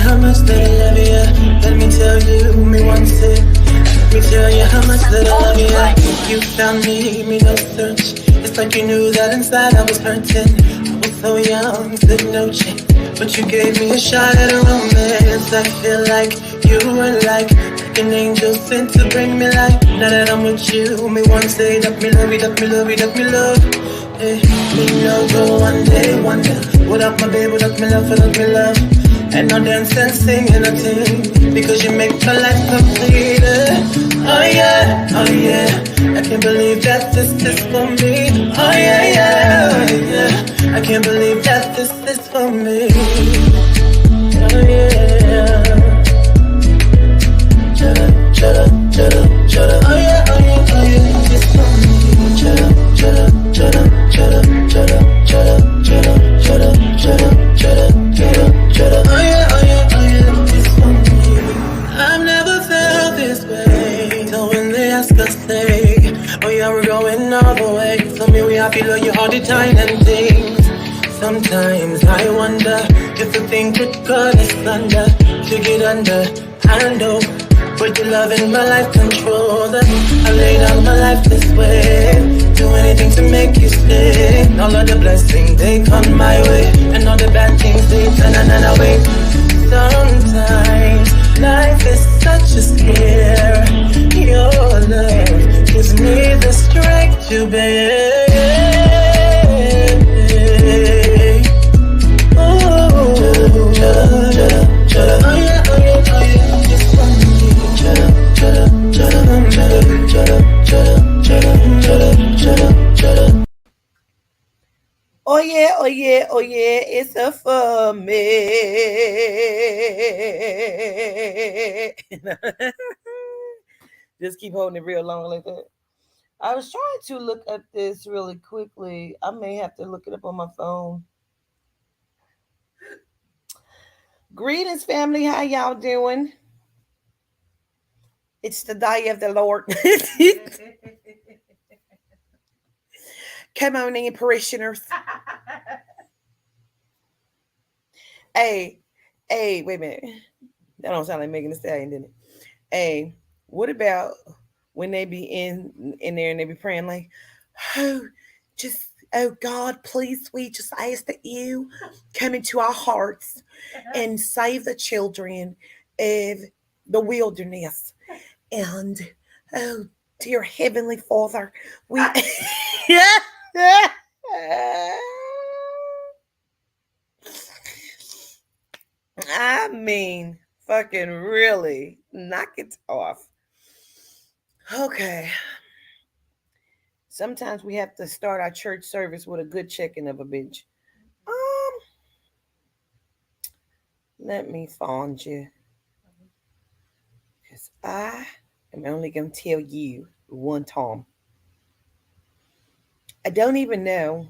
how much that I love you. Let me tell you, me once it. Let me tell you how much that I love you. You found me no search. It's like you knew that inside I was hurting. I was so young, stood no chance. But you gave me a shot at a romance. I feel like you were like an angel sent to bring me life. Now that I'm with you, me want to say that me love you, that me love you, that me love. Hey, me no go one day wonder. What up, my baby, that me love, that me love. And no dance and sing and a ting, because you make my life complete. Oh yeah, oh yeah. I can't believe that this is for me. Oh yeah, yeah, oh yeah. I can't believe that this is for me. Oh yeah. Shut up, shut up, shut up, shut up. Oh yeah, oh yeah, oh yeah. It's for me. Shut up, shut up, shut up, shut up, shut up, shut up, shut up, shut up, shut up, shut up, shut up, shut up. Oh yeah, oh yeah, oh yeah. It's for me. I've never felt this way. So when they ask us, say, oh yeah, we're going all the way. So me, we happy, love you all the time and things. Sometimes I wonder if the thing could cut us under, to get under, I know. But your love in my life control that. I laid out my life this way. Do anything to make you stay. All of the blessings, they come my way. And all the bad things, they turn away. Sometimes life is such a scare. Your love gives me the strength to bear. Oh, shut up, shut up, shut up. Oh yeah, oh yeah, oh yeah. Just for me. Shut up, shut up, shut up, shut up, shut up, shut up, shut up, shut up, shut up, shut up. Oh yeah, oh yeah, oh yeah, it's a for me. Just keep holding it real long like that. I was trying to look at this really quickly. I may have to look it up on my phone. Greetings, family. How y'all doing? It's the day of the Lord. Come on in, parishioners. Hey, wait a minute. That don't sound like Megan Thee Stallion, didn't it? Hey, what about when they be in there and they be praying like, oh, just oh God, please, we just ask that you come into our hearts and save the children of the wilderness. And oh, dear Heavenly Father, we I mean, fucking really, knock it off. Okay. Sometimes we have to start our church service with a good checking of a bitch. Let me find you. Because I am only going to tell you one time. I don't even know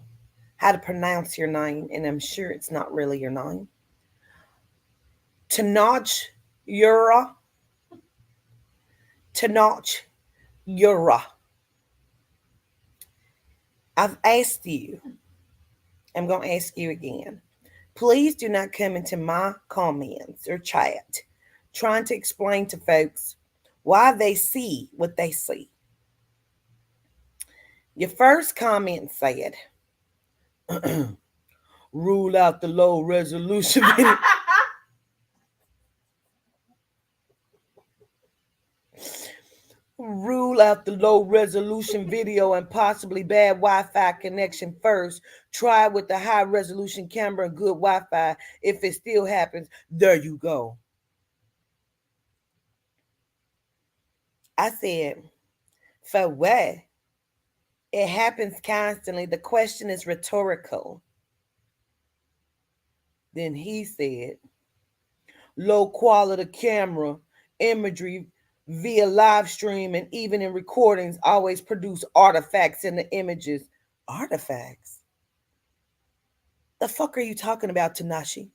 how to pronounce your name, and I'm sure it's not really your name. Tanach Yura. I've asked you. I'm going to ask you again. Please do not come into my comments or chat trying to explain to folks why they see what they see. Your first comment said, rule out the low resolution video. Rule out the low resolution video and possibly bad Wi-Fi connection first. Try with the high resolution camera and good Wi-Fi. If it still happens, there you go. I said, for what? It happens constantly. The question is rhetorical. Then he said, low quality camera, imagery via live stream and even in recordings always produce artifacts in the images. Artifacts? The fuck are you talking about, Tanashi?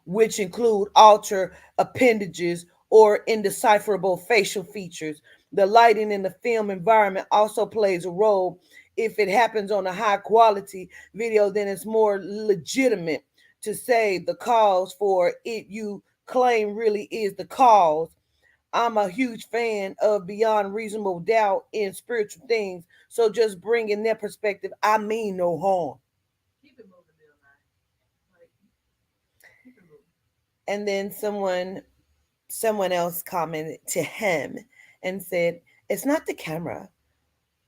Which include alter appendages or indecipherable facial features. The lighting in the film environment also plays a role. If it happens on a high quality video, then it's more legitimate. to say the cause for it you claim really is the cause. I'm a huge fan of beyond reasonable doubt in spiritual things. So just bringing that perspective, I mean no harm. And then someone else commented to him and said, "It's not the camera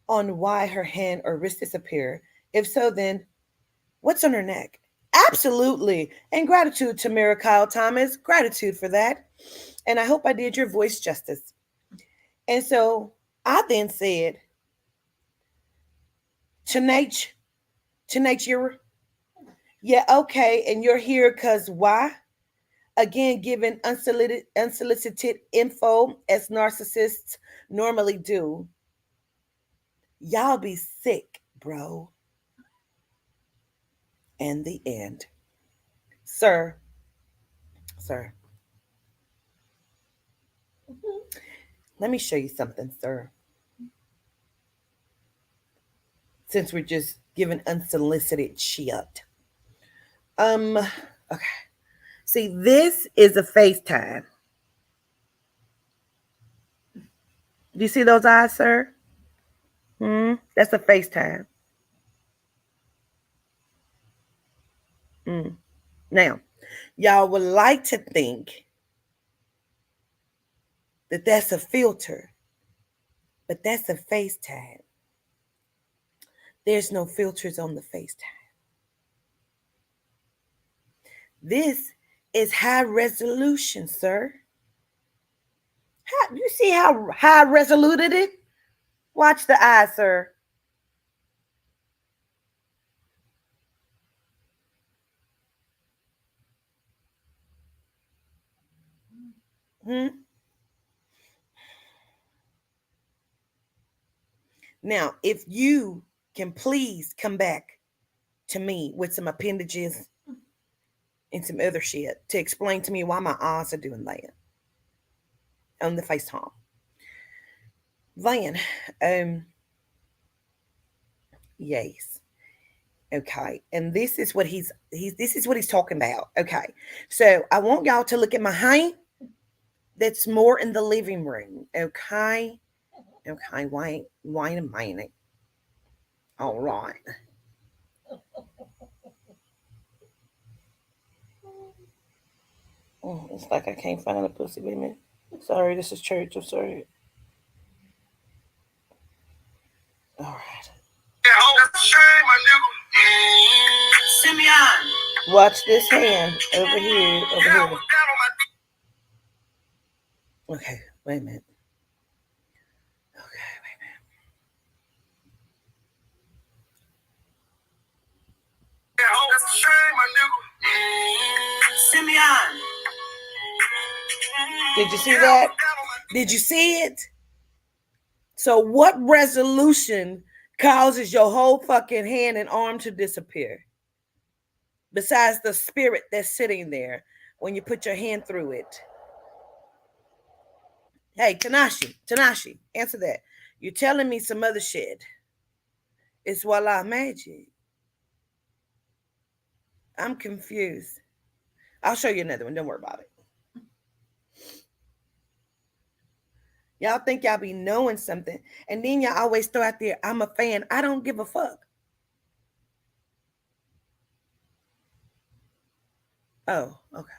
on why her hand or wrist disappear. If so, then what's on her neck?" Absolutely. And gratitude to Mira Kyle Thomas. Gratitude for that. And I hope I did your voice justice. And so I then said, Tonight, tonight you're, yeah, okay. And you're here because why? Again, giving unsolicited info as narcissists normally do. Y'all be sick, bro. And the end. Sir, sir, let me show you something, sir. Since we're just giving unsolicited shit. Okay. See, this is a FaceTime. Do you see those eyes, sir? That's a FaceTime. Now, y'all would like to think that that's a filter, but that's a FaceTime. There's no filters on the FaceTime. This is high resolution, sir. You see how high resoluted it? Watch the eyes, sir. Hmm? Now, if you can please come back to me with some appendages and some other shit to explain to me why my eyes are doing that on the FaceTime. Then, yes. Okay. And this is what he's talking about. Okay. So I want y'all to look at my hand. That's more in the living room. Okay. Okay. Wait a minute. All right. Oh, it's like I can't find a pussy. Wait a minute. Sorry, this is church. I'm sorry. All right. Simeon. Watch this hand over here. Over here. Okay. Wait a minute. Okay. Wait a minute. Simeon. Did you see that? Did you see it? So what resolution causes your whole fucking hand and arm to disappear? Besides the spirit that's sitting there when you put your hand through it. Hey, Tanashi, answer that. You're telling me some other shit. It's voila magic. I'm confused. I'll show you another one. Don't worry about it. Y'all think y'all be knowing something, and then y'all always throw out there, I'm a fan. I don't give a fuck. Oh, okay.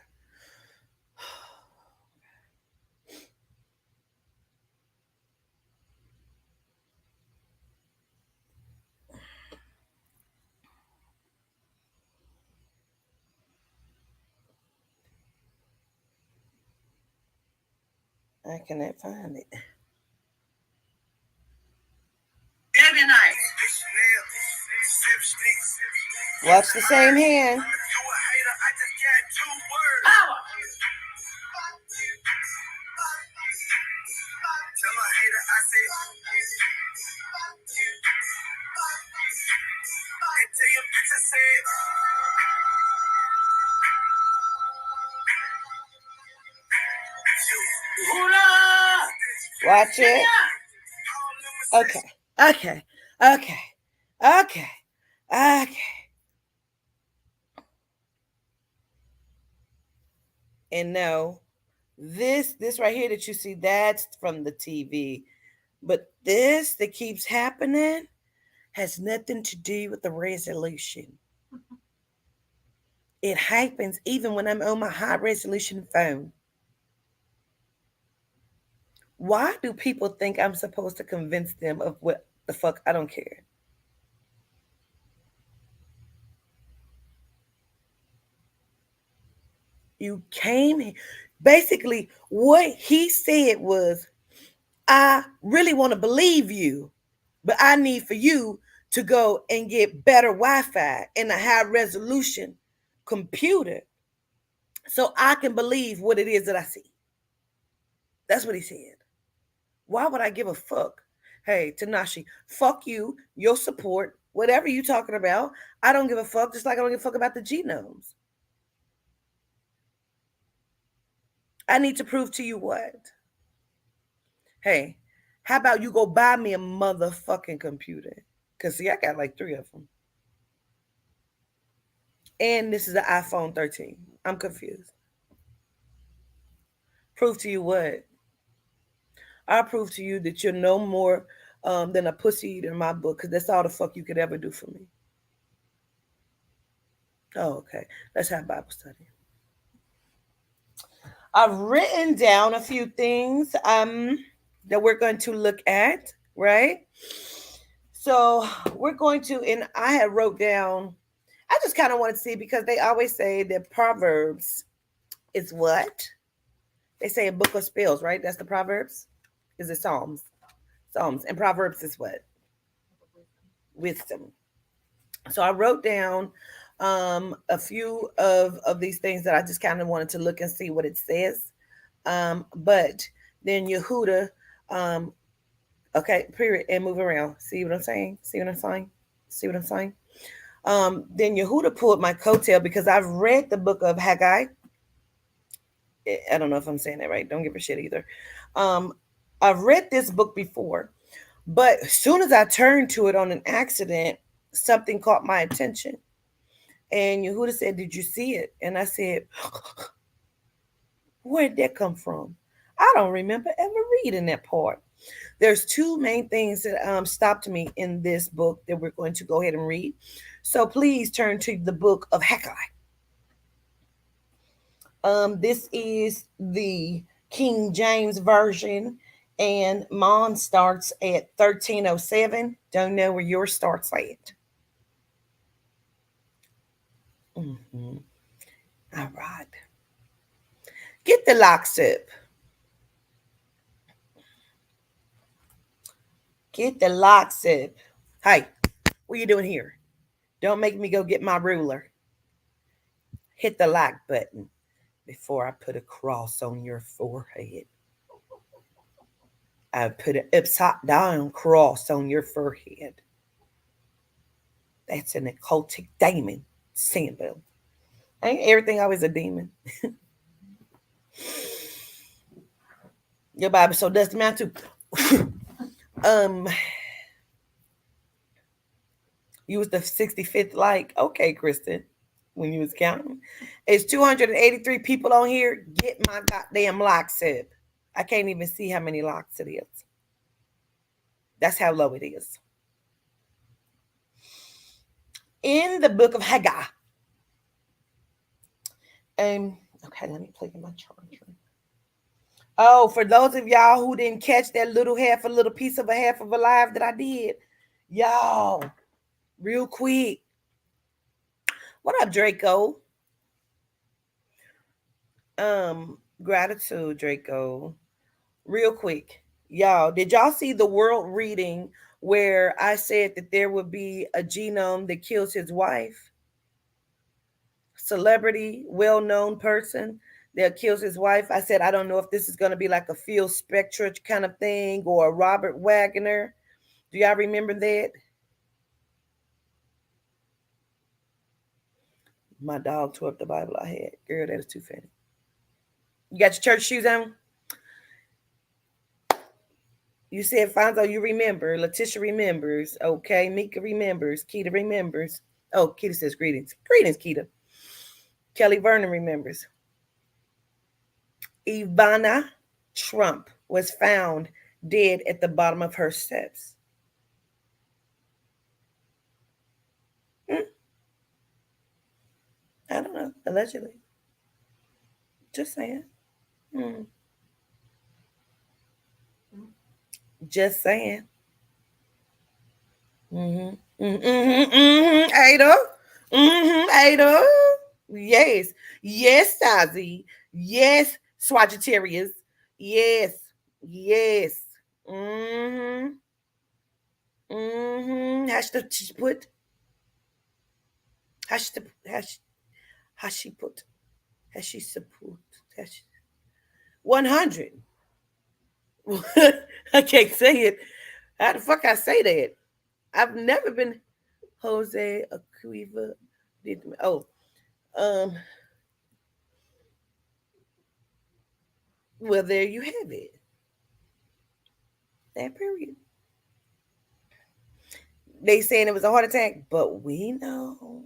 I cannot find it. Every night. Watch the same hand. Power. Watch it. Okay. Okay. Okay. Okay. Okay. And no, this right here that you see, that's from the TV. But this that keeps happening has nothing to do with the resolution. It happens even when I'm on my high resolution phone. Why do people think I'm supposed to convince them of what the fuck? I don't care. You came, basically, what he said was, I really want to believe you, but I need for you to go and get better Wi Fi and a high resolution computer so I can believe what it is that I see. That's what he said. Why would I give a fuck? Hey, Tanashi, fuck you, your support, whatever you talking about. I don't give a fuck, just like I don't give a fuck about the genomes. I need to prove to you what? Hey, how about you go buy me a motherfucking computer? Because, see, I got like three of them. And this is an iPhone 13. I'm confused. Prove to you what? I'll prove to you that you're no more than a pussy in my book, because that's all the fuck you could ever do for me. Oh, okay. Let's have Bible study. I've written down a few things that we're going to look at, right? So we're going to, and I had wrote down, I just kind of want to see, because they always say that Proverbs is what? They say a book of spells, right? That's the Proverbs? Is it Psalms? Psalms. And Proverbs is what? Wisdom. So I wrote down a few of these things that I just kind of wanted to look and see what it says. But then Yehuda, um, okay, period, and move around. See what I'm saying? See what I'm saying? See what I'm saying? Then Yehuda pulled my coattail because I've read the book of Haggai. I don't know if I'm saying that right. Don't give a shit either. Um, I've read this book before, but as soon as I turned to it on an accident, something caught my attention. And Yehuda said, "Did you see it?" And I said, "Where did that come from? I don't remember ever reading that part." There's two main things that stopped me in this book that we're going to go ahead and read. So please turn to the book of Haggai. This is the King James version, and mine starts at 1307. Don't know where yours starts at. Mhm. All right. Get the locks up. Get the locks up. Hey, what you doing here? Don't make me go get my ruler. Hit the like button before I put a cross on your forehead. I put an upside down cross on your forehead. That's an occultic demon symbol. Ain't everything always a demon? Your Bible so does the man too. um, you was the 65th like. Okay, Kristen, when you was counting. It's 283 people on here. Get my goddamn locks up. I can't even see how many locks it is. That's how low it is. In the book of Haggai. Okay, let me plug in my charger. Oh, for those of y'all who didn't catch that little piece of a half of a live that I did, y'all, real quick. What up, Draco? Gratitude, Draco. Real quick, y'all, did y'all see the world reading where I said that there would be a genome that kills his wife? Celebrity, well-known person that kills his wife. I said I don't know if this is going to be like a Phil Spector kind of thing or a Robert Wagner. Do y'all remember that? My dog tore up the Bible I had. Girl, that is too funny. You got your church shoes on? You said, Fonzo, you remember. Letitia remembers. Okay. Mika remembers. Keita remembers. Oh, Keita says greetings. Greetings, Keita. Kelly Vernon remembers. Ivana Trump was found dead at the bottom of her steps. Hmm, I don't know. Allegedly. Just saying. Hmm, just saying. Ada. Ada. Yes. Yes, Sazi. Yes, Sagittarius. Yes. Yes. Mm-hmm. Has to put. Has to. Has she put. Has she support. Has she, 100. I can't say it. How the fuck I say that? I've never been Jose Aquiva. Oh, um. Well, there you have it. That period. They saying it was a heart attack, but we know.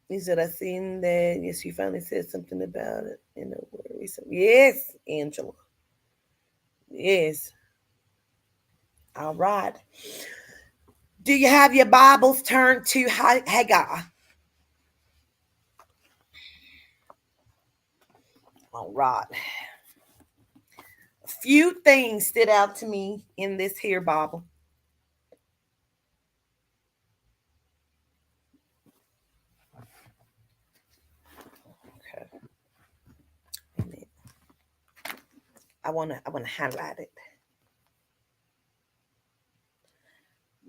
He said, I seen that. Yes, you finally said something about it in the word recently. Yes, Angela. Yes. All right. Do you have your Bibles turned to Haggai? All right. A few things stood out to me in this here Bible. Okay. I wanna highlight it.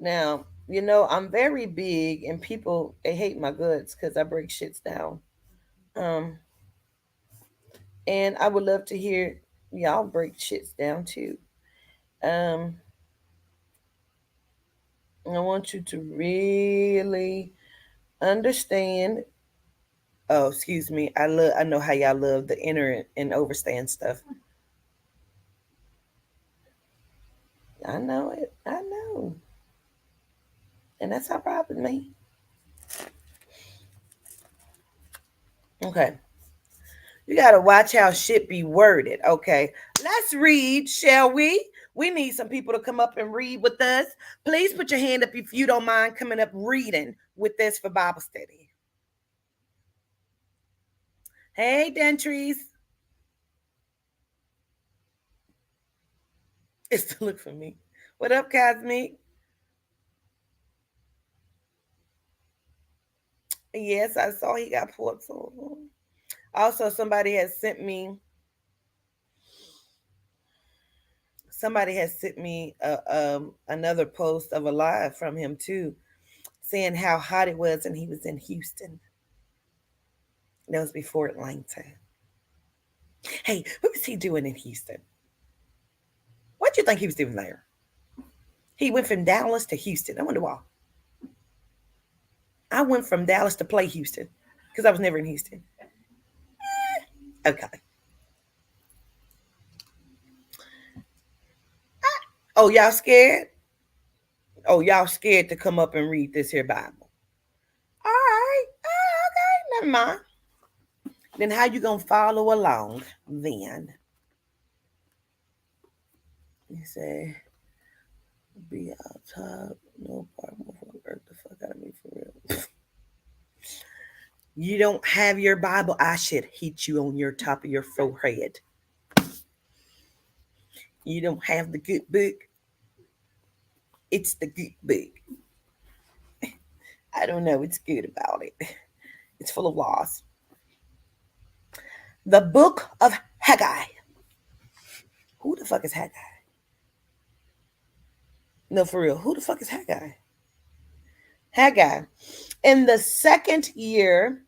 Now, I'm very big and people they hate my guts because I break shits down. Um, and I would love to hear y'all break shits down too. Um, I want you to really understand. Oh, excuse me. I know how y'all love the inner and overstand stuff. I know it. I know. And that's all right with me. Okay. You gotta watch how shit be worded. Okay. Let's read, shall we? We need some people to come up and read with us. Please put your hand up if you don't mind coming up reading with us for Bible study. Hey, Dentries. It's to look for me. What up, Cosmic? Yes, I saw he got pork. Also, somebody has sent me another post of a live from him too, saying how hot it was and he was in Houston. That was before Atlanta. Hey, what was he doing in Houston? What do you think he was doing there? He went from Dallas to Houston. I wonder why. I went from Dallas to play Houston because I was never in Houston. Okay. Oh, y'all scared? Oh, y'all scared to come up and read this here Bible? All right. Okay. Never mind. Then how you gonna follow along then? You say, be out top, no problem. Hurt the fuck out of me for real. You don't have your Bible, I should hit you on your top of your forehead. You don't have the good book. It's the good book. I don't know what's good about it. It's full of laws. The book of Haggai. Who the fuck is Haggai? No, for real. Who the fuck is Haggai? Haggai. In the second year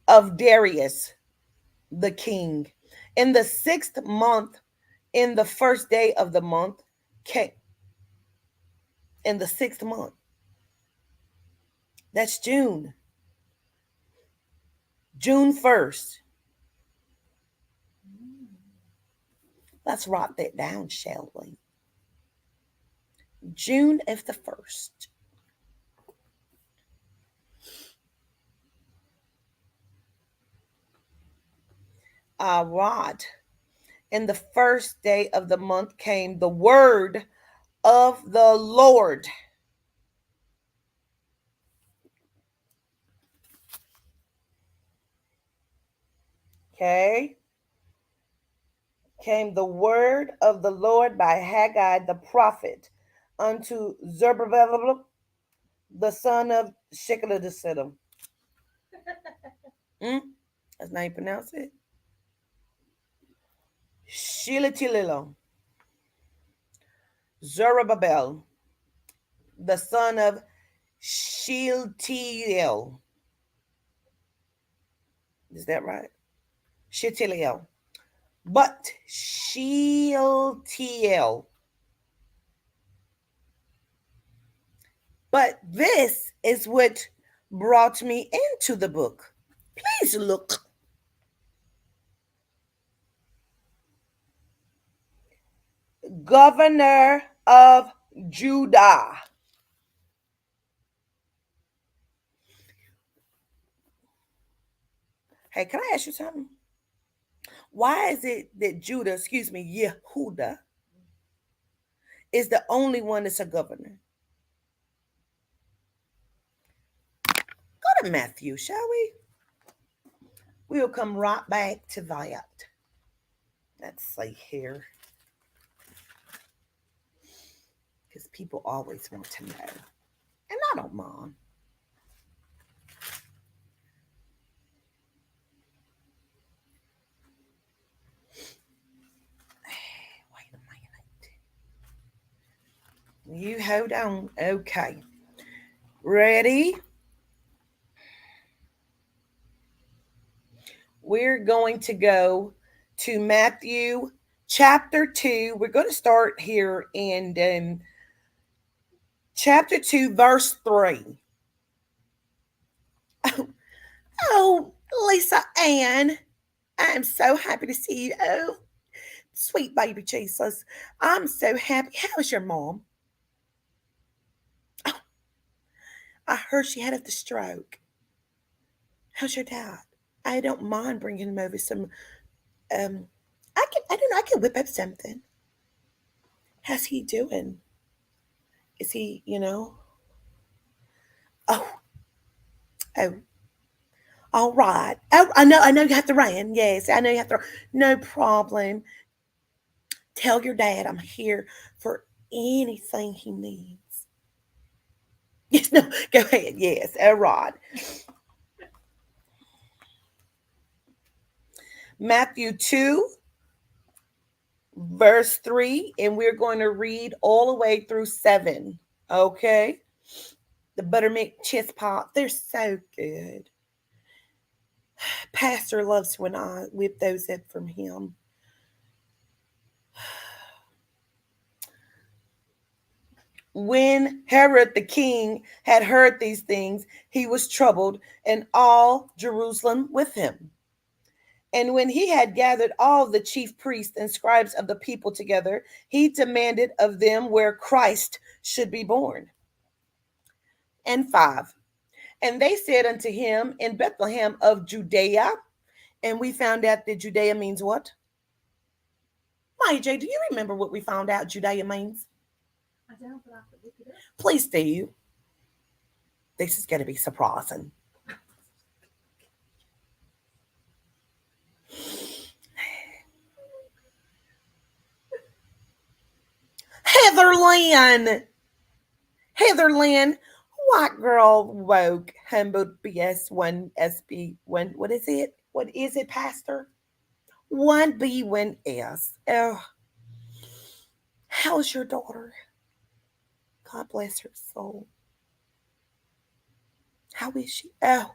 of Darius, the king, in the 6th month, in the first day of the month, came. In the 6th month. That's June. June 1st. Let's write that down, shall we? June of the 1st. Rod. In the first day of the month came the word of the Lord. Okay. Came the word of the Lord by Haggai the prophet unto Zerubbabel, the son of Shekeliah. Mm? That's how you pronounce it. Shilitililo. Zerubbabel, the son of Shealtiel. Is that right? Shealtiel. But Shealtiel. But this is what brought me into the book. Please look. Governor of Judah. Hey, can I ask you something? Why is it that Judah, excuse me, Yehuda, is the only one that's a governor? Go to Matthew, shall we? We'll come right back to that. Let's see here. Because people always want to know. And I don't mind. Wait a minute. You hold on. Okay. Ready? We're going to go to Matthew chapter 2. We're going to start here in chapter 2, verse 3. Oh, Lisa Ann, I'm so happy to see you. Oh, sweet baby Jesus. I'm so happy. How's your mom? Oh, I heard she had the stroke. How's your dad? I don't mind bringing him over some. I don't know. I can whip up something. How's he doing? Is he, Oh, oh, all right. Oh, I know you have to run. Yes, I know you have to. No problem. Tell your dad I'm here for anything he needs. Yes, no, go ahead. Yes, all right. Matthew 2, verse 3, and we're going to read all the way through 7. Okay? The buttermilk chest pot, they're so good. Pastor loves when I whip those up from him. When Herod the king had heard these things, he was troubled, and all Jerusalem with him. And when he had gathered all the chief priests and scribes of the people together, he demanded of them where Christ should be born. And 5. And they said unto him, in Bethlehem of Judea. And we found out that Judea means what? Maya J, do you remember what we found out Judea means? I don't, but I could look it up. Please do. This is going to be surprising. Heather Lynn. Heather Lynn, white girl woke, humbled BS1 SP1. What is it? What is it, Pastor? 1B1S. Oh, how's your daughter? God bless her soul. How is she? Oh,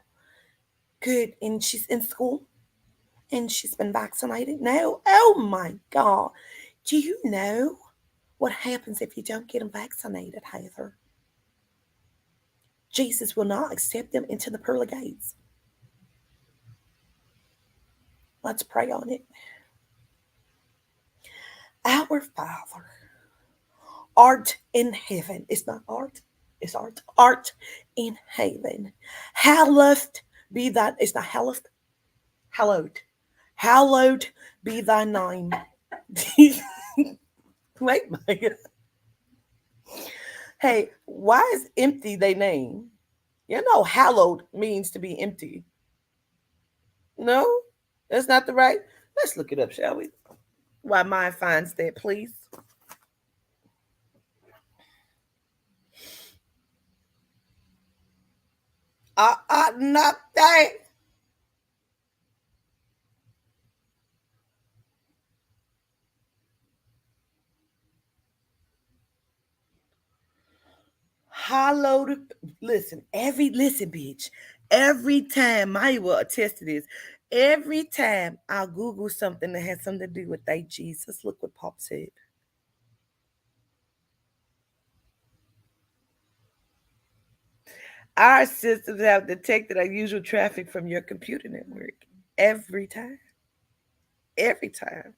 good. And she's in school? And she's been vaccinated? No. Oh my God. Do you know what happens if you don't get them vaccinated, Heather? Jesus will not accept them into the pearly gates. Let's pray on it. Our Father, art in heaven. It's not art, it's art. Art in heaven. Hallowed be that. It's not hallowed. Hallowed. Hallowed be thy name. Wait, Mike. Hey, why is empty they name? You know, hallowed means to be empty. No, that's not the right. Let's look it up, shall we? Why mine finds that, please. Not that. Hallowed. Listen, bitch. Every time, I will attest to this. Every time I Google something that has something to do with thy Jesus, look what Pop said. Our systems have detected unusual traffic from your computer network. Every time. Every time.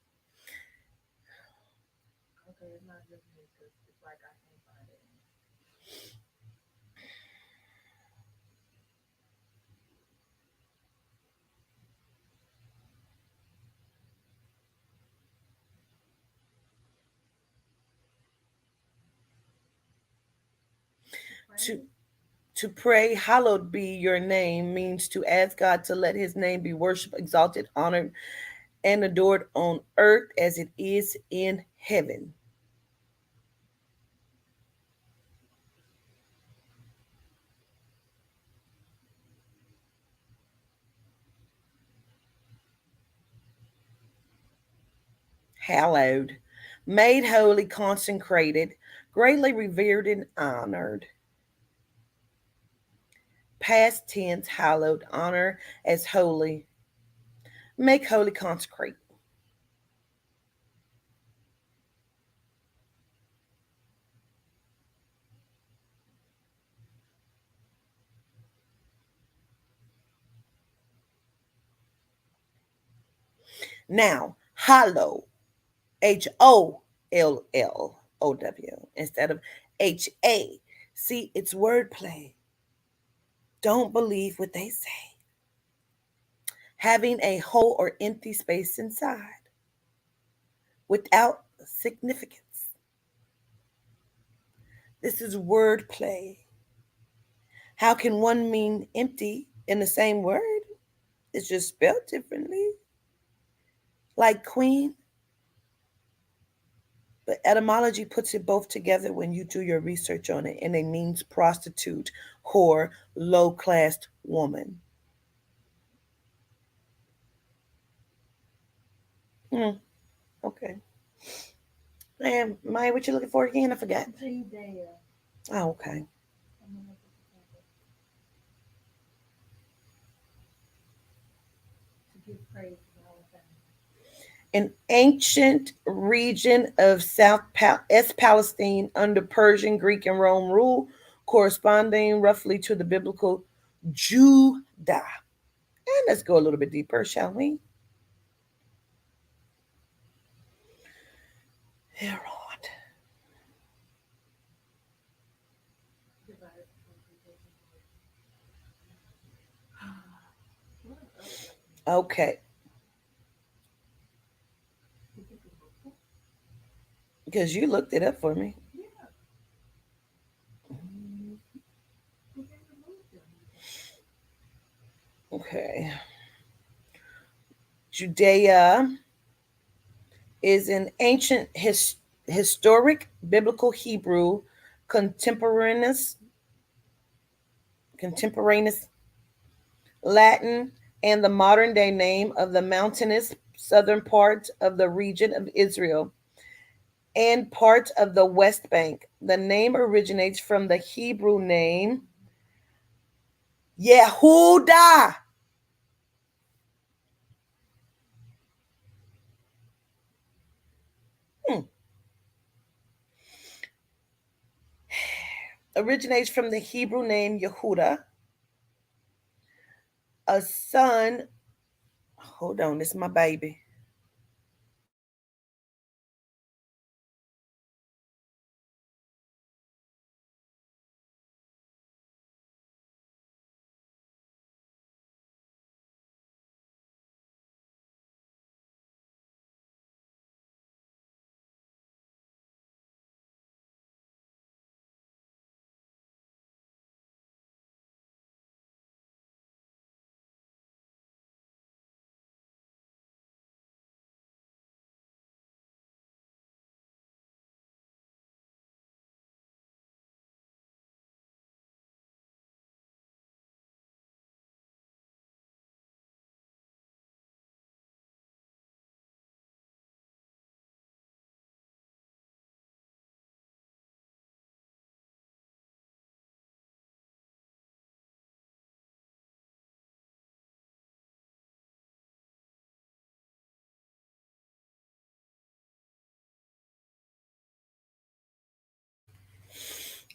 Okay, it's not just me because it's like I can't find it. To Right? to pray, hallowed be your name, means to ask God to let his name be worshiped, exalted, honored, and adored on earth as it is in heaven. Hallowed, made holy, consecrated, greatly revered and honored. Past tense, hallowed, honor as holy, make holy, consecrate. Now, hallow, HOLLOW instead of HA. See, it's wordplay. Don't believe what they say. Having a whole or empty space inside without significance. This is wordplay. How can one mean empty in the same word? It's just spelled differently. Like queen, but etymology puts it both together when you do your research on it, and it means prostitute, whore, low class woman. Hmm, okay. And Maya, what you looking for again? I forgot. Judea. Oh, okay. I'm gonna look at the title. To give praise to the whole family. An ancient region of East Palestine under Persian, Greek, and Rome rule, corresponding roughly to the biblical Judah. And let's go a little bit deeper, shall we? Herod. Divided between two tables. What are other documents? Okay, You think it's book? because you looked it up for me. Yeah. Who can remove them? Okay. Judea is an ancient historic biblical Hebrew contemporaneous contemporaneous Latin and the modern day name of the mountainous southern part of the region of Israel and part of the West Bank. The name originates from the Hebrew name Yehuda. Hmm. Originates from the Hebrew name Yehuda, a son. Hold on, this is my baby.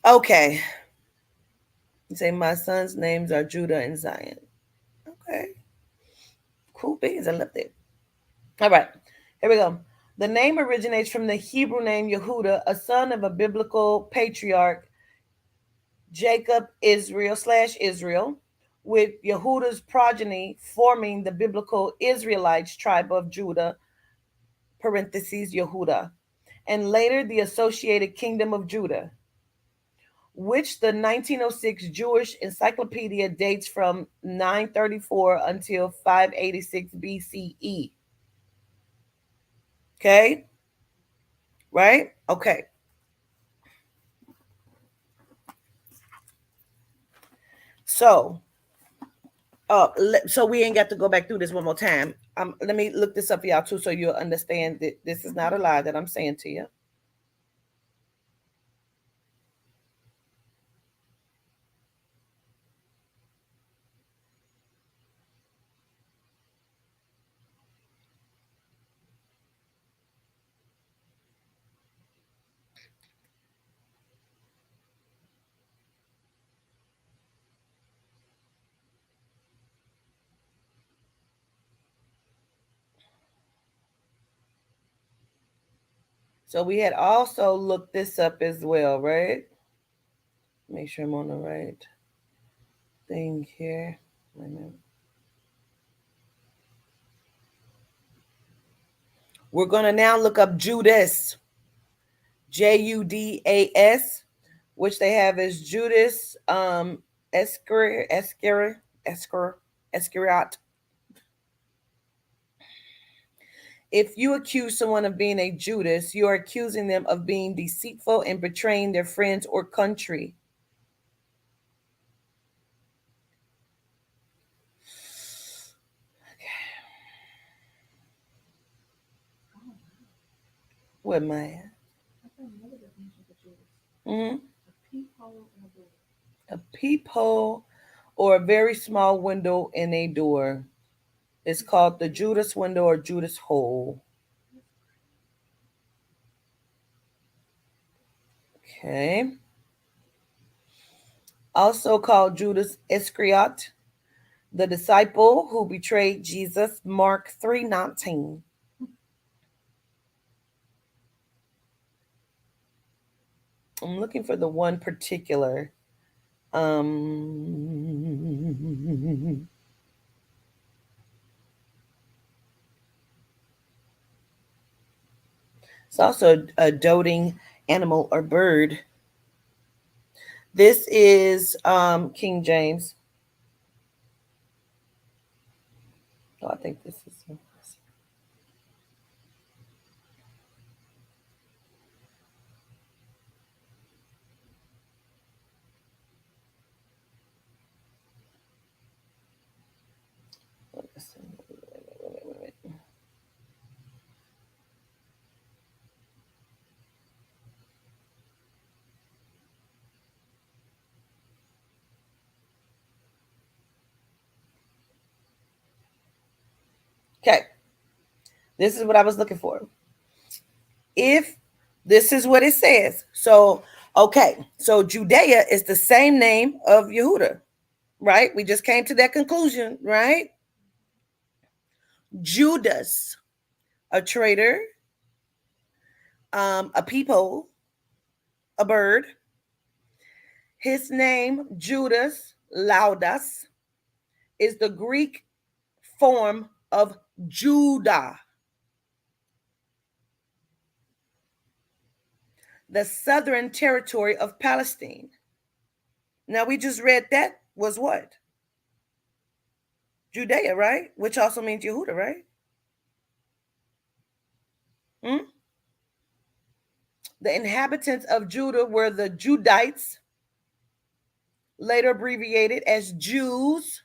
Okay. You say my sons' names are Judah and Zion. Okay. Cool beans. I love it. All right. Here we go. The name originates from the Hebrew name Yehuda, a son of a biblical patriarch, Jacob Israel, with Yehuda's progeny forming the biblical Israelites tribe of Judah, parentheses Yehuda, and later the associated kingdom of Judah, which the 1906 Jewish encyclopedia dates from 934 until 586 BCE. Okay? Right? Okay. So, so we ain't got to go back through this one more time. Let me look this up for y'all too, so you'll understand that this is not a lie that I'm saying to you. So we had also looked this up as well, right? Make sure I'm on the right thing here. Wait a minute. We're gonna now look up Judas, Judas, which they have as Judas Iscariot. If you accuse someone of being a Judas, you are accusing them of being deceitful and betraying their friends or country. What am I at? I found another definition for Judas. Mm-hmm. A peephole in a door. A peephole or a very small window in a door. It's called the Judas window or Judas hole. Okay. Also called Judas Iscariot, the disciple who betrayed Jesus, Mark 3:19. I'm looking for the one particular. It's also a doting animal or bird. This is King James. Oh, I think this is. Okay. This is what I was looking for. If this is what it says. So, okay. So Judea is the same name of Yehuda, right? We just came to that conclusion, right? Judas, a traitor, a people, a bird. His name, Judas Laudas, is the Greek form of Judah, the southern territory of Palestine. Now, we just read that was what? Judea, right? Which also means Yehuda, right? Hmm? The inhabitants of Judah were the Judites, later abbreviated as Jews,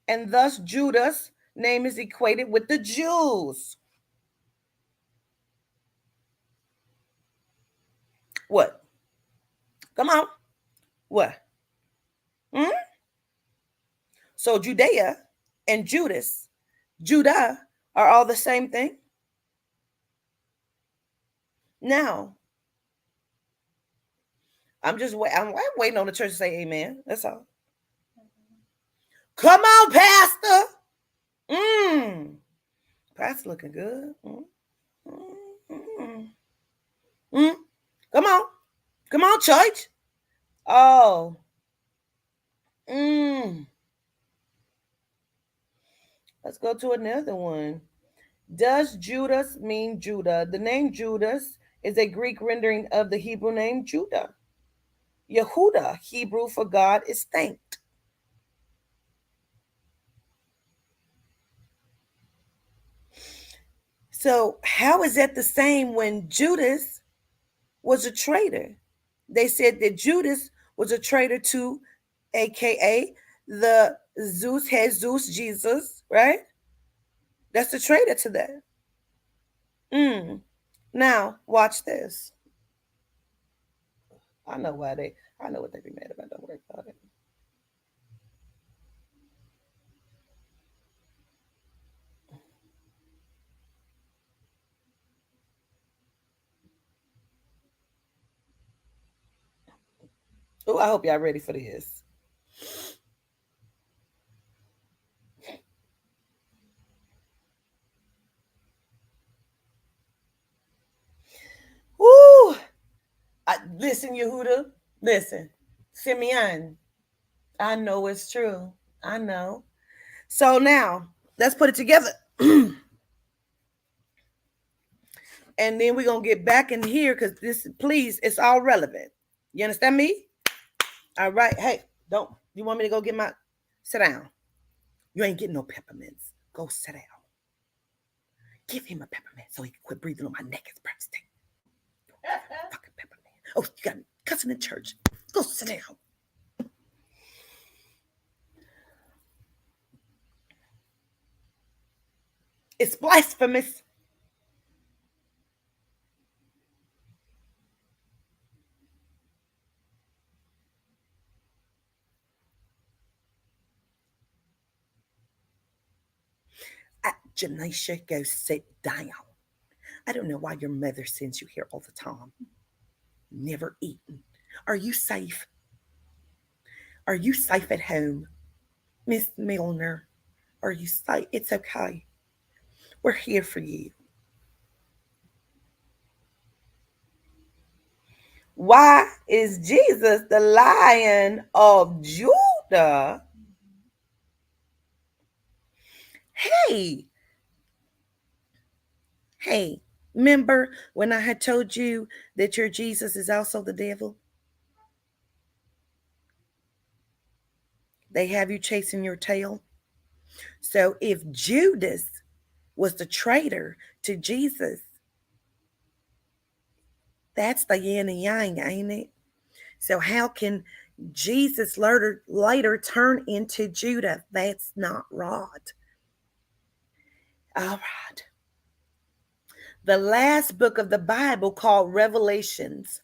and thus Judah's name is equated with the Jews. What? Come on. What? Hmm? So Judea and Judah are all the same thing. Now, I'm waiting on the church to say amen. That's all. Come on, Pastor. Pastor looking good. Mm. Come on. Come on, church. Oh. Let's go to another one. Does Judas mean Judah? The name Judas is a Greek rendering of the Hebrew name Judah. Yehuda, Hebrew for God, is thanked. So, how is that the same when Judas was a traitor? They said that Judas was a traitor to, aka the Zeus Jesus, Jesus, right? That's a traitor to that. Now, watch this. I know why I know what they be mad about. Don't worry about it. Oh, I hope y'all ready for this. Woo! Listen, Yehuda. Listen. Simeon. I know it's true. I know. So now, let's put it together. And then we're going to get back in here because this, please, it's all relevant. You understand me? All right. Hey, don't, you want me to go get my, sit down. You ain't getting no peppermints. Go sit down. Give him a peppermint so he can quit breathing on my neck as birthday. Fucking peppermint. Oh, you got me cussing in church. Go sit down. It's blasphemous. Janisha, go sit down. I don't know why your mother sends you here all the time. Never eaten. Are you safe? Are you safe at home? Miss Milner, are you safe? It's okay. We're here for you. Why is Jesus the Lion of Judah? Hey, hey, remember when I had told you that your Jesus is also the devil? They have you chasing your tail. So if Judas was the traitor to Jesus, that's the yin and yang, ain't it? So how can Jesus later turn into Judah? That's not right. All right. The last book of the Bible, called Revelations,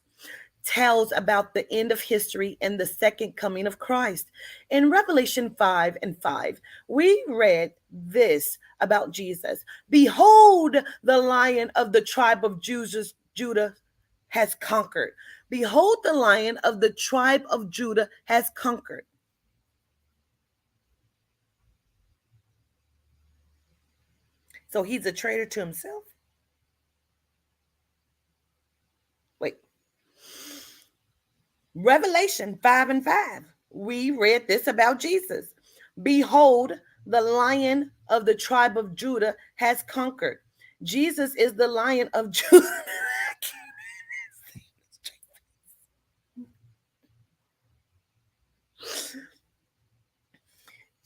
tells about the end of history and the second coming of Christ. In Revelation 5 and 5, we read this about Jesus. Behold, the Lion of the tribe of Judah has conquered. Behold, the Lion of the tribe of Judah has conquered. So he's a traitor to himself? Wait. Revelation 5 and 5. We read this about Jesus. Behold, the Lion of the tribe of Judah has conquered. Jesus is the Lion of Judah.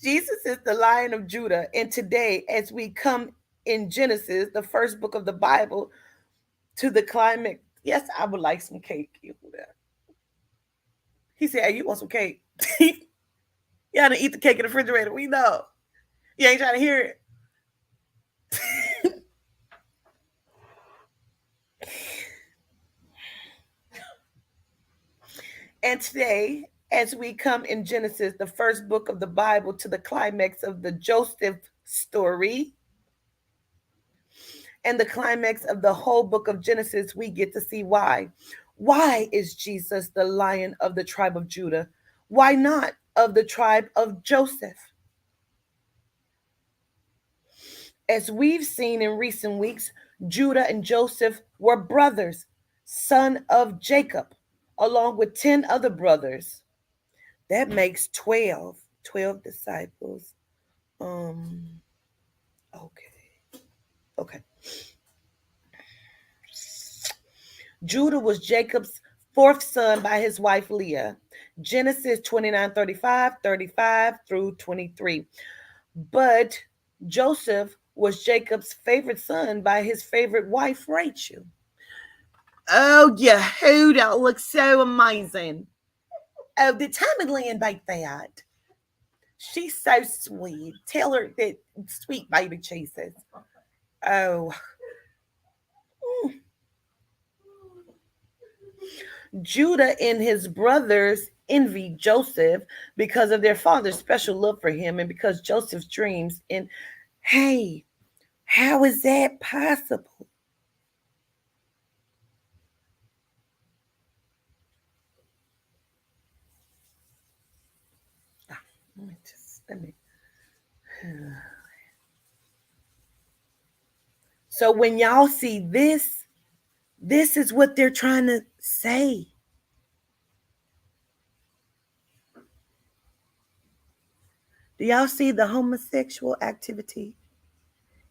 Jesus is the Lion of Judah. And today, as we come in Genesis, the first book of the Bible, to the climax, yes, I would like some cake. He said, hey, you want some cake? You gotta eat the cake in the refrigerator. We know. You ain't trying to hear it. And today, as we come in Genesis, the first book of the Bible, to the climax of the Joseph story and the climax of the whole book of Genesis, we get to see why. Why is Jesus the Lion of the tribe of Judah? Why not of the tribe of Joseph? As we've seen in recent weeks, Judah and Joseph were brothers, son of Jacob, along with 10 other brothers. That makes 12. 12 disciples. Okay. Okay. Judah was Jacob's fourth son by his wife Leah. Genesis 29:35, 35 through 23. But Joseph was Jacob's favorite son by his favorite wife Rachel. Oh, Yehuda looks so amazing. Oh, did Tammy Lynn bake that? She's so sweet. Tell her that sweet baby Jesus. Oh. Judah and his brothers envied Joseph because of their father's special love for him and because Joseph's dreams. And hey, how is that possible? Let me. So when y'all see this is what they're trying to say. Do y'all see the homosexual activity?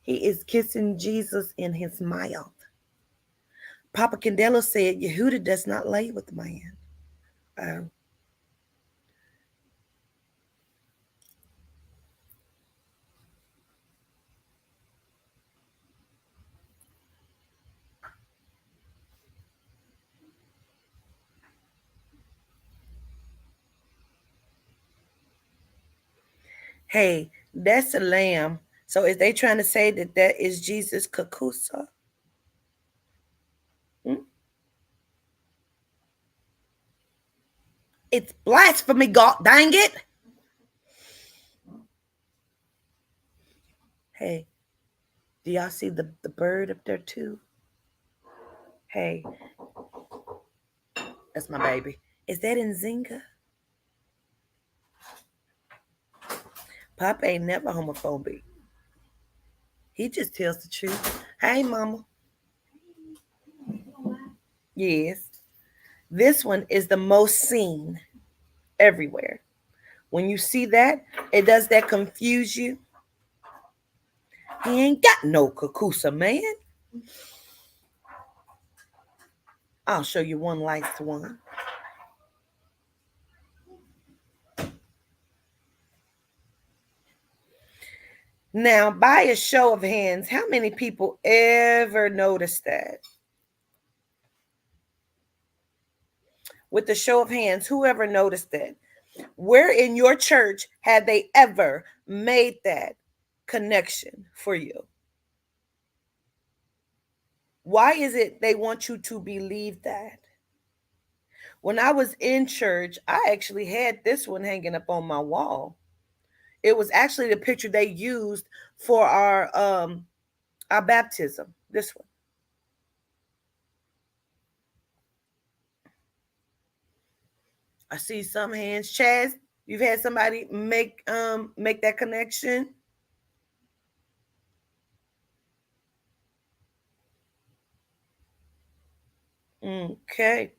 He is kissing Jesus in his mouth. Papa Candelo said Yehuda does not lay with man. Oh. Hey, that's a lamb. So is they trying to say that that is Jesus' kakusa? Hmm? It's blasphemy, God dang it. Hey, do y'all see the bird up there too? Hey, that's my baby. Is that Nzinga? Pop ain't never homophobic. He just tells the truth. Hey, mama. Yes. This one is the most seen everywhere. When you see that, does that confuse you? He ain't got no kakusa, man. I'll show you one last one. Now, by a show of hands, how many people ever noticed that? With the show of hands, whoever noticed that? Where in your church had they ever made that connection for you? Why is it they want you to believe that? When I was in church, I actually had this one hanging up on my wall. It was actually the picture they used for our baptism. This one. I see some hands. Chaz, you've had somebody make that connection. Okay.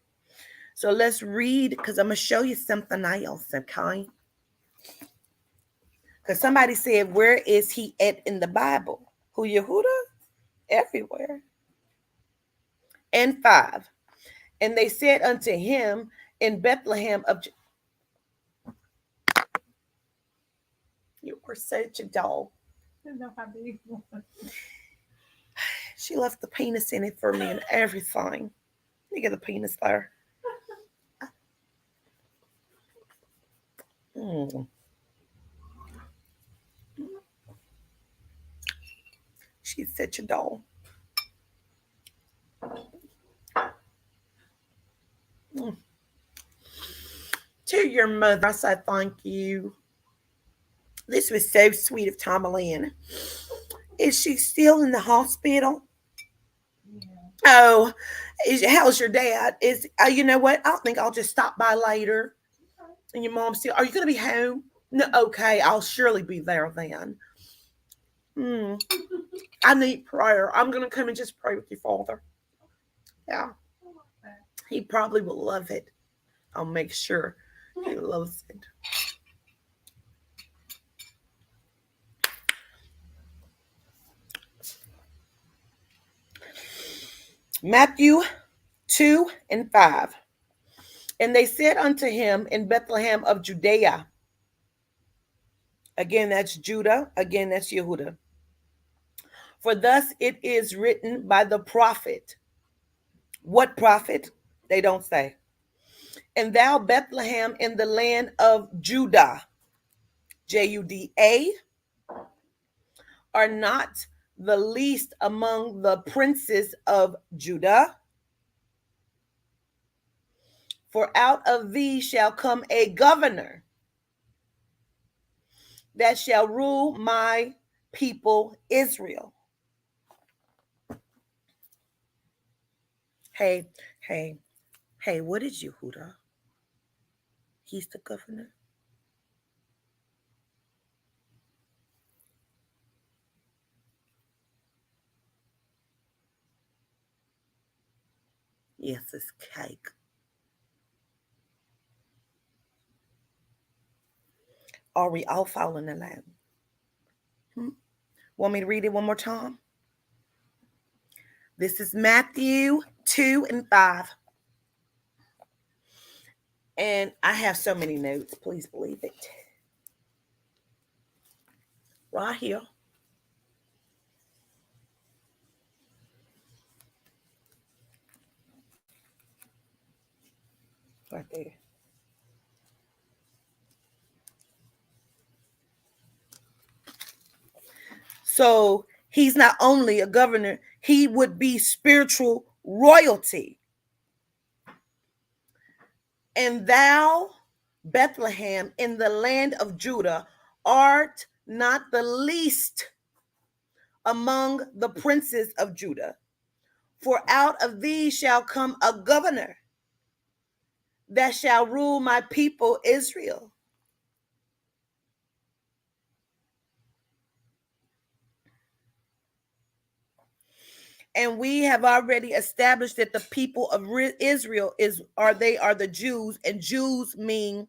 So let's read because I'm gonna show you something else, okay? Because somebody said, where is he at in the Bible? Who Yehuda? Everywhere. And 5. And they said unto him in Bethlehem of you were such a dog. She left the penis in it for me and everything. Look at the penis there. Mm. She's such a doll. Mm. To your mother, I say thank you. This was so sweet of Tomalyn. Is she still in the hospital? Yeah. Oh, How's your dad? Is you know what? I think I'll just stop by later. And your mom said, "Are you going to be home?" No, okay, I'll surely be there then. Hmm. I need prayer. I'm going to come and just pray with you, Father. Yeah, he probably will love it. I'll make sure he loves it. Matthew 2 and 5. And they said unto him in Bethlehem of Judea. Again, that's Judah. Again, that's Yehuda. For thus it is written by the prophet. What prophet? They don't say. And thou, Bethlehem, in the land of Judah, Juda, are not the least among the princes of Judah. For out of thee shall come a governor that shall rule my people Israel. Hey, hey, hey, what is Yehuda? He's the governor. Yes, it's cake. Are we all following the line? Want me to read it one more time? This is Matthew 2 and 5. And I have so many notes. Please believe it. Right here. Right there. So he's not only a governor, he would be spiritual royalty. And thou, Bethlehem, in the land of Judah, art not the least among the princes of Judah. For out of thee shall come a governor that shall rule my people Israel. And we have already established that the people of Israel are the Jews, and Jews mean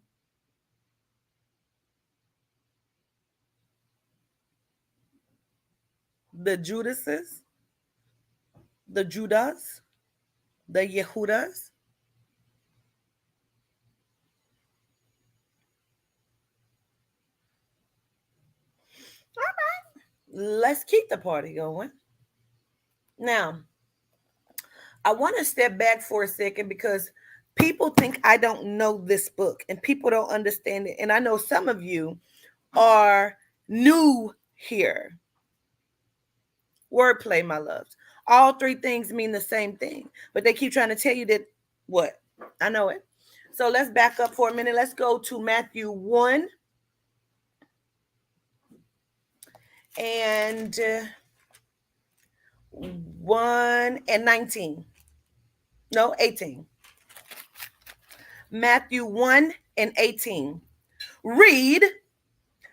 the Judases, the Judas, the Yehudas. All right, let's keep the party going. Now, I want to step back for a second because people think I don't know this book and people don't understand it. And I know some of you are new here. Wordplay, my loves. All three things mean the same thing, but they keep trying to tell you that what? I know it. So let's back up for a minute. Let's go to Matthew 1 and 1 and 19. No, 18. Matthew 1 and 18. Read.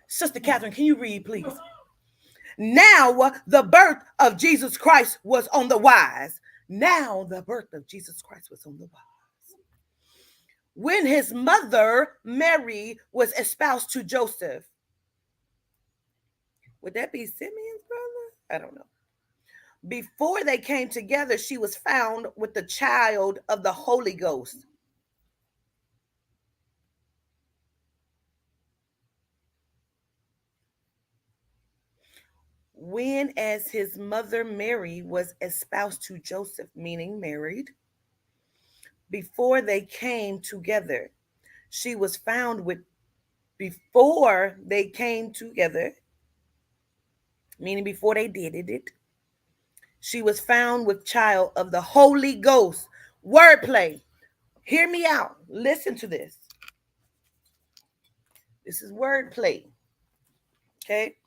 Sister Catherine, can you read, please? Now the birth of Jesus Christ was on the wise. Now the birth of Jesus Christ was on the wise. When his mother, Mary, was espoused to Joseph. Would that be Simeon's brother? I don't know. Before they came together, she was found with the child of the Holy Ghost. When as his mother Mary was espoused to Joseph, meaning married, before they came together, she was found with, before they came together, meaning before they did it, she was found with child of the Holy Ghost. Wordplay. Hear me out. Listen to this. This is wordplay. Okay.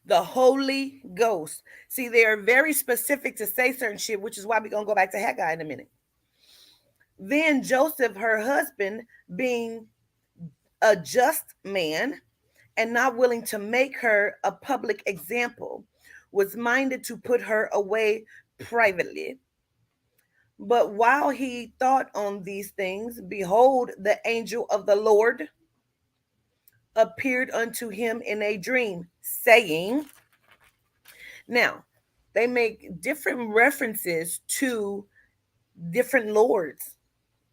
The Holy Ghost. See, they are very specific to say certain shit, which is why we're going to go back to Haggai in a minute. Then Joseph, her husband, being a just man and not willing to make her a public example, was minded to put her away privately. But while he thought on these things, behold, the angel of the Lord appeared unto him in a dream, saying, now, they make different references to different lords.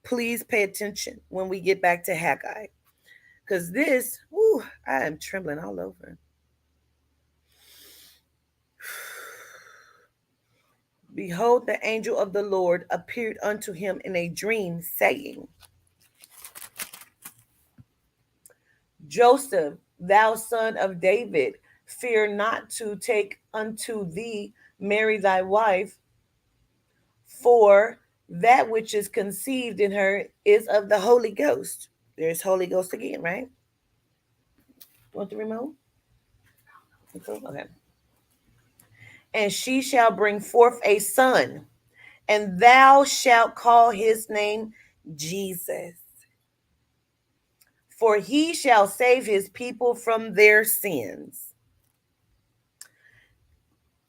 Please pay attention when we get back to Haggai. Because this, whew, I am trembling all over. Behold, the angel of the Lord appeared unto him in a dream, saying, Joseph, thou son of David, fear not to take unto thee Mary thy wife, for that which is conceived in her is of the Holy Ghost. There's Holy Ghost again, right? Want the remote? Okay. And she shall bring forth a son, and thou shalt call his name Jesus. For he shall save his people from their sins.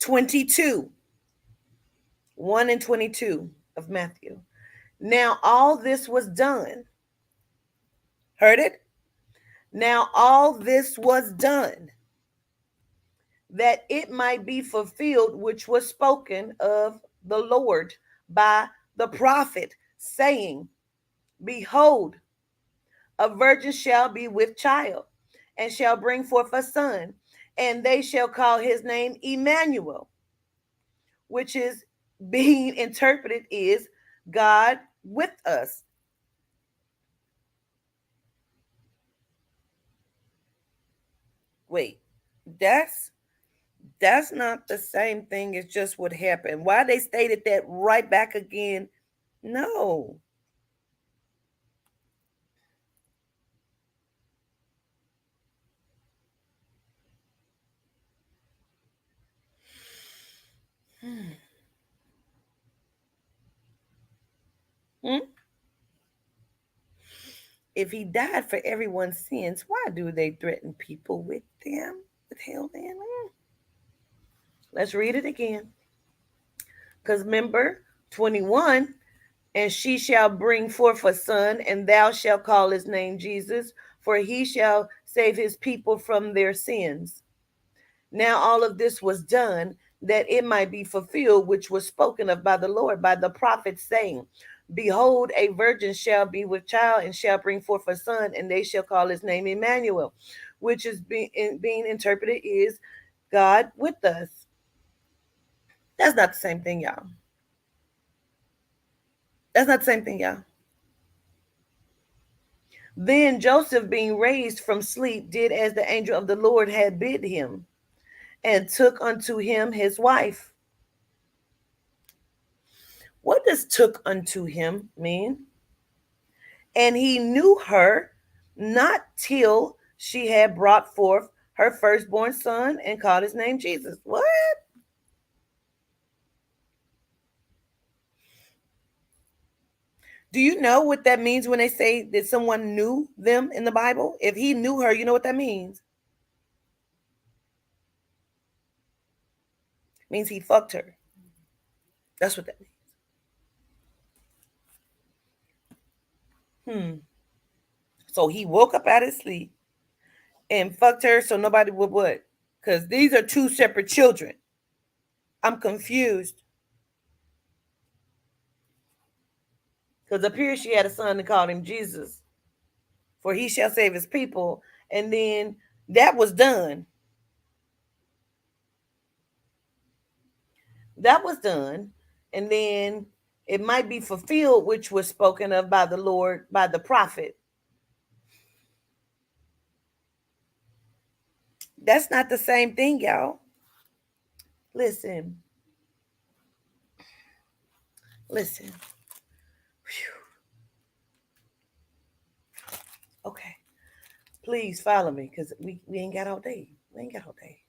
22, 1 and 22 of Matthew. Now all this was done. Heard it? Now all this was done, that it might be fulfilled which was spoken of the Lord by the prophet, saying, behold, a virgin shall be with child, and shall bring forth a son, and they shall call his name Emmanuel, which is being interpreted is God with us. Wait, that's not the same thing as just what happened. Why they stated that right back again? No. Hmm? If he died for everyone's sins, why do they threaten people with them? With hell, man. Let's read it again. Because remember, 21, and she shall bring forth a son, and thou shalt call his name Jesus, for he shall save his people from their sins. Now all of this was done that it might be fulfilled, which was spoken of by the Lord, by the prophet, saying, behold, a virgin shall be with child and shall bring forth a son, and they shall call his name Emmanuel, which is being interpreted is God with us. That's not the same thing, y'all. That's not the same thing, y'all. Then Joseph, being raised from sleep, did as the angel of the Lord had bid him, and took unto him his wife. What does took unto him mean? And he knew her not till she had brought forth her firstborn son and called his name Jesus. What? Do you know what that means when they say that someone knew them in the Bible? If he knew her, you know what that means? It means he fucked her. That's what that means. So he woke up out of sleep and fucked her so nobody would what? Because these are two separate children. I'm confused. Because up here she had a son and called him Jesus, for he shall save his people. And then that was done. That was done. And then it might be fulfilled, which was spoken of by the Lord, by the prophet. That's not the same thing, y'all. Listen. Listen. Whew. Okay. Please follow me because we ain't got all day. We ain't got all day.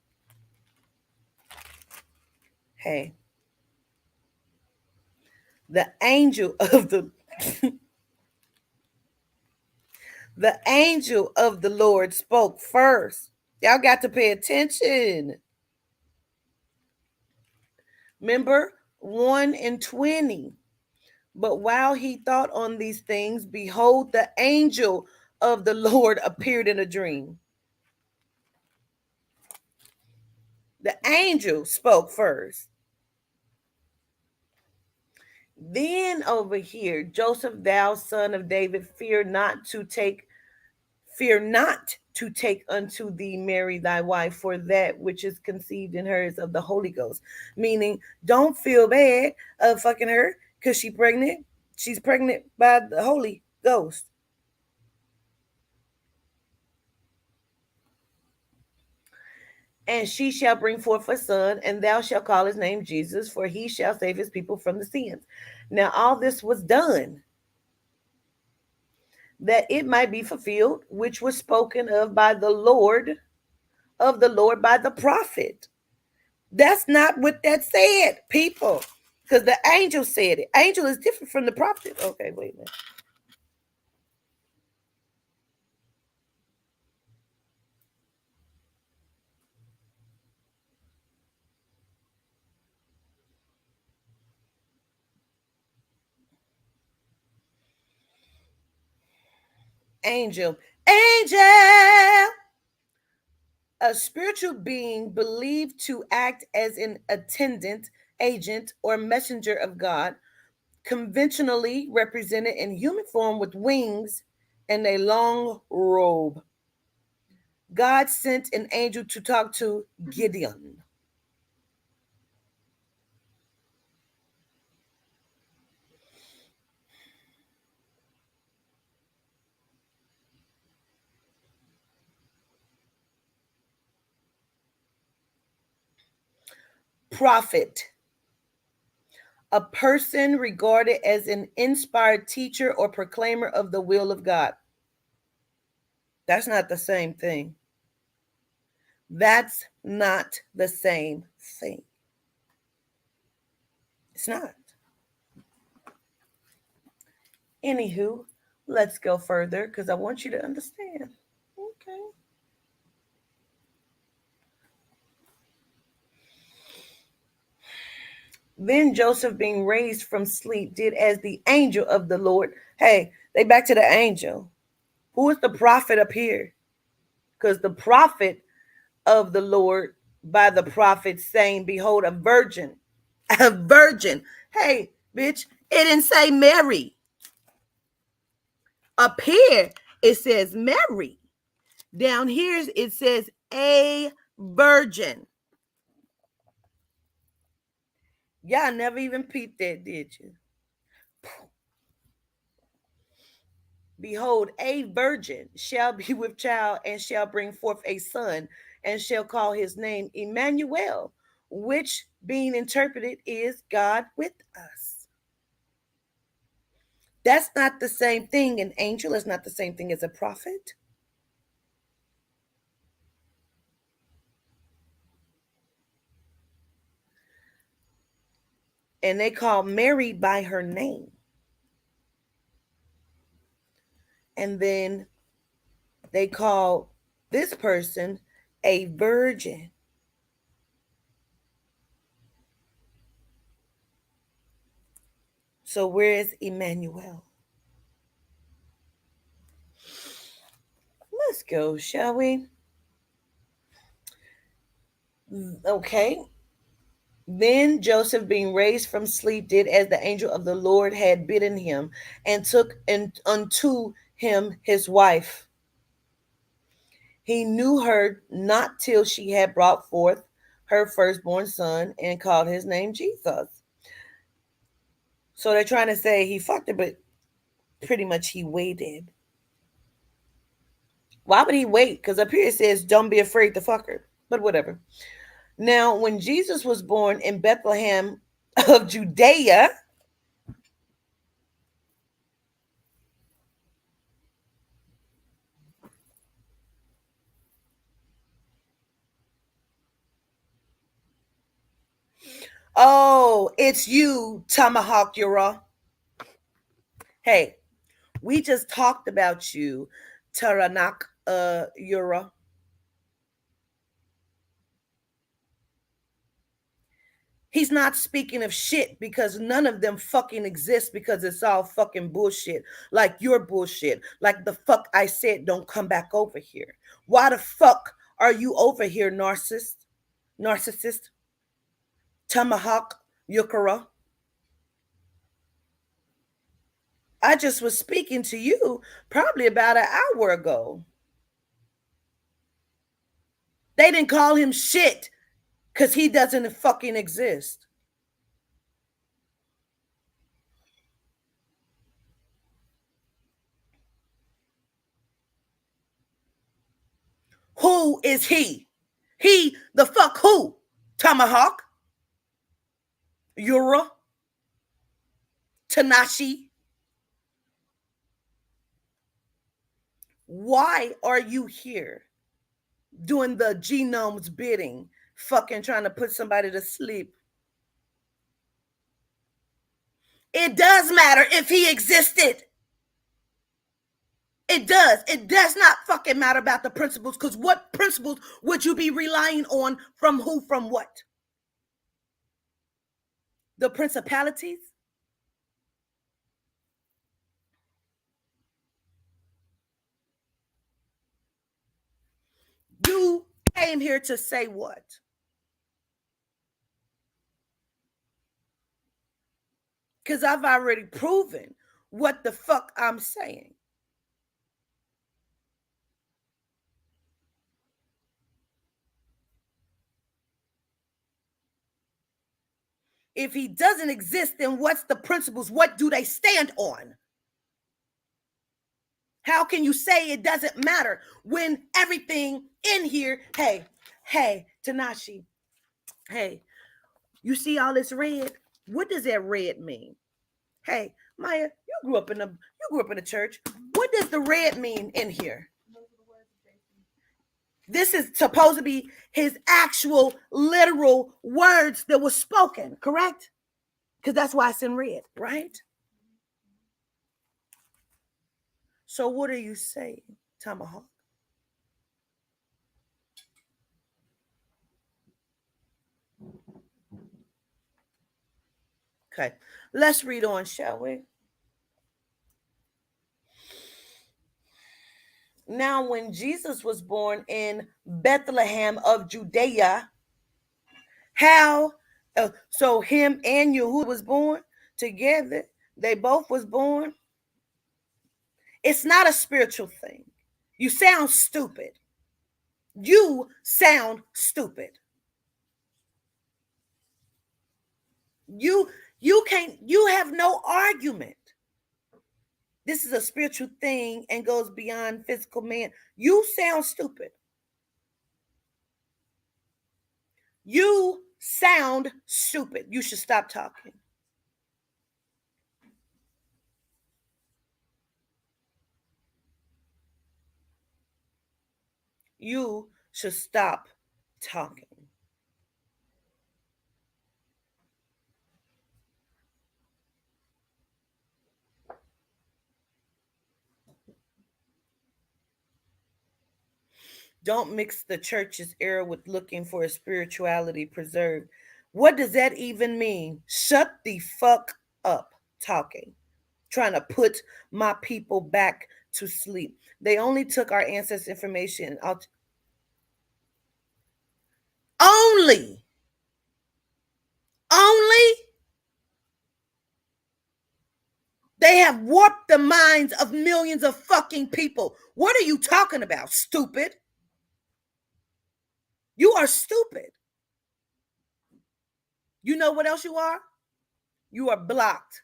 Hey, the angel of the angel of the Lord spoke first. Y'all got to pay attention. Remember 1 and 20. But while he thought on these things, behold, the angel of the Lord appeared in a dream. The angel spoke first. Then over here, Joseph, thou son of David, fear not to take unto thee Mary thy wife, for that which is conceived in her is of the Holy Ghost. Meaning, don't feel bad of fucking her because she's pregnant. She's pregnant by the Holy Ghost. And she shall bring forth a son, and thou shalt call his name Jesus, for he shall save his people from the sins. Now, all this was done that it might be fulfilled, which was spoken of the Lord by the prophet. That's not what that said, people, because the angel said it. Angel is different from the prophet. Okay, wait a minute. Angel, angel, a spiritual being believed to act as an attendant, agent, or messenger of God, conventionally represented in human form with wings and a long robe. God sent an angel to talk to Gideon. Prophet, a person regarded as an inspired teacher or proclaimer of the will of God. That's not the same thing. That's not the same thing. It's not. Anywho, let's go further because I want you to understand. Okay. Then Joseph, being raised from sleep, did as the angel of the Lord. Hey, they back to the angel. Who is the prophet up here? Because the prophet of the Lord by the prophet saying, behold, a virgin. A virgin. Hey, bitch, it didn't say Mary. Up here, it says Mary. Down here, it says a virgin. Y'all never even peeped that, did you? Behold, a virgin shall be with child and shall bring forth a son and shall call his name Emmanuel, which being interpreted is God with us. That's not the same thing. An angel is not the same thing as a prophet. And they call Mary by her name. And then they call this person a virgin. So where is Emmanuel? Let's go, shall we? Okay. Then Joseph, being raised from sleep, did as the angel of the Lord had bidden him, and took unto him his wife. He knew her not till she had brought forth her firstborn son, and called his name Jesus. So they're trying to say he fucked her, but pretty much he waited. Why would he wait? Because up here it says, don't be afraid to fuck her. But whatever. Now, when Jesus was born in Bethlehem of Judea, Oh, it's you, Tomahawk Yura. Hey, we just talked about you, Taranak Yura. He's not speaking of shit because none of them fucking exist because it's all fucking bullshit. Like your bullshit. Like the fuck I said, don't come back over here. Why the fuck are you over here, narcissist? Narcissist? Tomahawk Yukara? I just was speaking to you probably about an hour ago. They didn't call him shit because he doesn't fucking exist. Who is he? He the fuck who? Tomahawk? Yura? Tanashi? Why are you here doing the genome's bidding, fucking trying to put somebody to sleep? It does matter if he existed. It does. It does not fucking matter about the principles, because what principles would you be relying on from who, from what? The principalities? You came here to say what? Because I've already proven what the fuck I'm saying. If he doesn't exist, then what's the principles? What do they stand on? How can you say it doesn't matter when everything in here, hey, Tanashi, hey, you see all this red? What does that red mean? Hey, Maya, you grew up in the church. What does the red mean in here? This is supposed to be his actual literal words that were spoken, correct? Because that's why it's in red, right? So what are you saying, Tomahawk? Okay, let's read on, shall we? Now, when Jesus was born in Bethlehem of Judea, how? So him and Yahuwah was born together. They both was born. It's not a spiritual thing. You sound stupid. You sound stupid. You can't. You have no argument. This is a spiritual thing and goes beyond physical man. You sound stupid. You sound stupid. You should stop talking. You should stop talking. Don't mix the church's error with looking for a spirituality preserved. What does that even mean? Shut the fuck up talking. Trying to put my people back to sleep. They only took our ancestors' information out. Only. They have warped the minds of millions of fucking people. What are you talking about, stupid? You are stupid. You know what else you are? You are blocked.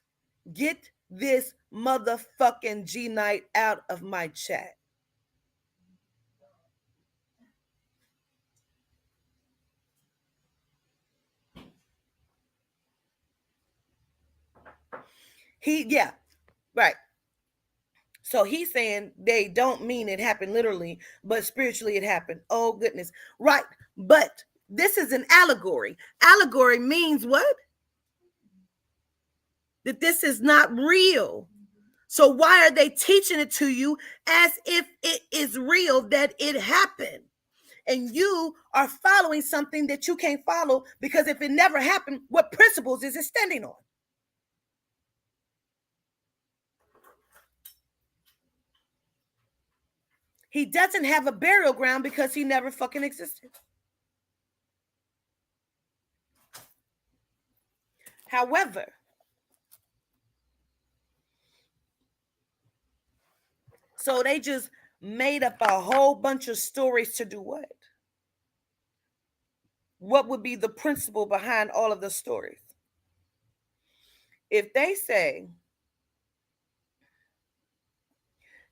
Get this motherfucking G Night out of my chat. Right. So he's saying they don't mean it happened literally, but spiritually it happened. Oh, goodness. Right. But This is an allegory. Allegory means what? That this is not real. So why are they teaching it to you as if it is real, that it happened? And you are following something that you can't follow, because if it never happened, what principles is it standing on? He doesn't have a burial ground because he never fucking existed. However, so they just made up a whole bunch of stories to do what? What would be the principle behind all of the stories? If they say,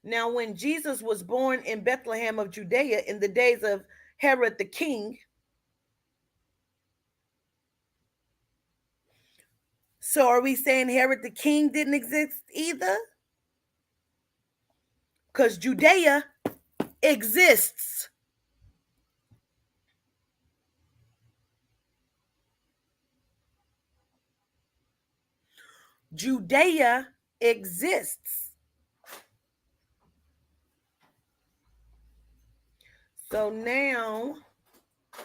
now when Jesus was born in Bethlehem of Judea in the days of Herod the king, so are we saying Herod the king didn't exist either? Because Judea exists. Judea exists. So now,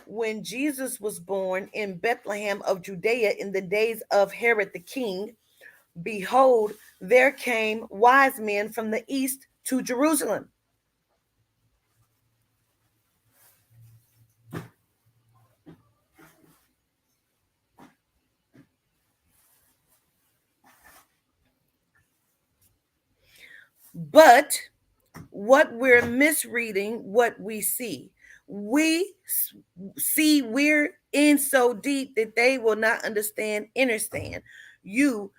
when Jesus was born in Bethlehem of Judea in the days of Herod the king, behold, there came wise men from the east to Jerusalem. But what we're misreading, what we see. We see we're in so deep that they will not understand. You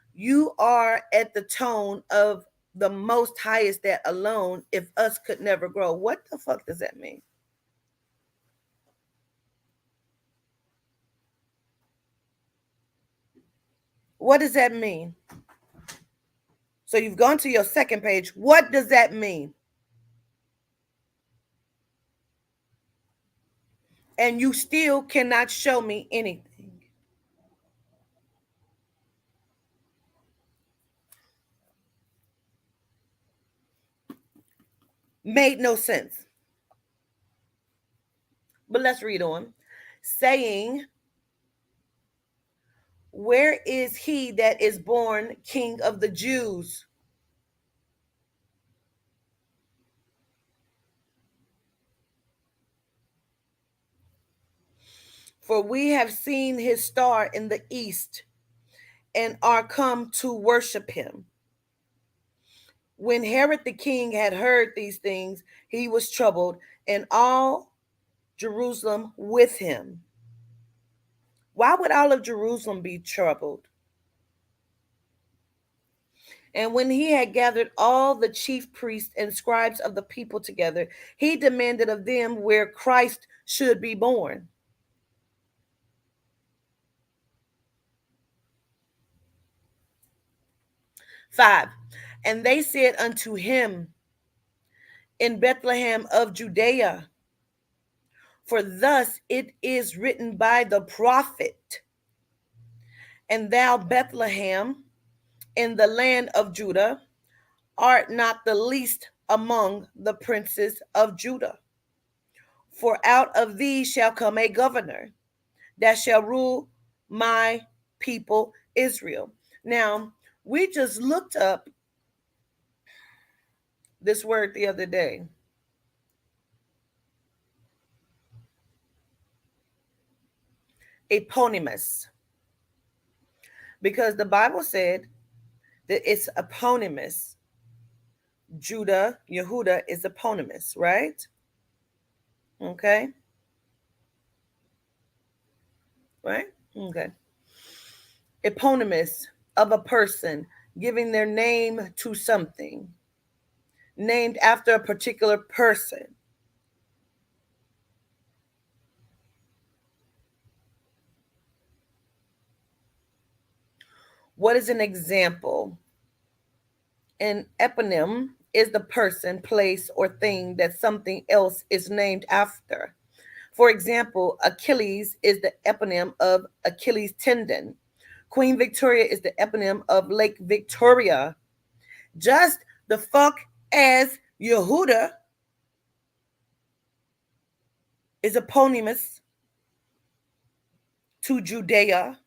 are at the tone of the most highest, that alone, if us could never grow. What the fuck does that mean? What does that mean? So you've gone to your second page. What does that mean? And you still cannot show me anything. Made no sense. But let's read on. Saying, where is he that is born King of the Jews? For we have seen his star in the east and are come to worship him. When Herod the king had heard these things, he was troubled, and all Jerusalem with him. Why would all of Jerusalem be troubled? And when he had gathered all the chief priests and scribes of the people together, he demanded of them where Christ should be born. Five, and they said unto him, in Bethlehem of Judea, for thus it is written by the prophet, and thou, Bethlehem, in the land of Judah, art not the least among the princes of Judah. For out of thee shall come a governor that shall rule my people Israel. Now, we just looked up this word the other day. Eponymous. Because the Bible said that it's eponymous. Judah, Yehuda is eponymous, right? Okay. Right? Okay. Eponymous of a person, giving their name to something, named after a particular person. What is an example? An eponym is the person, place, or thing that something else is named after. For example, Achilles is the eponym of Achilles tendon. Queen Victoria is the eponym of Lake Victoria. Just the fuck as Yehuda is eponymous to Judea,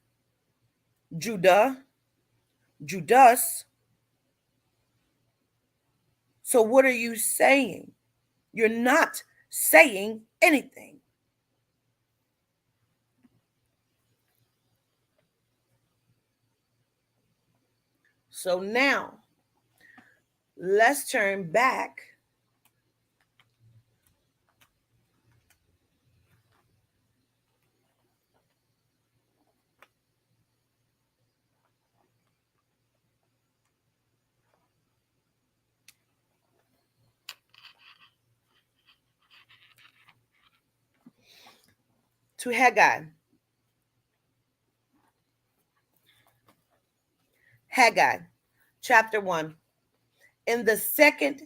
Judah, Judas. So what are you saying? You're not saying anything. So now let's turn back to Haggai. Haggai, chapter 1. In the second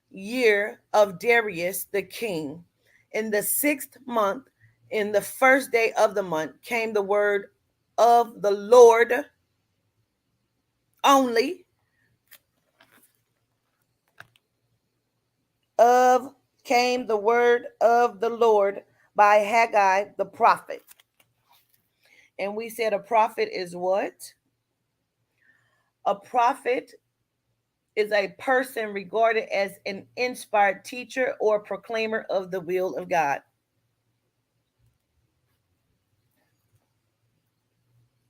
year of Darius the king, in the 6th month, in the first day of the month, came the word of the Lord only of came the word of the Lord by Haggai the prophet. And we said a prophet is what? A prophet is a person regarded as an inspired teacher or proclaimer of the will of God.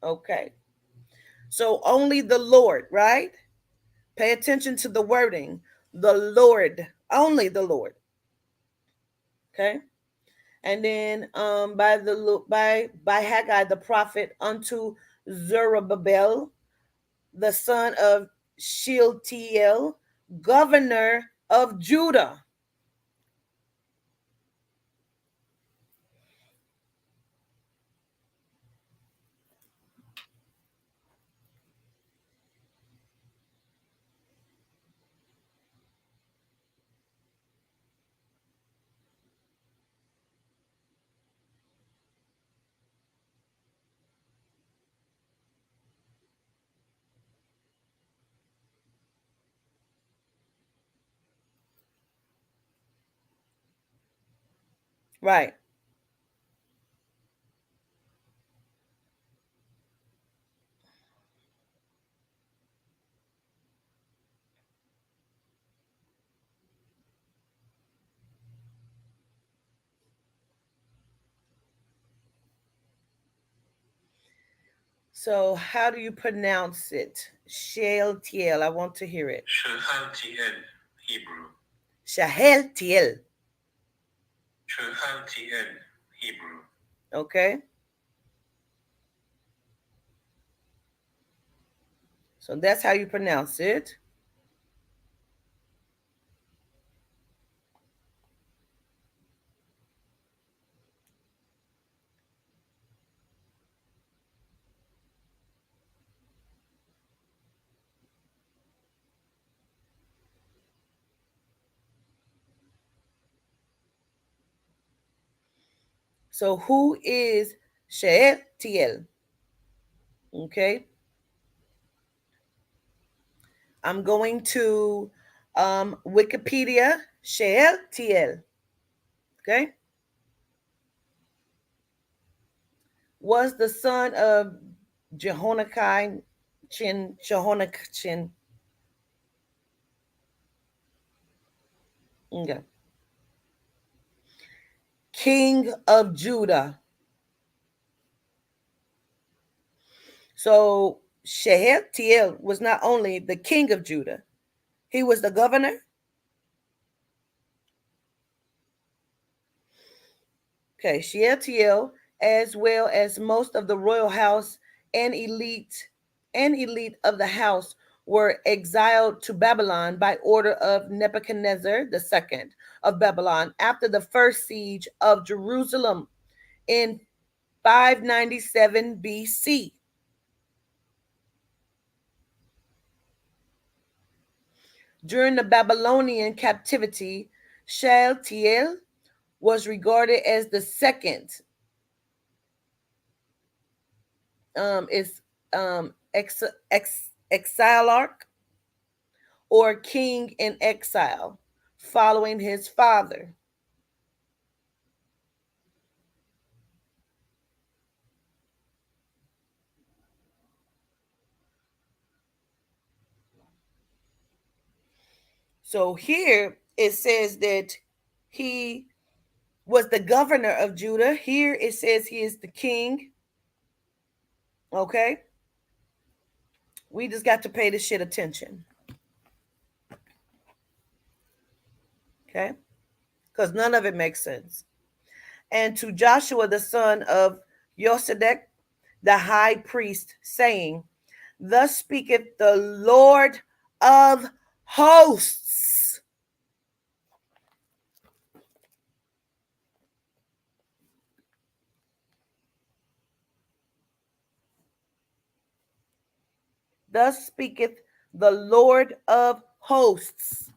Okay. So only the Lord, right? Pay attention to the wording. The Lord, only the Lord. Okay. And then by Haggai the prophet unto Zerubbabel, the son of Shealtiel, governor of Judah. Right. So how do you pronounce it? Shealtiel. I want to hear it. Shealtiel, Hebrew. Shealtiel. Shealtiel, Hebrew. Okay. So that's how you pronounce it. So who is Shealtiel? Okay. I'm going to Wikipedia. Shealtiel. Okay. Was the son of Jehoiakim Jehoiakim. Okay. King of Judah. So Shealtiel was not only the king of Judah, he was the governor. Okay, Shealtiel, as well as most of the royal house and elite of the house were exiled to Babylon by order of Nebuchadnezzar II of Babylon after the first siege of Jerusalem in 597 BC. During the Babylonian captivity, Shealtiel was regarded as the second is exilarch or king in exile following his father. So here it says that he was the governor of Judah. Here it says he is the king. Okay? We just got to pay this shit attention. Okay? Because none of it makes sense. And to Joshua the son of Josedek, the high priest, saying, thus speaketh the Lord of hosts. Thus speaketh the Lord of hosts.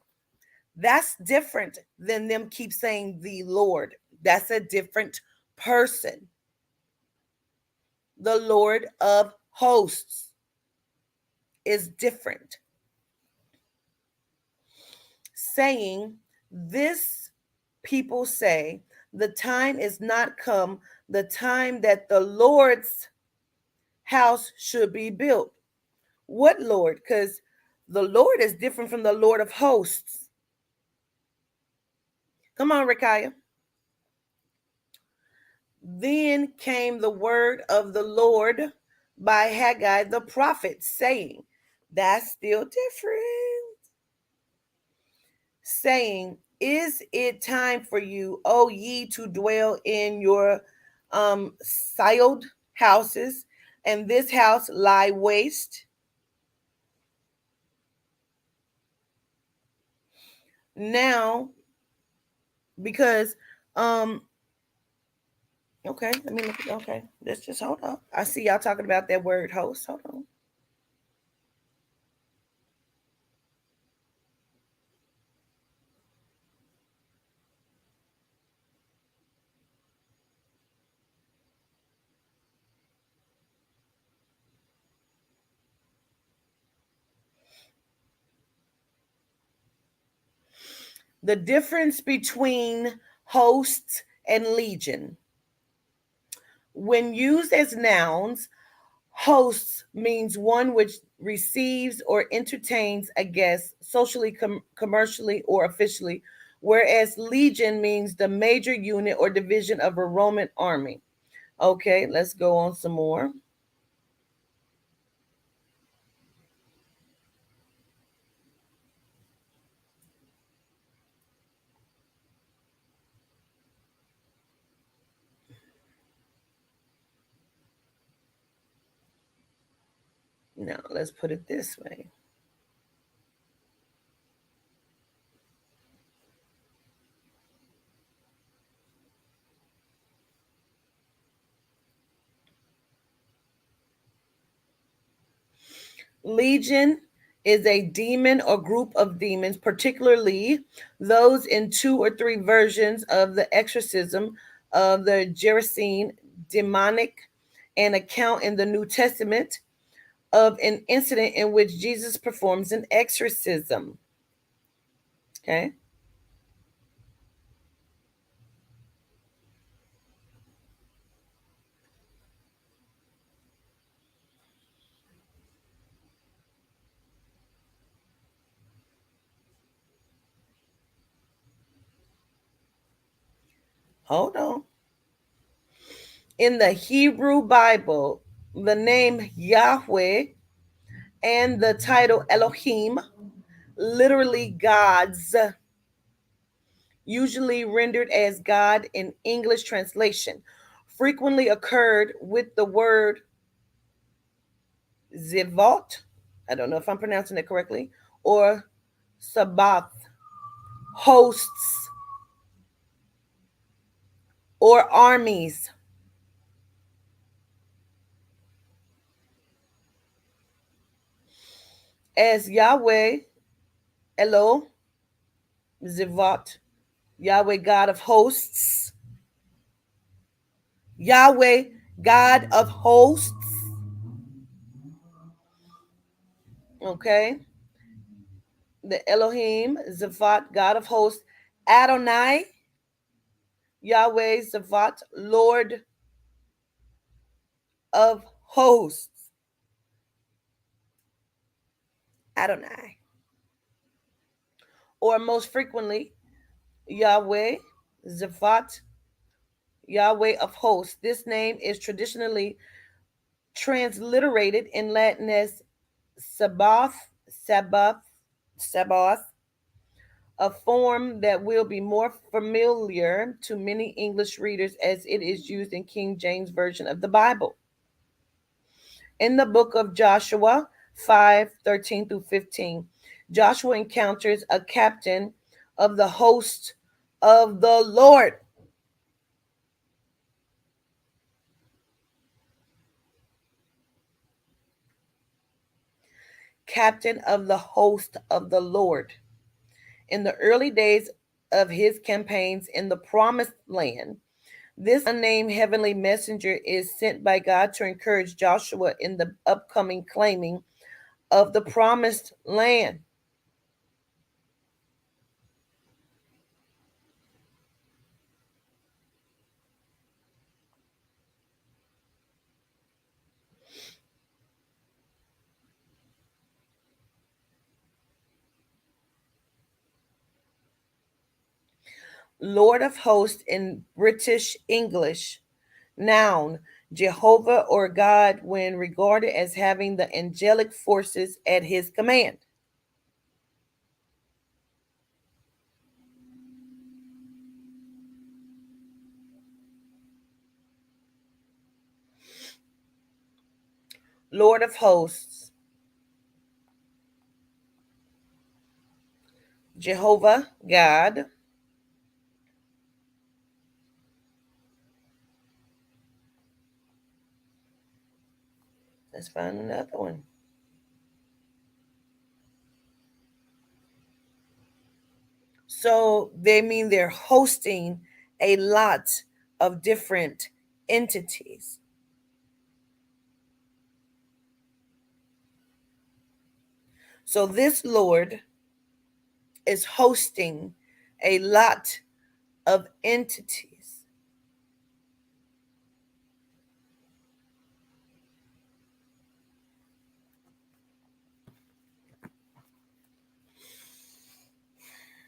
That's different than them keep saying the Lord. That's a different person. The Lord of hosts is different. Saying, this people say, the time is not come, the time that the Lord's house should be built. What Lord? Because the Lord is different from the Lord of hosts. Come on, Rikiah. Then came the word of the Lord by Haggai the prophet, saying, that's still different. Saying, is it time for you, O ye, to dwell in your sealed houses, and this house lie waste? Now, because okay, let me look at okay. Let's just hold up. I see y'all talking about that word host. Hold on. The difference between host and legion. When used as nouns, hosts means one which receives or entertains a guest socially, commercially, or officially, whereas legion means the major unit or division of a Roman army. Okay, let's go on some more. Now, let's put it this way. Legion is a demon or group of demons, particularly those in two or three versions of the exorcism of the Gerasene demonic, an account in the New Testament of an incident in which Jesus performs an exorcism. Okay. Hold on. In the Hebrew Bible, the name Yahweh and the title Elohim, literally gods, usually rendered as God in English translation, frequently occurred with the word Zivot, I don't know if I'm pronouncing it correctly, or Sabbath, hosts, or armies. As Yahweh, Elo, Zivot, Yahweh, God of hosts. Yahweh, God of hosts. Okay. The Elohim, Zaphat, God of hosts. Adonai, Yahweh, Zaphat, Lord of hosts. Adonai. Or most frequently, Yahweh, Zaphat, Yahweh of hosts. This name is traditionally transliterated in Latin as Sabaoth, Sabaoth, Sabaoth, a form that will be more familiar to many English readers as it is used in King James Version of the Bible. In the book of Joshua 5:13 through 15, Joshua encounters a captain of the host of the Lord. Captain of the host of the Lord. In the early days of his campaigns in the promised land, this unnamed heavenly messenger is sent by God to encourage Joshua in the upcoming claiming of the promised land. Lord of hosts in British English. Noun, Jehovah or God when regarded as having the angelic forces at his command. Lord of hosts, Jehovah, God. Let's find another one. So they mean they're hosting a lot of different entities. So this Lord is hosting a lot of entities.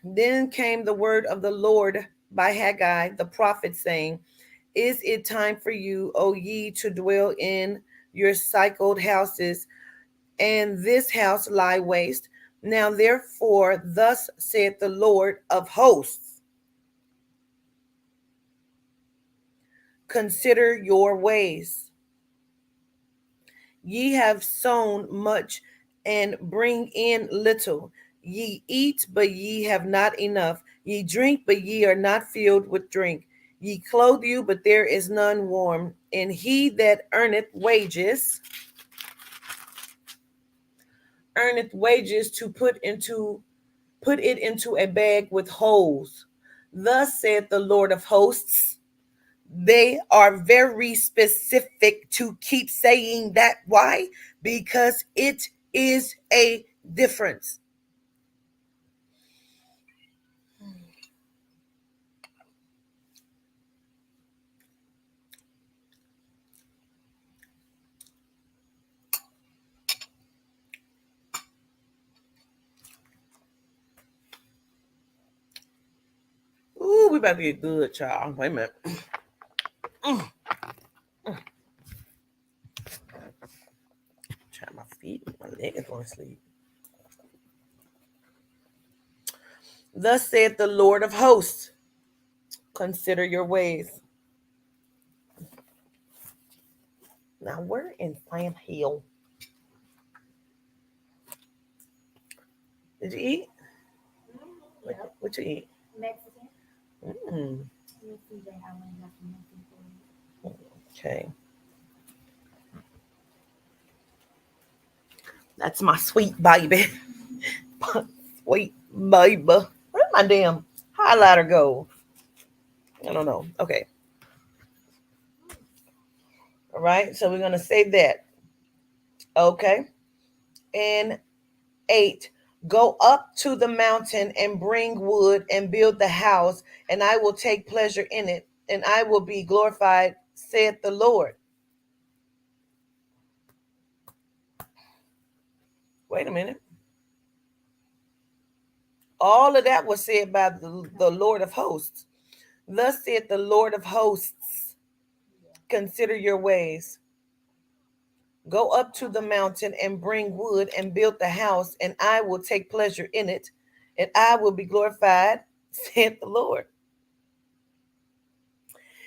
Then came the word of the Lord by Haggai the prophet, saying, is it time for you, O ye, to dwell in your cycled houses, and this house lie waste? Now therefore, thus saith the Lord of hosts, consider your ways. Ye have sown much and bring in little. Ye eat, but ye have not enough. Ye drink, but ye are not filled with drink. Ye clothe you, but there is none warm. And he that earneth wages to put it into a bag with holes. Thus saith the Lord of hosts. They are very specific to keep saying that. Why? Because it is a difference. Ooh, we about to get good, y'all. Wait a minute. Try my feet. My leg is going to sleep. Thus saith the Lord of hosts, consider your ways. Now, we're in Sam Hill. Did you eat? What you eat? Mexican. Okay. That's my sweet baby. Sweet baby. Where's my damn? Hi. highlighter go? I don't know. Okay. All right. So we're going to save that. Okay. And 8. Go up to the mountain and bring wood and build the house, and I will take pleasure in it, and I will be glorified, saith the Lord. Wait a minute. All of that was said by the Lord of hosts. Thus saith the Lord of hosts, consider your ways. Go up to the mountain and bring wood and build the house, and I will take pleasure in it, and I will be glorified, saith the Lord.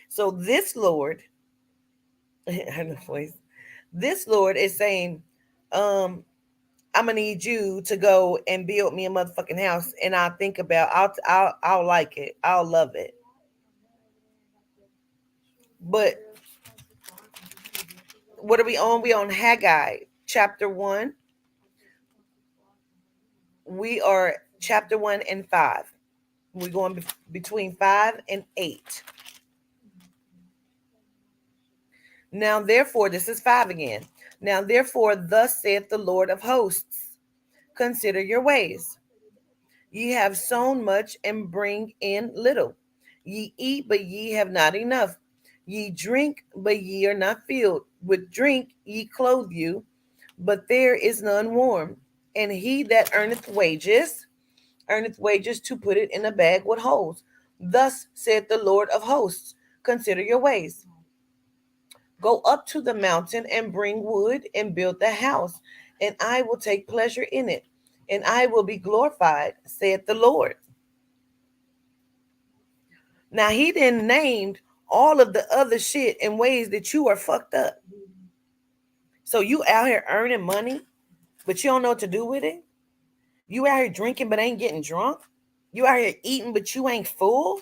So this Lord, this Lord is saying, I'm gonna need you to go and build me a motherfucking house, and I'll think about, I'll like it, I'll love it. But what are we on? We on Haggai chapter 1. We are chapter 1 and 5. We're going between 5 and 8. Now, therefore, this is 5 again. Now, therefore, thus saith the Lord of hosts, consider your ways. Ye have sown much and bring in little. Ye eat, but ye have not enough. Ye drink, but ye are not filled. With drink ye clothe you, but there is none warm. And he that earneth wages to put it in a bag with holes. Thus saith the Lord of hosts, consider your ways. Go up to the mountain and bring wood and build the house, and I will take pleasure in it, and I will be glorified, saith the Lord. Now, he then named all of the other shit and ways that you are fucked up. So you out here earning money, but you don't know what to do with it. You out here drinking, but ain't getting drunk. You out here eating, but you ain't full.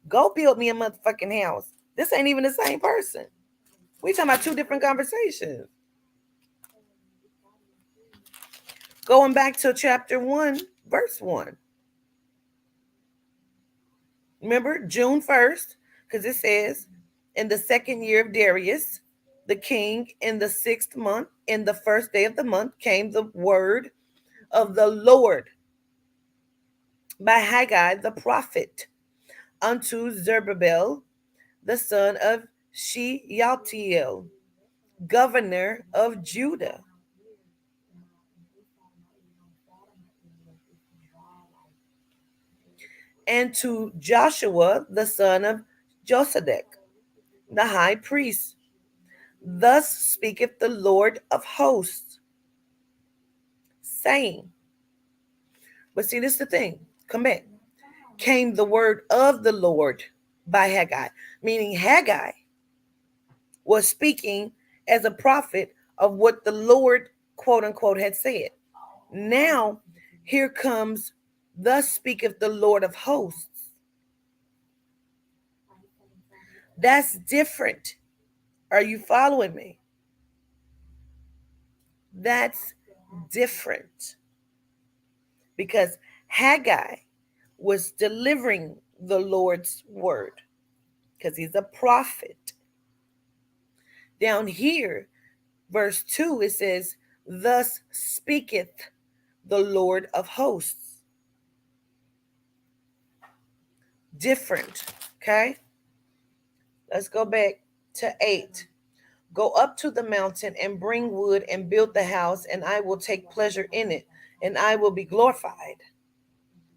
Go build me a motherfucking house. This ain't even the same person. We talking about two different conversations. Going back to chapter 1, verse 1. Remember, June 1st, because it says, in the 2nd year of Darius, the king, in the 6th month, in the 1st day of the month, came the word of the Lord by Haggai the prophet unto Zerubbabel, the son of Shealtiel, governor of Judah, and to Joshua, the son of Josedek, the high priest. Thus speaketh the Lord of hosts, saying, but see, this is the thing. Come back. Came the word of the Lord by Haggai, meaning Haggai was speaking as a prophet of what the Lord, quote unquote, had said. Now, here comes, thus speaketh the Lord of hosts. That's different. Are you following me? That's different. Because Haggai was delivering the Lord's word, because he's a prophet. Down here, verse 2, it says, thus speaketh the Lord of hosts. Different, okay? Let's go back to 8. Go up to the mountain and bring wood and build the house, and I will take pleasure in it, and I will be glorified,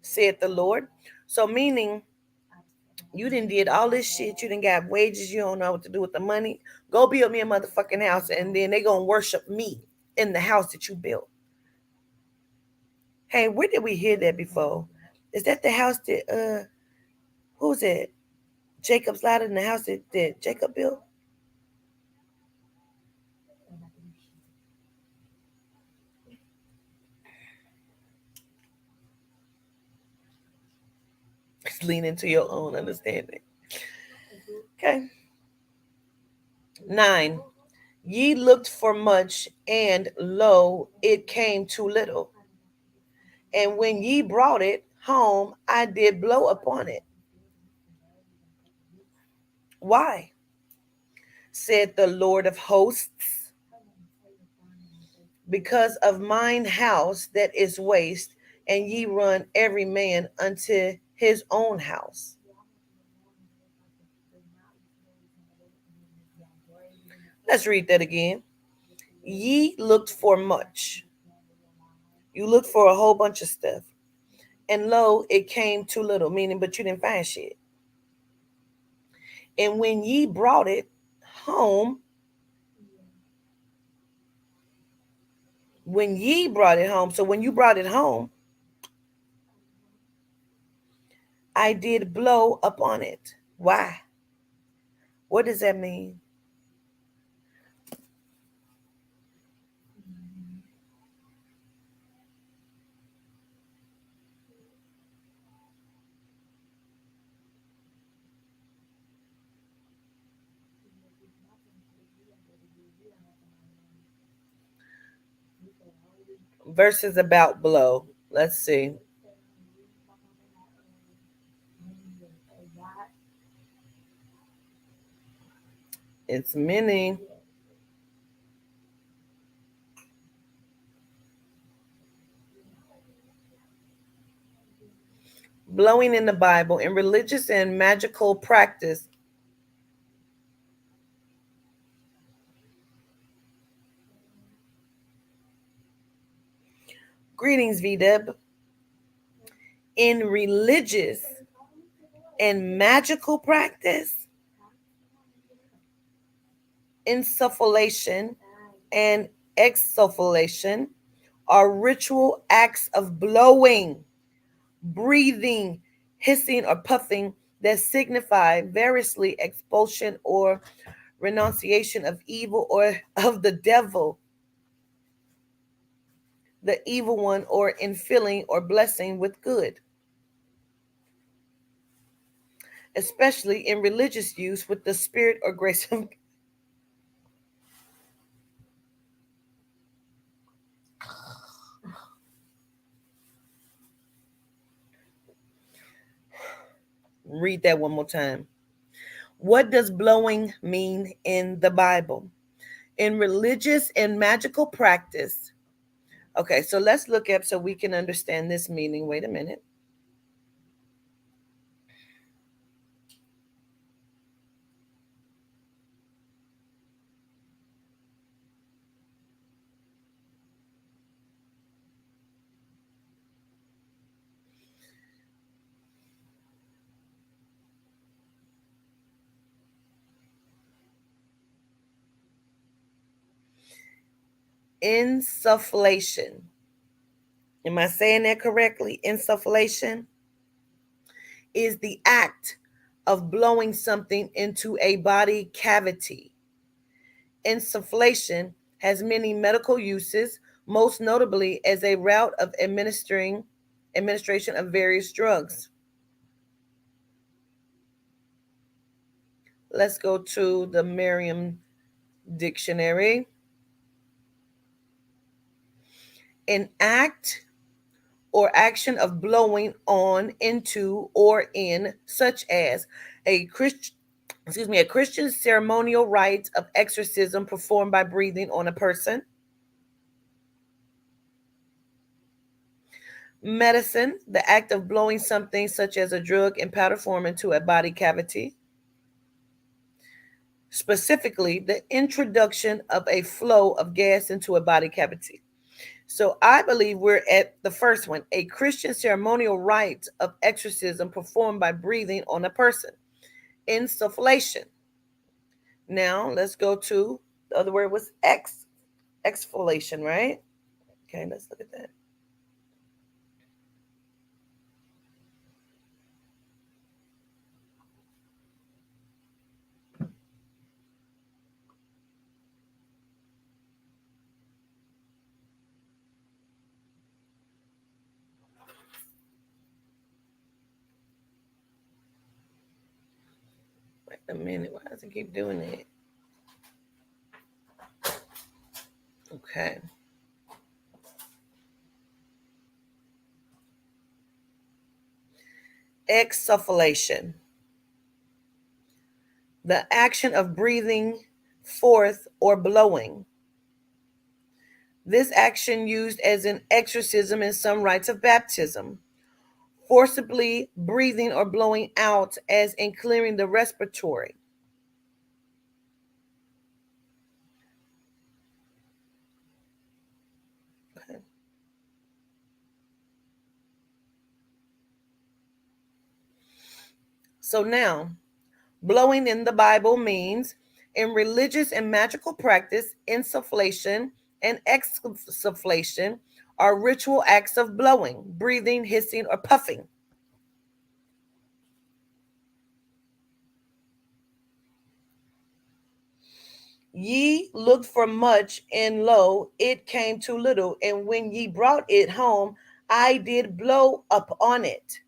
saith the Lord. So meaning, you done did all this shit. You done got wages. You don't know what to do with the money. Go build me a motherfucking house, and then they gonna worship me in the house that you built. Hey, where did we hear that before? Is that the house that who was it? Jacob's ladder in the house that Jacob built? Lean into your own understanding. Okay. 9. Ye looked for much, and lo, it came too little. And when ye brought it, home, I did blow upon it. Why? Said the Lord of hosts, because of mine house that is waste, and ye run every man unto his own house. Let's read that again. Ye looked for much. You looked for a whole bunch of stuff. And lo, it came too little, meaning, but you didn't find shit. And when ye brought it home, so when you brought it home, I did blow upon it. Why? What does that mean? Verses about blow. Let's see. It's many. Blowing in the Bible, in religious and magical practice. Greetings, VDeb. In religious and magical practice, insufflation and exsufflation are ritual acts of blowing, breathing, hissing, or puffing that signify variously expulsion or renunciation of evil or of the devil, the evil one, or infilling or blessing with good, especially in religious use with the spirit or grace of. Read that one more time. What does blowing mean in the Bible? In religious and magical practice. Okay, so let's look up so we can understand this meaning. Wait a minute. Insufflation. Am I saying that correctly? Insufflation is the act of blowing something into a body cavity. Insufflation has many medical uses, most notably as a route of administration of various drugs. Let's go to the Merriam Dictionary. An act or action of blowing on, into, or in, such as a Christian ceremonial rite of exorcism performed by breathing on a person. Medicine, the act of blowing something such as a drug in powder form into a body cavity. Specifically, the introduction of a flow of gas into a body cavity. So I believe we're at the first one, a Christian ceremonial rite of exorcism performed by breathing on a person. Insufflation. Now let's go to the other word was exfoliation, right? Okay, let's look at that. Wait a minute, why does it keep doing that? Okay. Exsufflation, the action of breathing forth or blowing. This action used as an exorcism in some rites of baptism, forcibly breathing or blowing out as in clearing the respiratory. Okay. So now, blowing in the Bible means in religious and magical practice, insufflation and exsufflation are ritual acts of blowing, breathing, hissing, or puffing. Ye looked for much, and lo, it came too little. And when ye brought it home, I did blow upon it.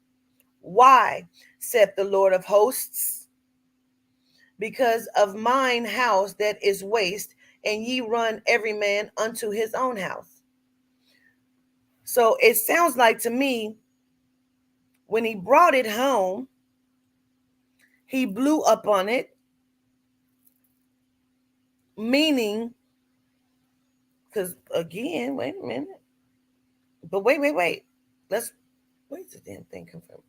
Why, saith the Lord of hosts? Because of mine house that is waste, and ye run every man unto his own house. So it sounds like to me, when he brought it home, he blew up on it, meaning, because again, wait a minute, but wait. Let's, where's the damn thing come from?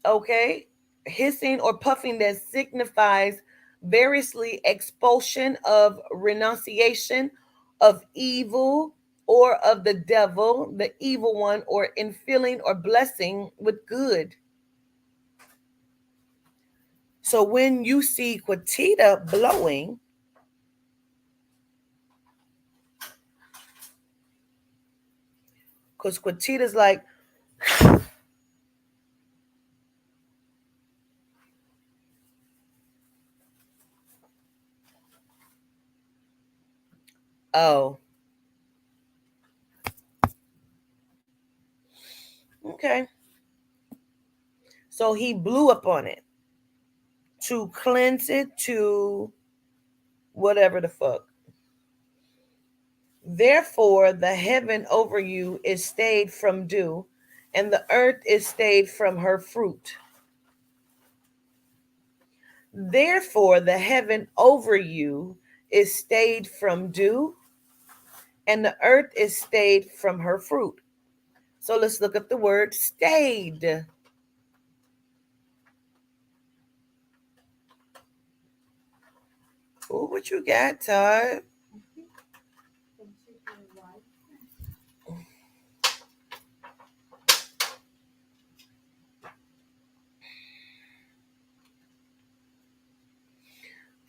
Okay, hissing or puffing that signifies variously expulsion of renunciation of evil or of the devil, the evil one, or in filling or blessing with good. So when you see Quatita blowing, because Quatita's like, oh, okay. So he blew up on it to cleanse it, to whatever the fuck. Therefore, the heaven over you is stayed from dew, and the earth is stayed from her fruit. Therefore, the heaven over you is stayed from dew, and the earth is stayed from her fruit. So let's look at the word stayed. Oh, what you got, Todd?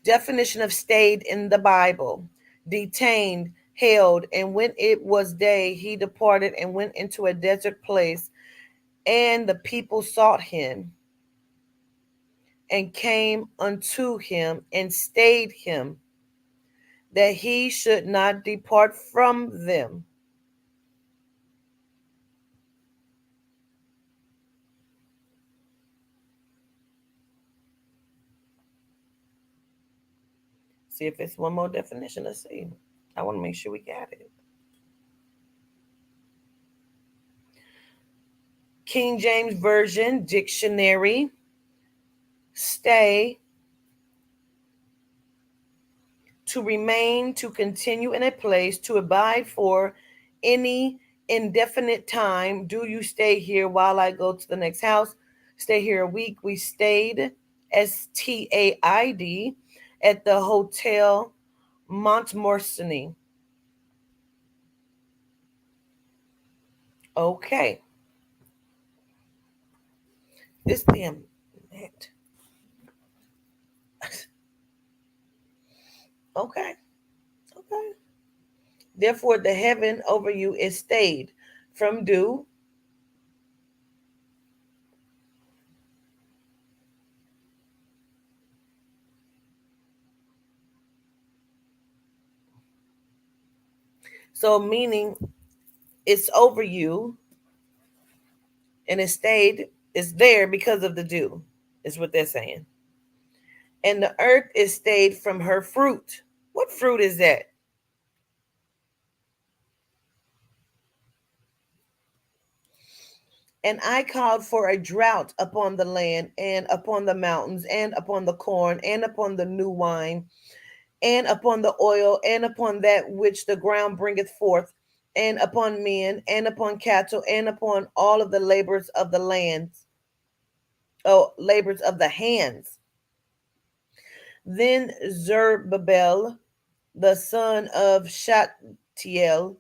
Definition of stayed in the Bible: detained, held, and when it was day, he departed and went into a desert place, and the people sought him and came unto him and stayed him, that he should not depart from them. See if it's one more definition. Let's see. I want to make sure we got it. King James Version Dictionary. Stay, to remain, to continue in a place, to abide for any indefinite time. Do you stay here while I go to the next house? Stay here a week. We stayed, STAID, at the Hotel Montmorency. Okay. This damn net. Okay. Okay. Therefore, the heaven over you is stayed from dew. So, meaning it's over you and it stayed, it's there because of the dew, is what they're saying. And the earth is stayed from her fruit. What fruit is that? And I called for a drought upon the land and upon the mountains and upon the corn and upon the new wine and upon the oil and upon that which the ground bringeth forth and upon men and upon cattle and upon all of the labors of the lands, oh, labors of the hands. Then Zerubbabel, the son of Shatiel,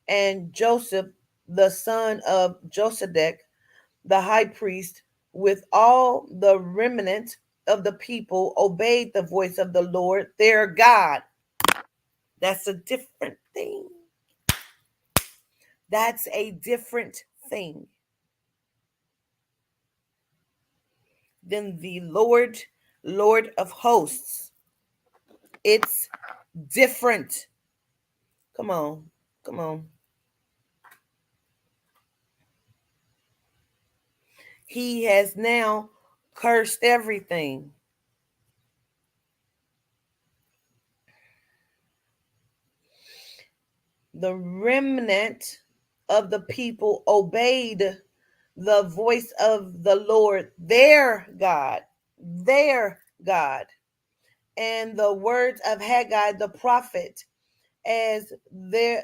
and Joseph, the son of Josedek, the high priest, with all the remnant of the people, obeyed the voice of the Lord their God. That's a different thing. That's a different thing than the Lord of hosts. It's different. Come on. Come on. He has now cursed everything. The remnant of the people obeyed the voice of the Lord, their God, and the words of Haggai the prophet, as the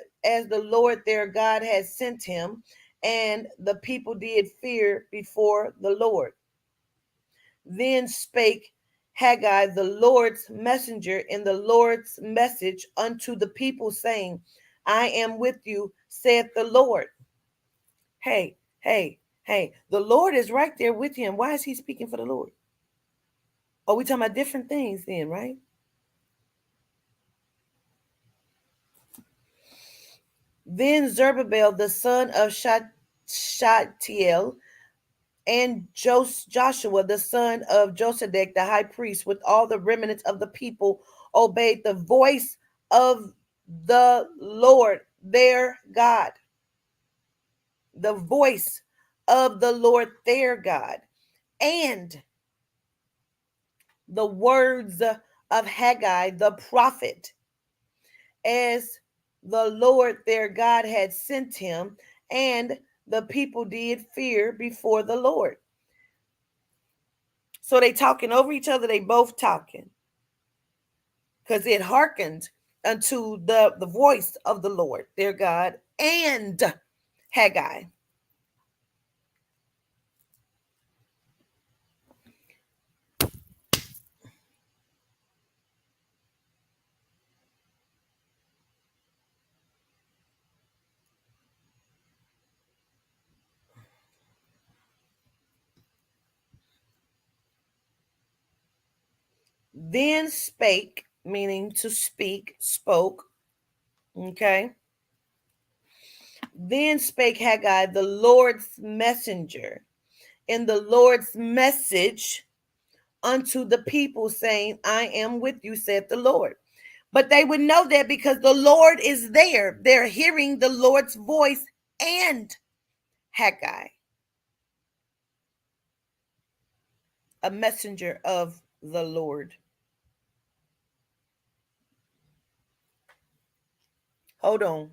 Lord their God had sent him, and the people did fear before the Lord. Then spake Haggai the Lord's messenger in the Lord's message unto the people, saying, I am with you, saith the Lord. Hey, the Lord is right there with him. Why is he speaking for the Lord? Are we talking about different things then, right? Then Zerubbabel, the son of Shatiel, and Joshua, the son of Josedek, the high priest, with all the remnants of the people, obeyed the voice of the Lord their God. The voice of the Lord their God. And the words of Haggai the prophet, as the Lord their God had sent him, and the people did fear before the Lord. So they talking over each other, they both talking. Because it hearkened unto the voice of the Lord their God and Haggai. Then spake, meaning to speak, spoke. Okay. Then spake Haggai, the Lord's messenger, in the Lord's message unto the people, saying, I am with you, said the Lord. But they would know that because the Lord is there. They're hearing the Lord's voice and Haggai, a messenger of the Lord. Hold on.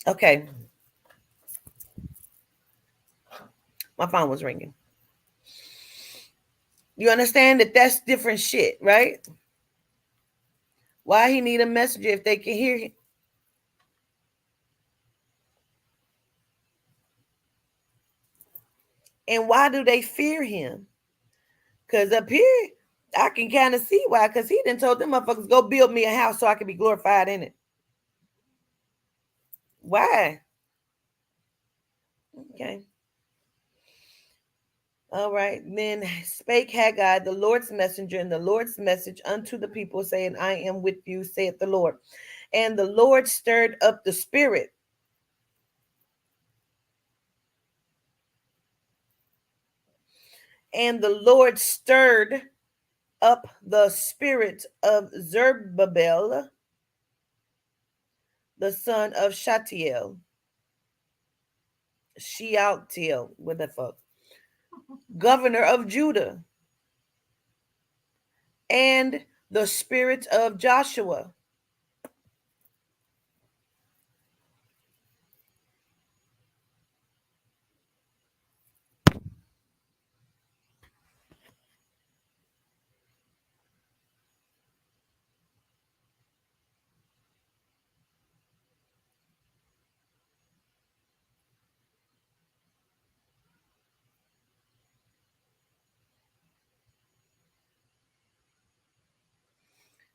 Okay. My phone was ringing. You understand that that's different shit, right? Why he need a messenger if they can hear him? And why do they fear him? Because up here, I can kind of see why. Because he done told them motherfuckers, go build me a house so I can be glorified in it. Why? Okay. All right. Then spake Haggai, the Lord's messenger, and the Lord's message unto the people, saying, I am with you, saith the Lord. And the Lord stirred up the spirit. And the Lord stirred up the spirit of Zerubbabel, the son of Shealtiel, what the fuck, governor of Judah, and the spirit of Joshua.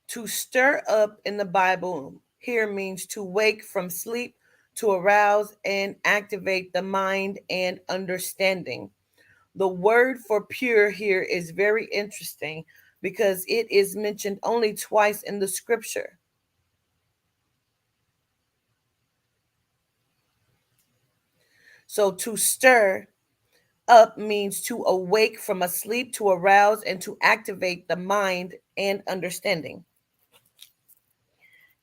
To stir up in the Bible here means to wake from sleep, to arouse and activate the mind and understanding. The word for pure here is very interesting because it is mentioned only twice in the scripture. So to stir up means to awake from a sleep, to arouse and to activate the mind and understanding.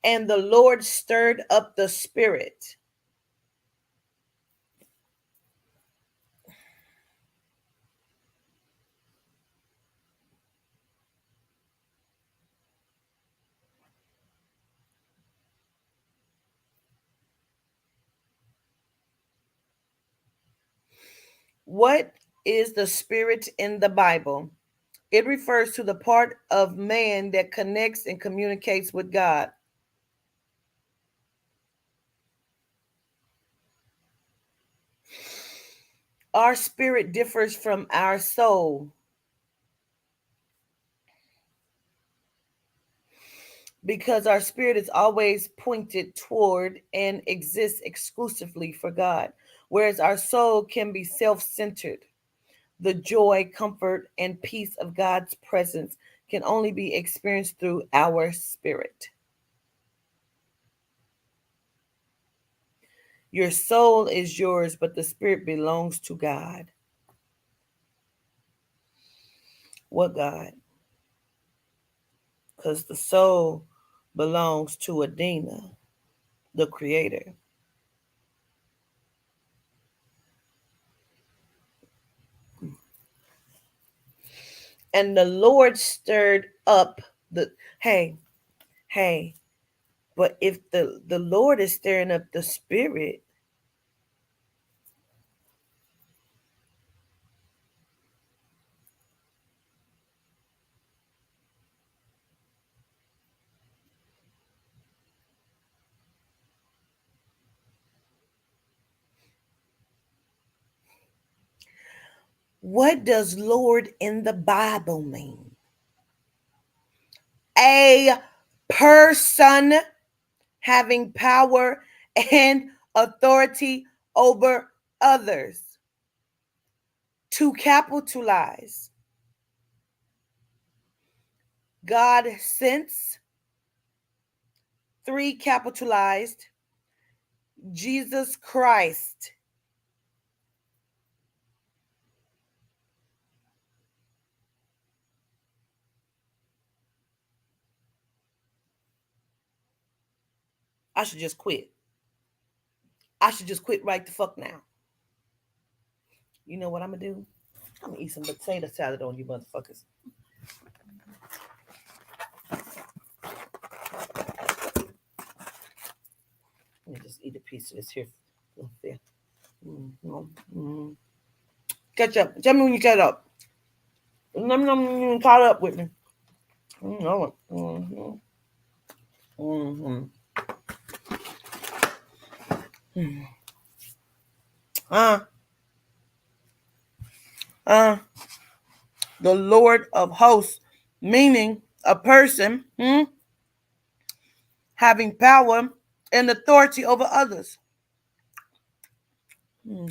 And the Lord stirred up the spirit. What is the spirit in the Bible? It refers to the part of man that connects and communicates with God. Our spirit differs from our soul because our spirit is always pointed toward and exists exclusively for God, whereas our soul can be self centered. The joy, comfort, and peace of God's presence can only be experienced through our spirit. Your soul is yours, but the spirit belongs to God. What God? Because the soul belongs to Adina, the creator. And the Lord stirred up the hey, hey, but if the Lord is stirring up the spirit, what does Lord in the Bible mean? A person having power and authority over others. To capitalize, God since, three capitalized, Jesus Christ. I should just quit. I should just quit right the fuck now. You know what I'm gonna do? I'm gonna eat some potato salad on you motherfuckers. Let me just eat a piece of this here. There. Mm-hmm. Catch up. Tell me when you catch up. Caught up with me. Mm-hmm. Mm-hmm. Uh, uh, the Lord of hosts, meaning a person having power and authority over others. Hmm.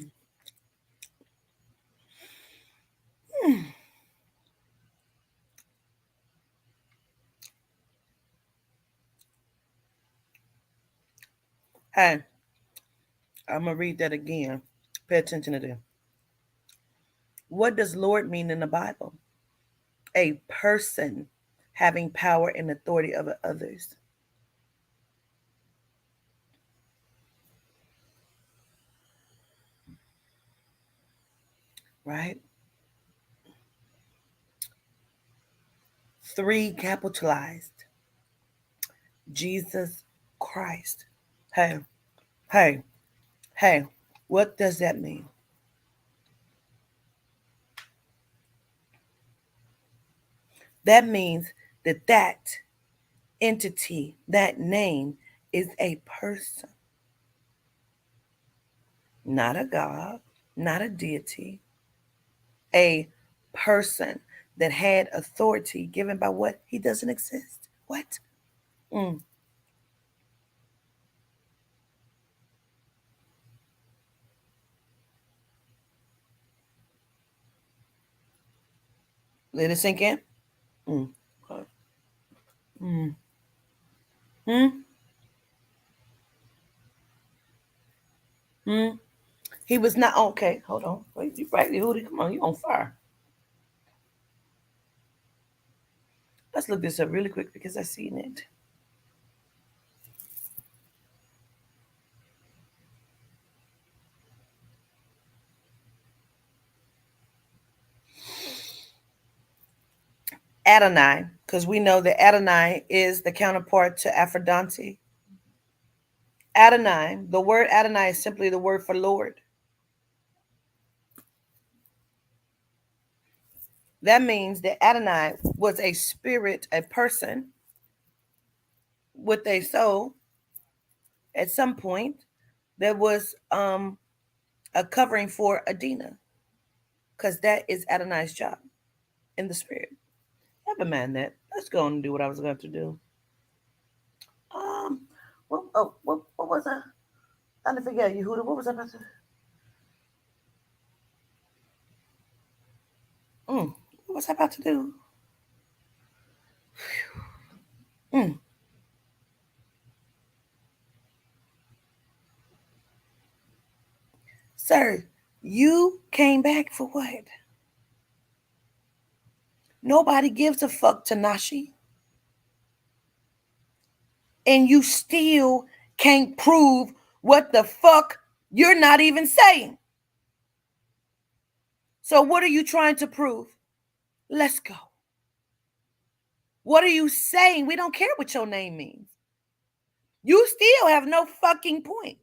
Hey, I'm going to read that again. Pay attention to this. What does Lord mean in the Bible? A person having power and authority over others. Right? 3 capitalized. Jesus Christ. Hey, hey, hey. What does that mean? That means that entity, that name is a person, not a God, not a deity, a person that had authority given by what? He doesn't exist. What? Mm. Let it sink in. Mm. Mm. Hmm? Hmm? He was not okay. Hold on. Wait, you right, Hootie. Come on, you on fire. Let's look this up really quick because I seen it. Adonai, because we know that Adonai is the counterpart to Aphrodite. Adonai, the word Adonai is simply the word for Lord. That means that Adonai was a spirit, a person with a soul at some point that was a covering for Adina, because that is Adonai's job in the spirit. Never mind that. Let's go on and do what I was going to do. Um, what was I? I didn't forget, Yehuda. What was I about to? What was I about to do? Mm. Sir, you came back for what? Nobody gives a fuck, Tanashi. And you still can't prove what the fuck you're not even saying. So, what are you trying to prove? Let's go. What are you saying? We don't care what your name means. You still have no fucking point.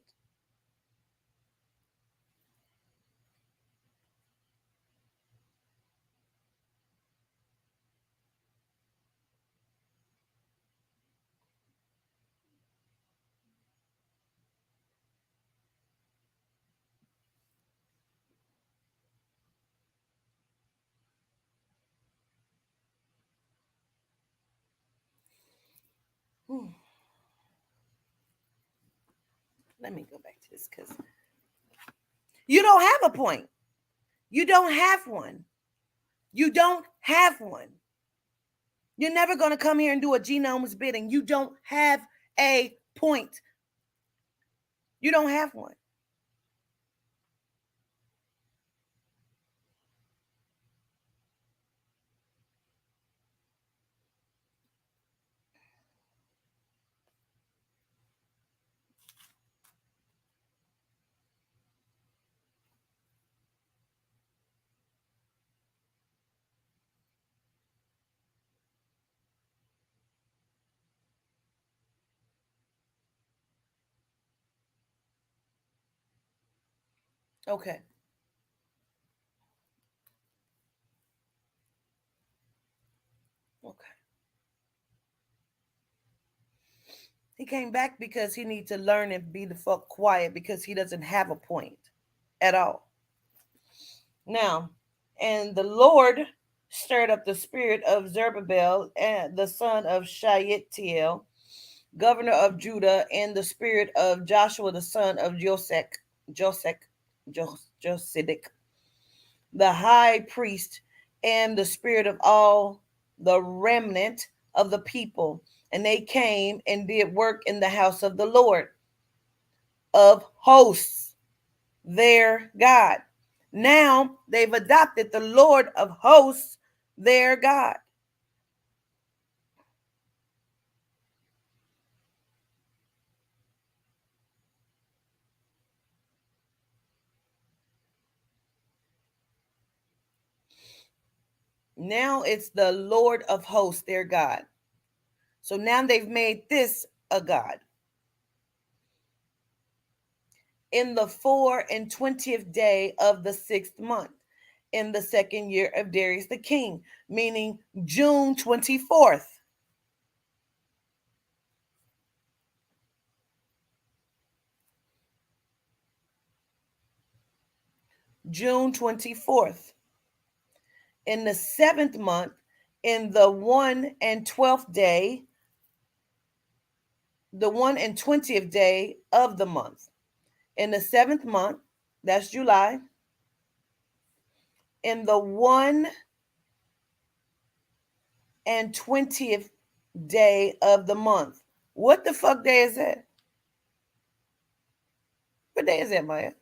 Hmm. Let me go back to this because you don't have a point. You don't have one. You don't have one. You're never going to come here and do a genome's bidding. You don't have a point. You don't have one. Okay. Okay. He came back because he needs to learn and be the fuck quiet because he doesn't have a point at all. Now, and the Lord stirred up the spirit of Zerubbabel and the son of Shealtiel, governor of Judah, and the spirit of Joshua the son of Josech, Josedek, the high priest, and the spirit of all the remnant of the people. And they came and did work in the house of the Lord. of hosts, their God. Now they've adopted the Lord of hosts, their God. Now it's the Lord of hosts, their God. So now they've made this a God. In the 24th day of the 6th month, in the 2nd year of Darius the king, meaning June 24th. June 24th. In the 7th month, in the 1/12th day, the 1/20th day of the month. In the 7th month, that's July. In the 1/20th day of the month. What the fuck day is that? What day is that, Maya?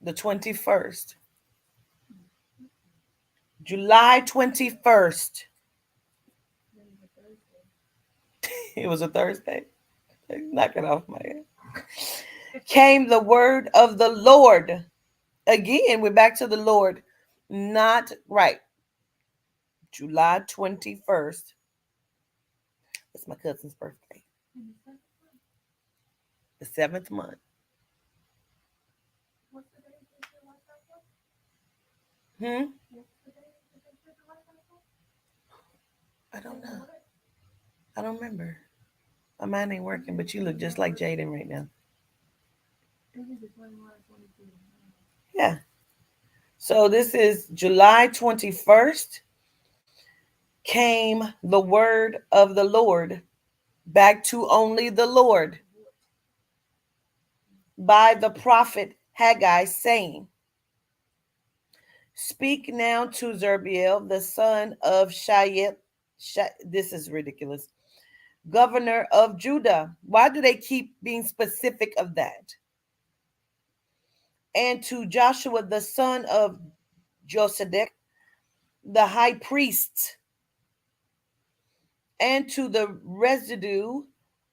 The 21st. July 21st. It was a Thursday. Knock it off, Maya. Came the word of the Lord. Again, we're back to the Lord. Not right. July 21st. It's my cousin's birthday. The 7th month. Hmm? I don't know. I don't remember. My mind ain't working, but you look just like Jaden right now. Yeah. So this is July 21st. Came the word of the Lord back to only the Lord by the prophet Haggai, saying, Speak now to Zerubbabel, the son of Shayet. This is ridiculous. Governor of Judah. Why do they keep being specific of that? And to Joshua, the son of Josedek, the high priest, and to the residue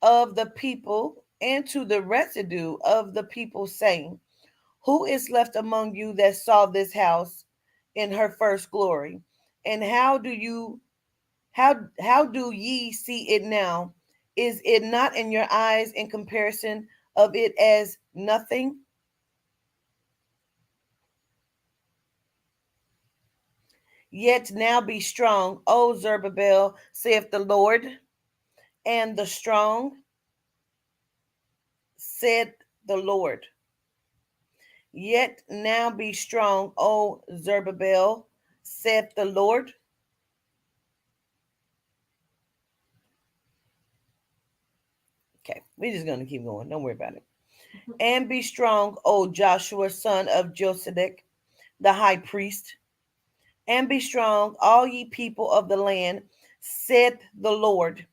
of the people, saying, Who is left among you that saw this house in her first glory? And how do ye see it now? Is it not in your eyes in comparison of it as nothing? Yet now be strong, O Zerubbabel, saith the Lord, and the strong, said the Lord. Yet now be strong, O Zerubbabel, saith the Lord. Okay, we're just going to keep going. Don't worry about it. And be strong, O Joshua, son of Josedek, the high priest. And be strong, all ye people of the land, saith the Lord.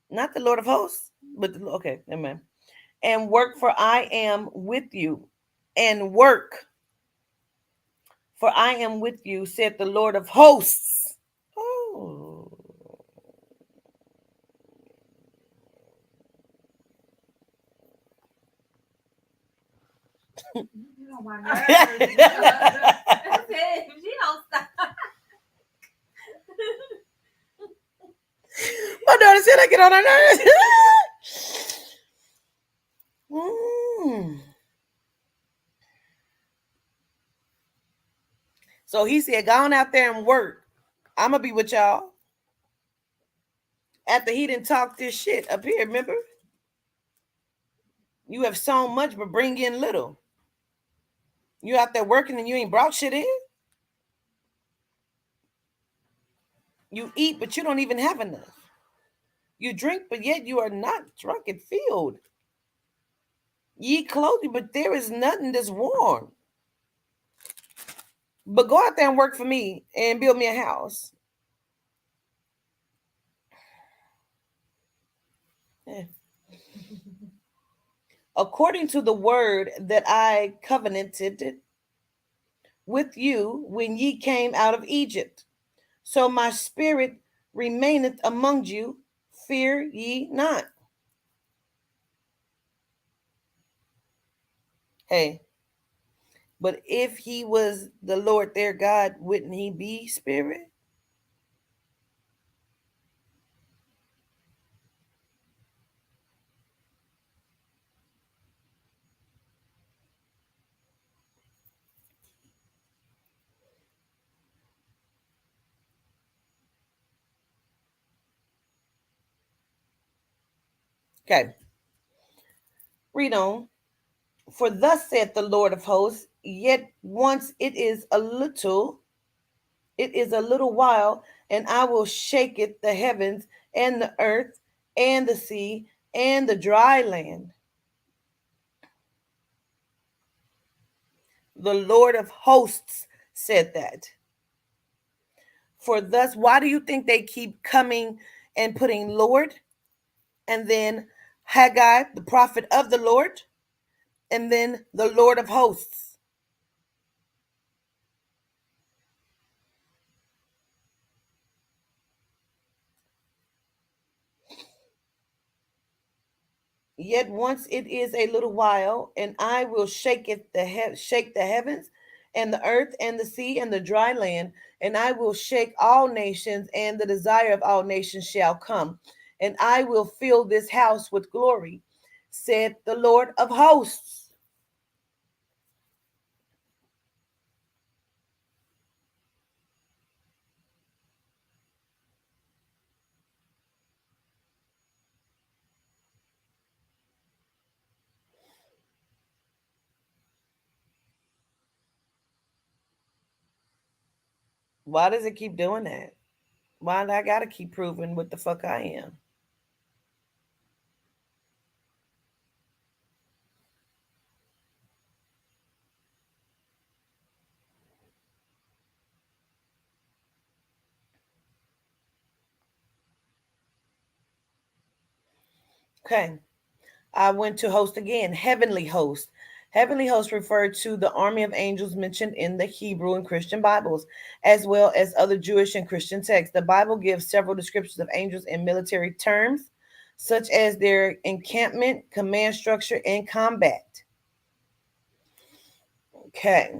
Not the Lord of hosts, but okay, amen. And work, for I am with you. And work, for I am with you, said the Lord of hosts. Oh. Oh my God. That's it. She don't stop. My daughter said I get on her nerves. So he said, go on out there and work. I'm going to be with y'all. After he didn't talk this shit up here, remember? You have sown much, but bring in little. You out there working and you ain't brought shit in. You eat, but you don't even have enough. You drink, but yet you are not drunk and filled. You eat clothing, but there is nothing that's warm. But go out there and work for me and build me a house. Eh. According to the word that I covenanted with you when ye came out of Egypt. So my spirit remaineth among you, fear ye not. Hey, but if he was the Lord their God, wouldn't he be spirit? Okay, read on. For thus saith the Lord of hosts, yet once it is a little while, and I will shake it the heavens and the earth and the sea and the dry land. The Lord of hosts said that. For thus, why do you think they keep coming and putting Lord and then Haggai, the prophet of the Lord, and then the Lord of hosts? Yet once it is a little while, and I will shake the heavens and the earth and the sea and the dry land, and I will shake all nations, and the desire of all nations shall come, and I will fill this house with glory, said the Lord of hosts. Why does it keep doing that? Why do I gotta keep proving what the fuck I am? Okay. I went to host again, heavenly host. Heavenly host referred to the army of angels mentioned in the Hebrew and Christian Bibles, as well as other Jewish and Christian texts. The Bible gives several descriptions of angels in military terms, such as their encampment, command structure, and combat. Okay.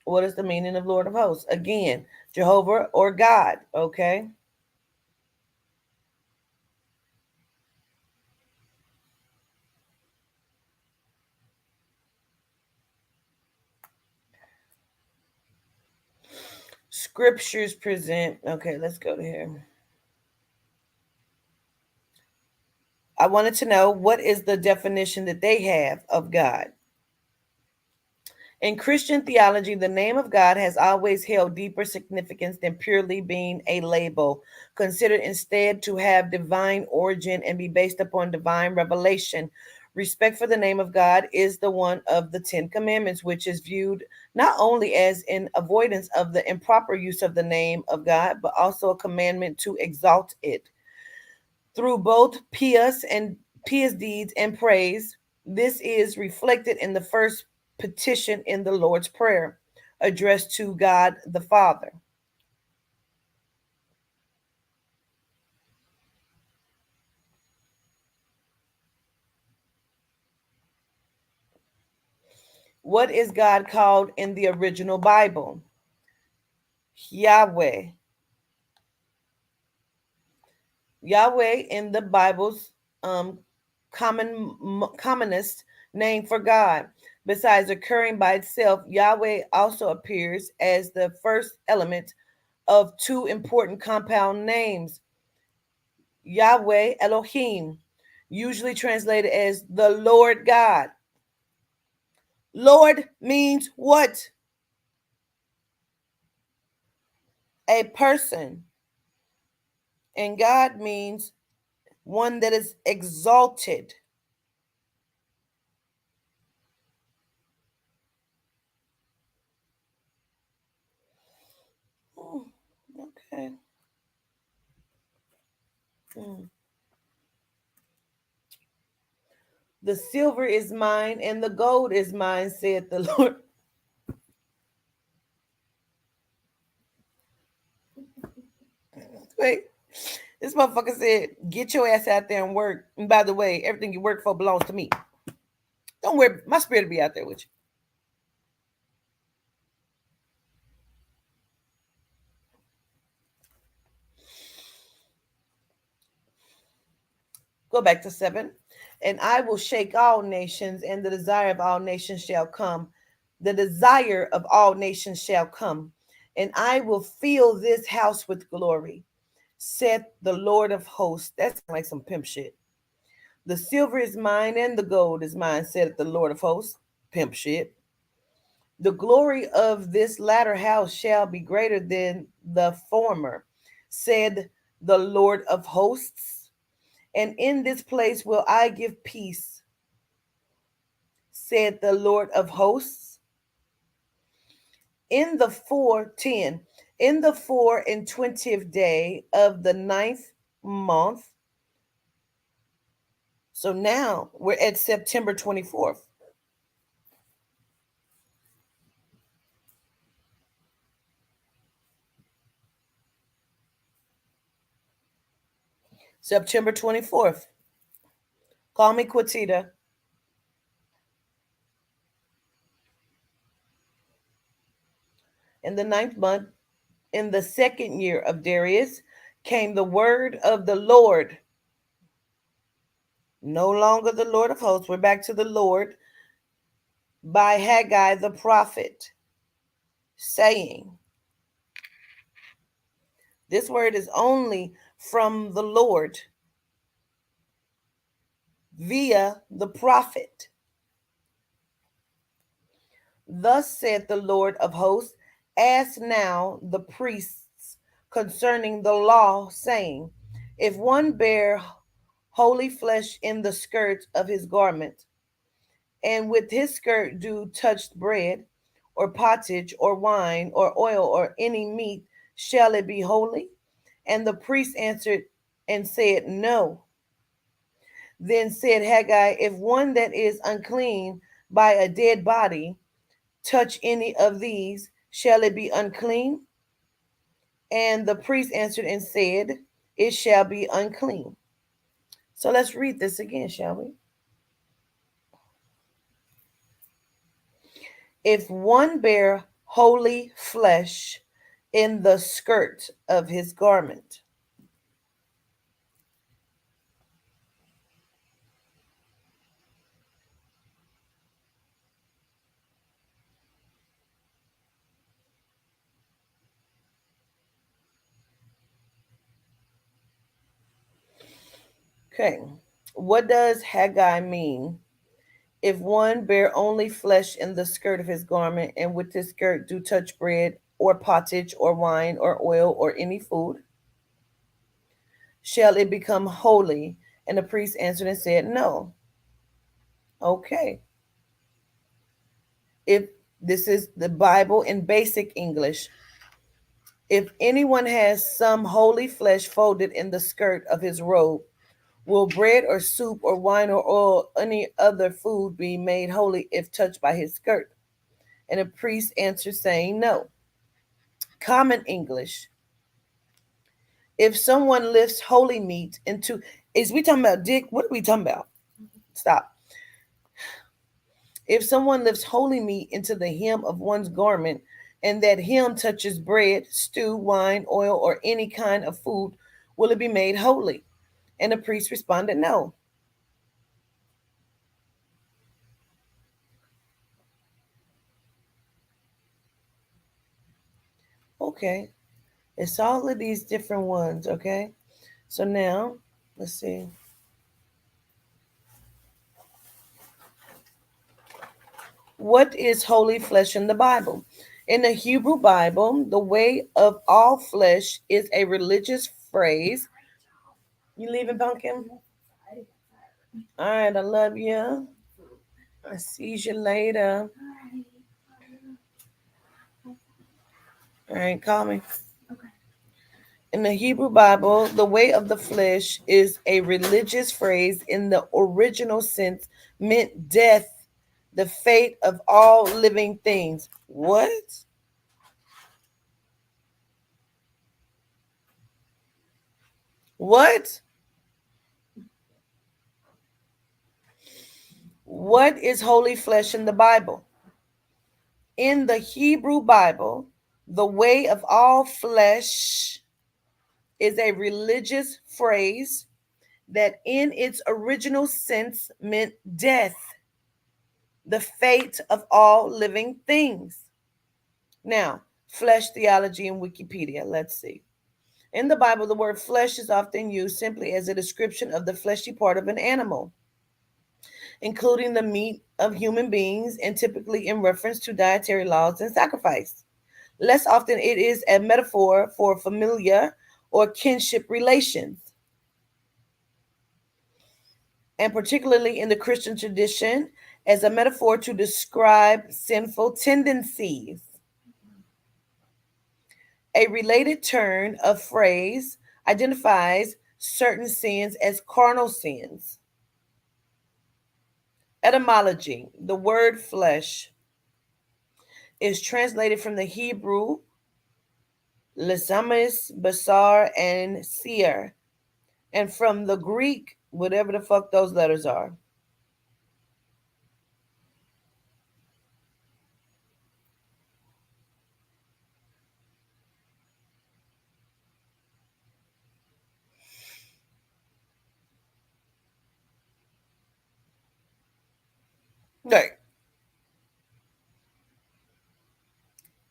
What is the meaning of Lord of hosts? Again, Jehovah or God. Okay. Scriptures present. Okay, let's go to here. I wanted to know what is the definition that they have of God. In Christian theology, the name of God has always held deeper significance than purely being a label, considered instead to have divine origin and be based upon divine revelation. Respect for the name of God is the one of the Ten Commandments, which is viewed not only as an avoidance of the improper use of the name of God, but also a commandment to exalt it. Through both pious deeds and praise, this is reflected in the first petition in the Lord's Prayer, addressed to God the Father. What is God called in the original Bible? Yahweh. Yahweh in the Bible's commonest name for God. Besides occurring by itself, Yahweh also appears as the first element of two important compound names, Yahweh Elohim, usually translated as the Lord God. Lord means what? A person. And God means one that is exalted. Hmm, okay. Hmm. The silver is mine and the gold is mine, said the Lord. Wait, this motherfucker said, get your ass out there and work. And by the way, everything you work for belongs to me. Don't worry, my spirit will be out there with you. Go back to 7. And I will shake all nations, and the desire of all nations shall come. The desire of all nations shall come. And I will fill this house with glory, saith the Lord of hosts. That's like some pimp shit. The silver is mine and the gold is mine, saith the Lord of hosts. Pimp shit. The glory of this latter house shall be greater than the former, said the Lord of hosts. And in this place will I give peace, said the Lord of hosts. In the 4:10, in the 24th day of the 9th month. So now we're at September 24th. September 24th. Call me Quatita. In the 9th month, in the 2nd year of Darius, came the word of the Lord. No longer the Lord of hosts. We're back to the Lord by Haggai the prophet, saying, this word is only from the Lord via the prophet. Thus said the Lord of hosts, ask now the priests concerning the law, saying, if one bear holy flesh in the skirt of his garment, and with his skirt do touch bread, or pottage, or wine, or oil, or any meat, shall it be holy? And the priest answered and said, no. Then said Haggai, if one that is unclean by a dead body touch any of these, shall it be unclean? And the priest answered and said, it shall be unclean. So let's read this again, shall we? If one bear holy flesh in the skirt of his garment. Okay, what does Haggai mean? If one bear only flesh in the skirt of his garment, and with his skirt do touch bread, or pottage, or wine, or oil, or any food, shall it become holy? And the priest answered and said, no. Okay. If this is the Bible in basic English, if anyone has some holy flesh folded in the skirt of his robe, will bread or soup or wine or oil, any other food be made holy if touched by his skirt? And the priest answered, saying, no. Common English. If someone lifts holy meat into, is we talking about dick? What are we talking about? Stop. If someone lifts holy meat into the hem of one's garment, and that hem touches bread, stew, wine, oil, or any kind of food, will it be made holy? And the priest responded, no. Okay. It's all of these different ones, okay? So now, let's see. What is holy flesh in the Bible? In the Hebrew Bible, the way of all flesh is a religious phrase. You leaving, Pumpkin? All right, I love you. I see you later. All right, call me. Okay. In the Hebrew Bible, the way of the flesh is a religious phrase in the original sense meant death, the fate of all living things. What? What? What is holy flesh in the Bible? In the Hebrew Bible, the way of all flesh is a religious phrase that in its original sense meant death, the fate of all living things. Now, flesh theology and Wikipedia. Let's see. In the Bible, the word flesh is often used simply as a description of the fleshy part of an animal, including the meat of human beings, and typically in reference to dietary laws and sacrifice. Less often, it is a metaphor for familiar or kinship relations, and particularly in the Christian tradition, as a metaphor to describe sinful tendencies. A related turn of phrase identifies certain sins as carnal sins. Etymology. The word flesh is translated from the Hebrew lesamis, basar, and seer, and from the Greek, whatever the fuck those letters are. Right.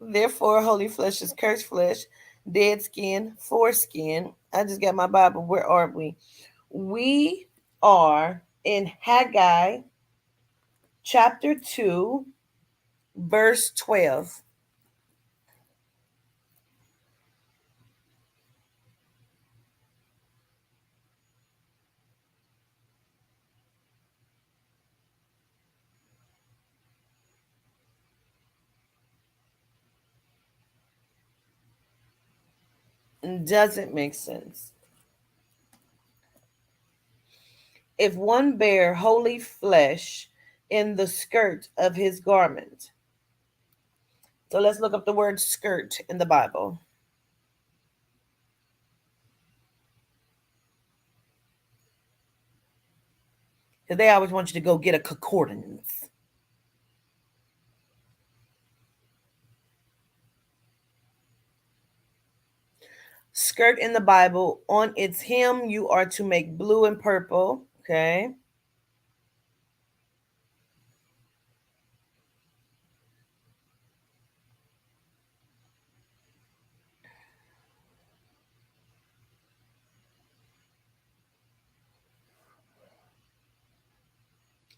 Therefore, holy flesh is cursed flesh, dead skin, foreskin. I just got my Bible. Where are we? We are in Haggai chapter 2, verse 12. Doesn't make sense. If one bear holy flesh in the skirt of his garment. So let's look up the word skirt in the Bible. Because they always want you to go get a concordance. Skirt in the Bible, on its hem, you are to make blue and purple. Okay.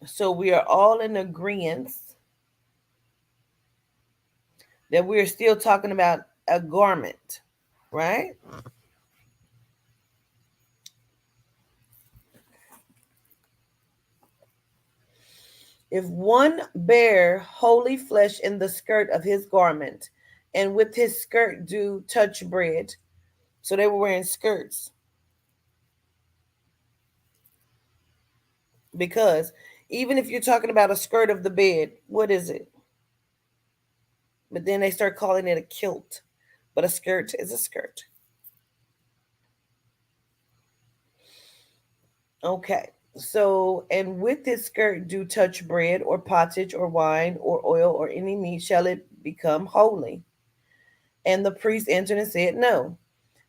So we are all in agreement that we're still talking about a garment, right? If one bear holy flesh in the skirt of his garment, and with his skirt do touch bread. So they were wearing skirts. Because even if you're talking about a skirt of the bed, what is it? But then they start calling it a kilt. But a skirt is a skirt. Okay. So, and with his skirt do touch bread or pottage or wine or oil or any meat, shall it become holy? And the priest answered and said, no.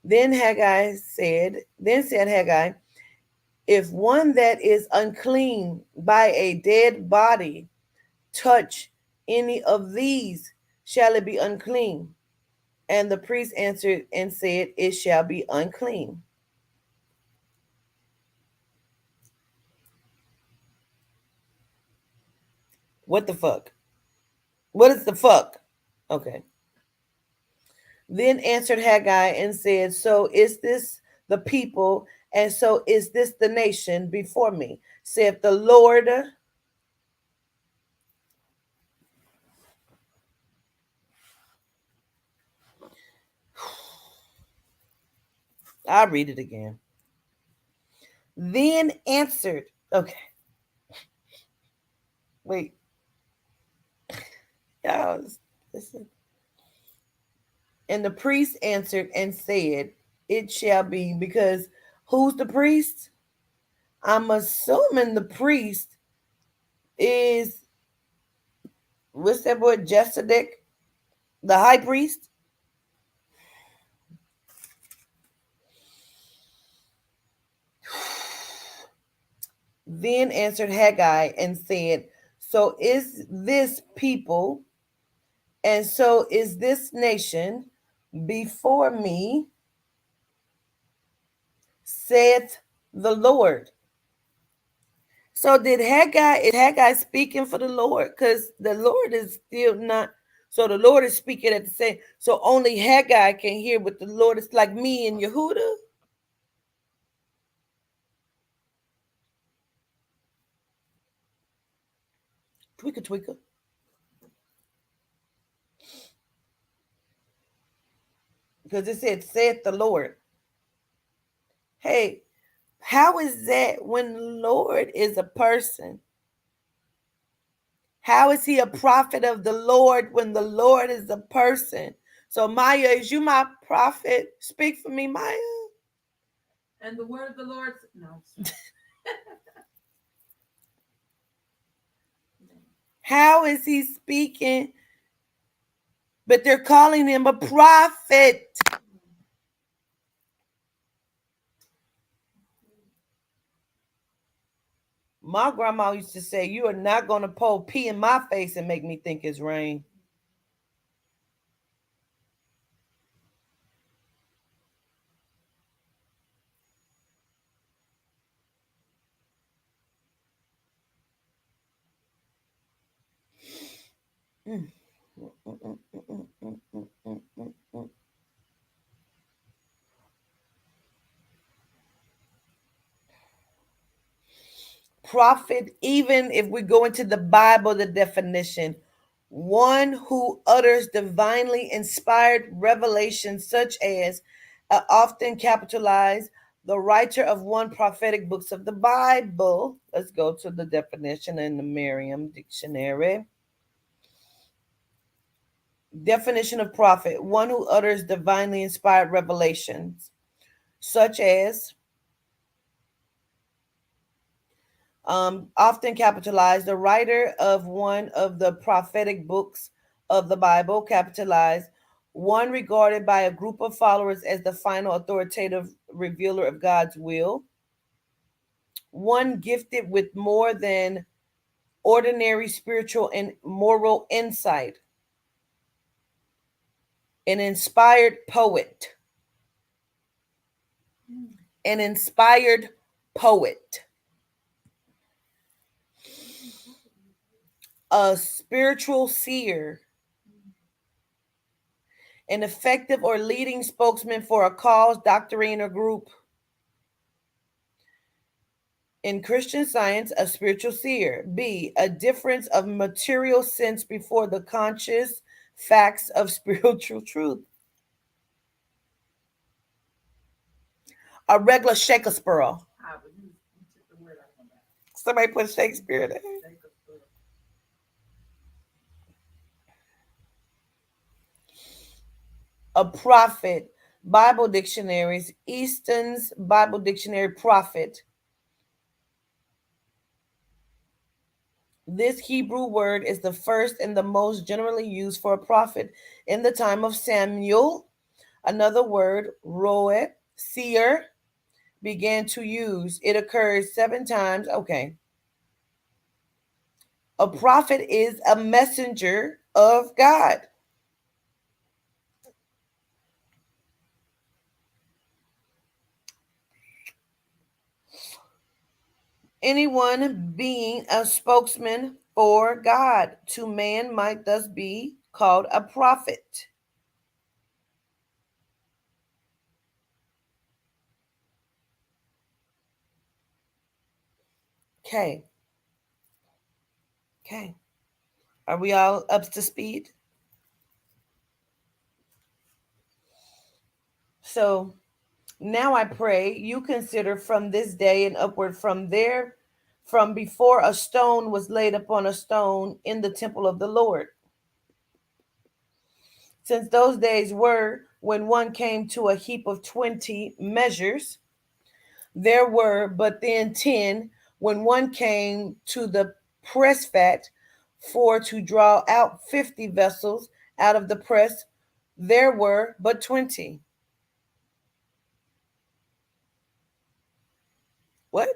Then said Haggai, if one that is unclean by a dead body touch any of these, shall it be unclean? And the priest answered and said, it shall be unclean. What the fuck? What is the fuck? Okay. Then answered Haggai and said, so is this the people, and so is this the nation before me, saith the Lord. I'll read it again. Then answered, okay. Wait, y'all, listen. And the priest answered and said, "It shall be," because who's the priest? I'm assuming the priest is, what's that boy, Jesedek, the high priest? Then answered Haggai and said, "So is this people, and so is this nation before me, saith the Lord." So did Haggai, is Haggai speaking for the Lord? Because the Lord is still not, so the Lord is speaking at the same, so only Haggai can hear what the Lord is, like me and Yehuda. Tweaker, tweaker. Because it said, saith the Lord. Hey, how is that when Lord is a person? How is he a prophet of the Lord when the Lord is a person? So Maya, is you my prophet? Speak for me, Maya. And the word of the Lord, no. How is he speaking? But they're calling him a prophet. My grandma used to say, "You are not going to pour pee in my face and make me think it's rain." Mm. Prophet, even if we go into the Bible, the definition, one who utters divinely inspired revelation, such as, often capitalized, the writer of one prophetic books of the Bible. Let's go to the definition in the Merriam Dictionary. Definition of prophet: one who utters divinely inspired revelations, such as, often capitalized, the writer of one of the prophetic books of the Bible, capitalized, one regarded by a group of followers as the final authoritative revealer of God's will, one gifted with more than ordinary spiritual and moral insight, an inspired poet, an inspired poet, a spiritual seer, an effective or leading spokesman for a cause, doctrine, or group. In Christian Science, a spiritual seer. B, a difference of material sense before the conscious facts of spiritual truth. A regular Shakespeare. Somebody put Shakespeare there. A prophet. Bible dictionaries. Easton's Bible Dictionary, prophet. This Hebrew word is the first and the most generally used for a prophet. In the time of Samuel, another word, roet, seer, began to use. It occurs 7 times. Okay. A prophet is a messenger of God. Anyone being a spokesman for God to man might thus be called a prophet. Okay. Okay. Are we all up to speed? So now I pray you consider from this day and upward, from from before a stone was laid upon a stone in the temple of the Lord. Since those days were when one came to a heap of 20 measures, there were but then 10 when one came to the press fat for to draw out 50 vessels out of the press, there were but 20. What?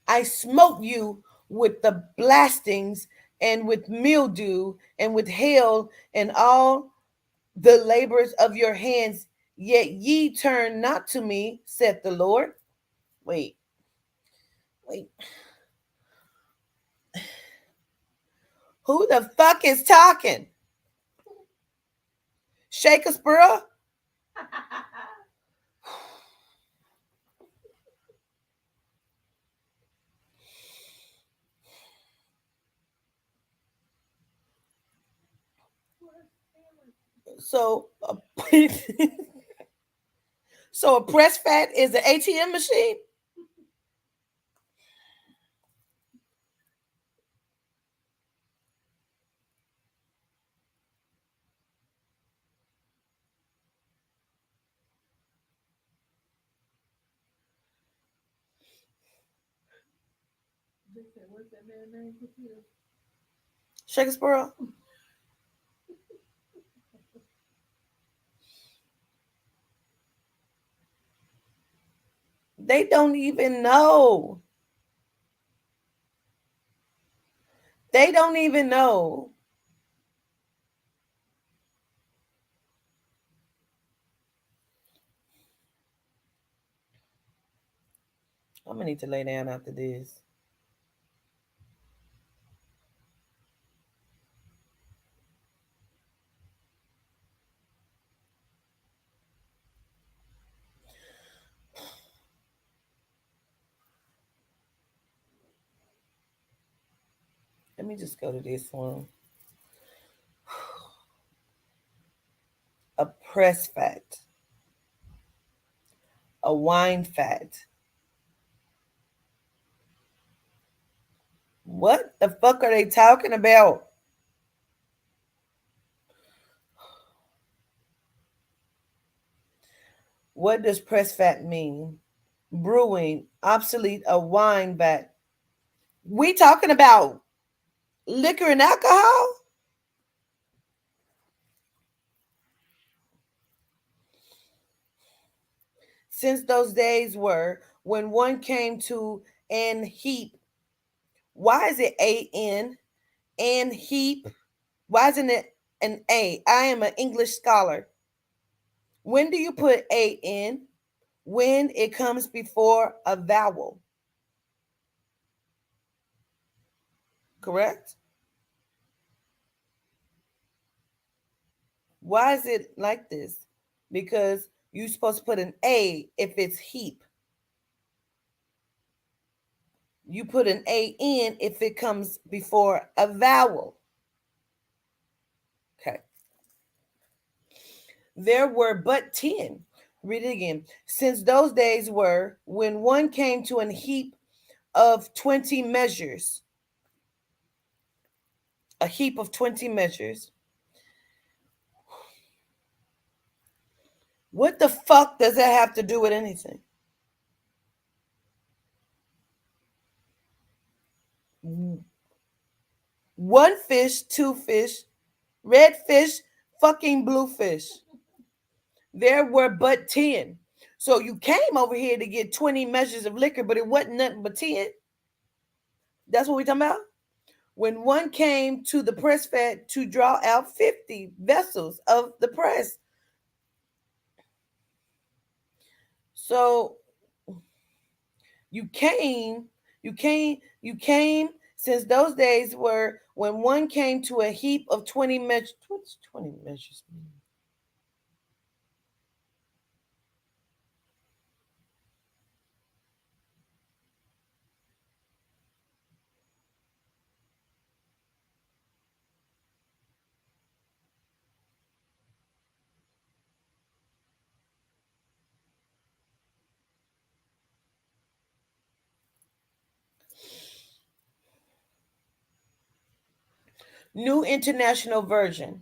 I smote you with the blastings and with mildew and with hail and all the labors of your hands, yet ye turn not to me, saith the Lord. Wait, wait. Who the fuck is talking? Shakespeare? So, so a press fat is an ATM machine? What's that man's name? Shakespeare? They don't even know. They don't even know. I'm gonna need to lay down after this. Let me just go to this one. A press fat, a wine fat. What the fuck are they talking about? What does press fat mean? Brewing, obsolete, a wine vat. We talking about liquor and alcohol? Since those days were when one came to an heap. Why is it A-N? An heap? Why isn't it an A? I am an English scholar. When do you put A-N? When it comes before a vowel. Correct? Why is it like this? Because you're supposed to put an A if it's heap. You put an A-N if it comes before a vowel. Okay. There were but 10. Read it again. Since those days were when one came to an heap of 20 measures. A heap of 20 measures. What the fuck does that have to do with anything? One fish, two fish, red fish, fucking blue fish. There were but 10. So you came over here to get 20 measures of liquor, but it wasn't nothing but 10. That's what we're talking about? When one came to the press fat to draw out 50 vessels of the press. So you came since those days were when one came to a heap of 20 measures. What's 20 measures mean? New International Version.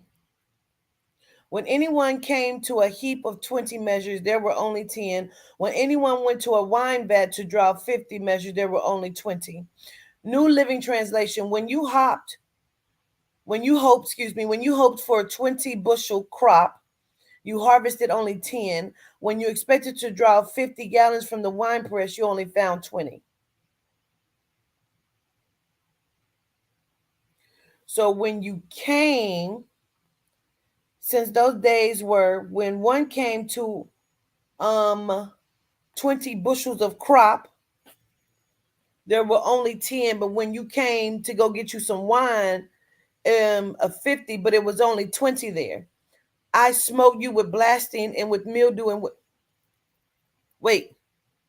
When anyone came to a heap of 20 measures, there were only 10. When anyone went to a wine vat to draw 50 measures, there were only 20. New Living Translation. When you hoped for a 20 bushel crop, you harvested only 10. When you expected to draw 50 gallons from the wine press, you only found 20. So when you came, since those days were when one came to 20 bushels of crop, there were only 10. But when you came to go get you some wine, of 50, but it was only 20 there. I smote you with blasting and with mildew and with wait.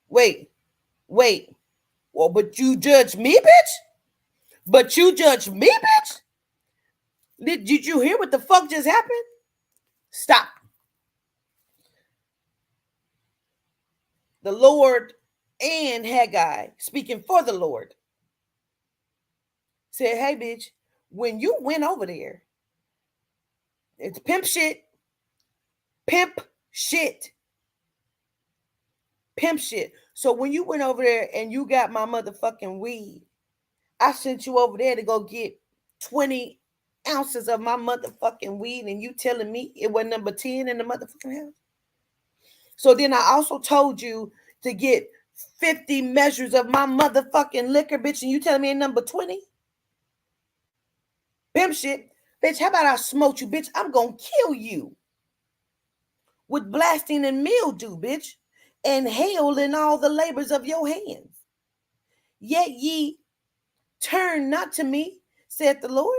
Well, but you judge me, bitch? But you judge me, bitch? Did you hear what the fuck just happened? Stop. The Lord and Haggai, speaking for the Lord, said, hey, bitch, when you went over there, it's pimp shit. Pimp shit. Pimp shit. So when you went over there and you got my motherfucking weed, I sent you over there to go get 20 ounces of my motherfucking weed, and you telling me it was number 10 in the motherfucking house? So then I also told you to get 50 measures of my motherfucking liquor, bitch, and you telling me it's number 20? Pimp shit. Bitch, how about I smote you, bitch? I'm gonna kill you with blasting and mildew, bitch, and hail in all the labors of your hands. Yet ye turn not to me, saith the Lord.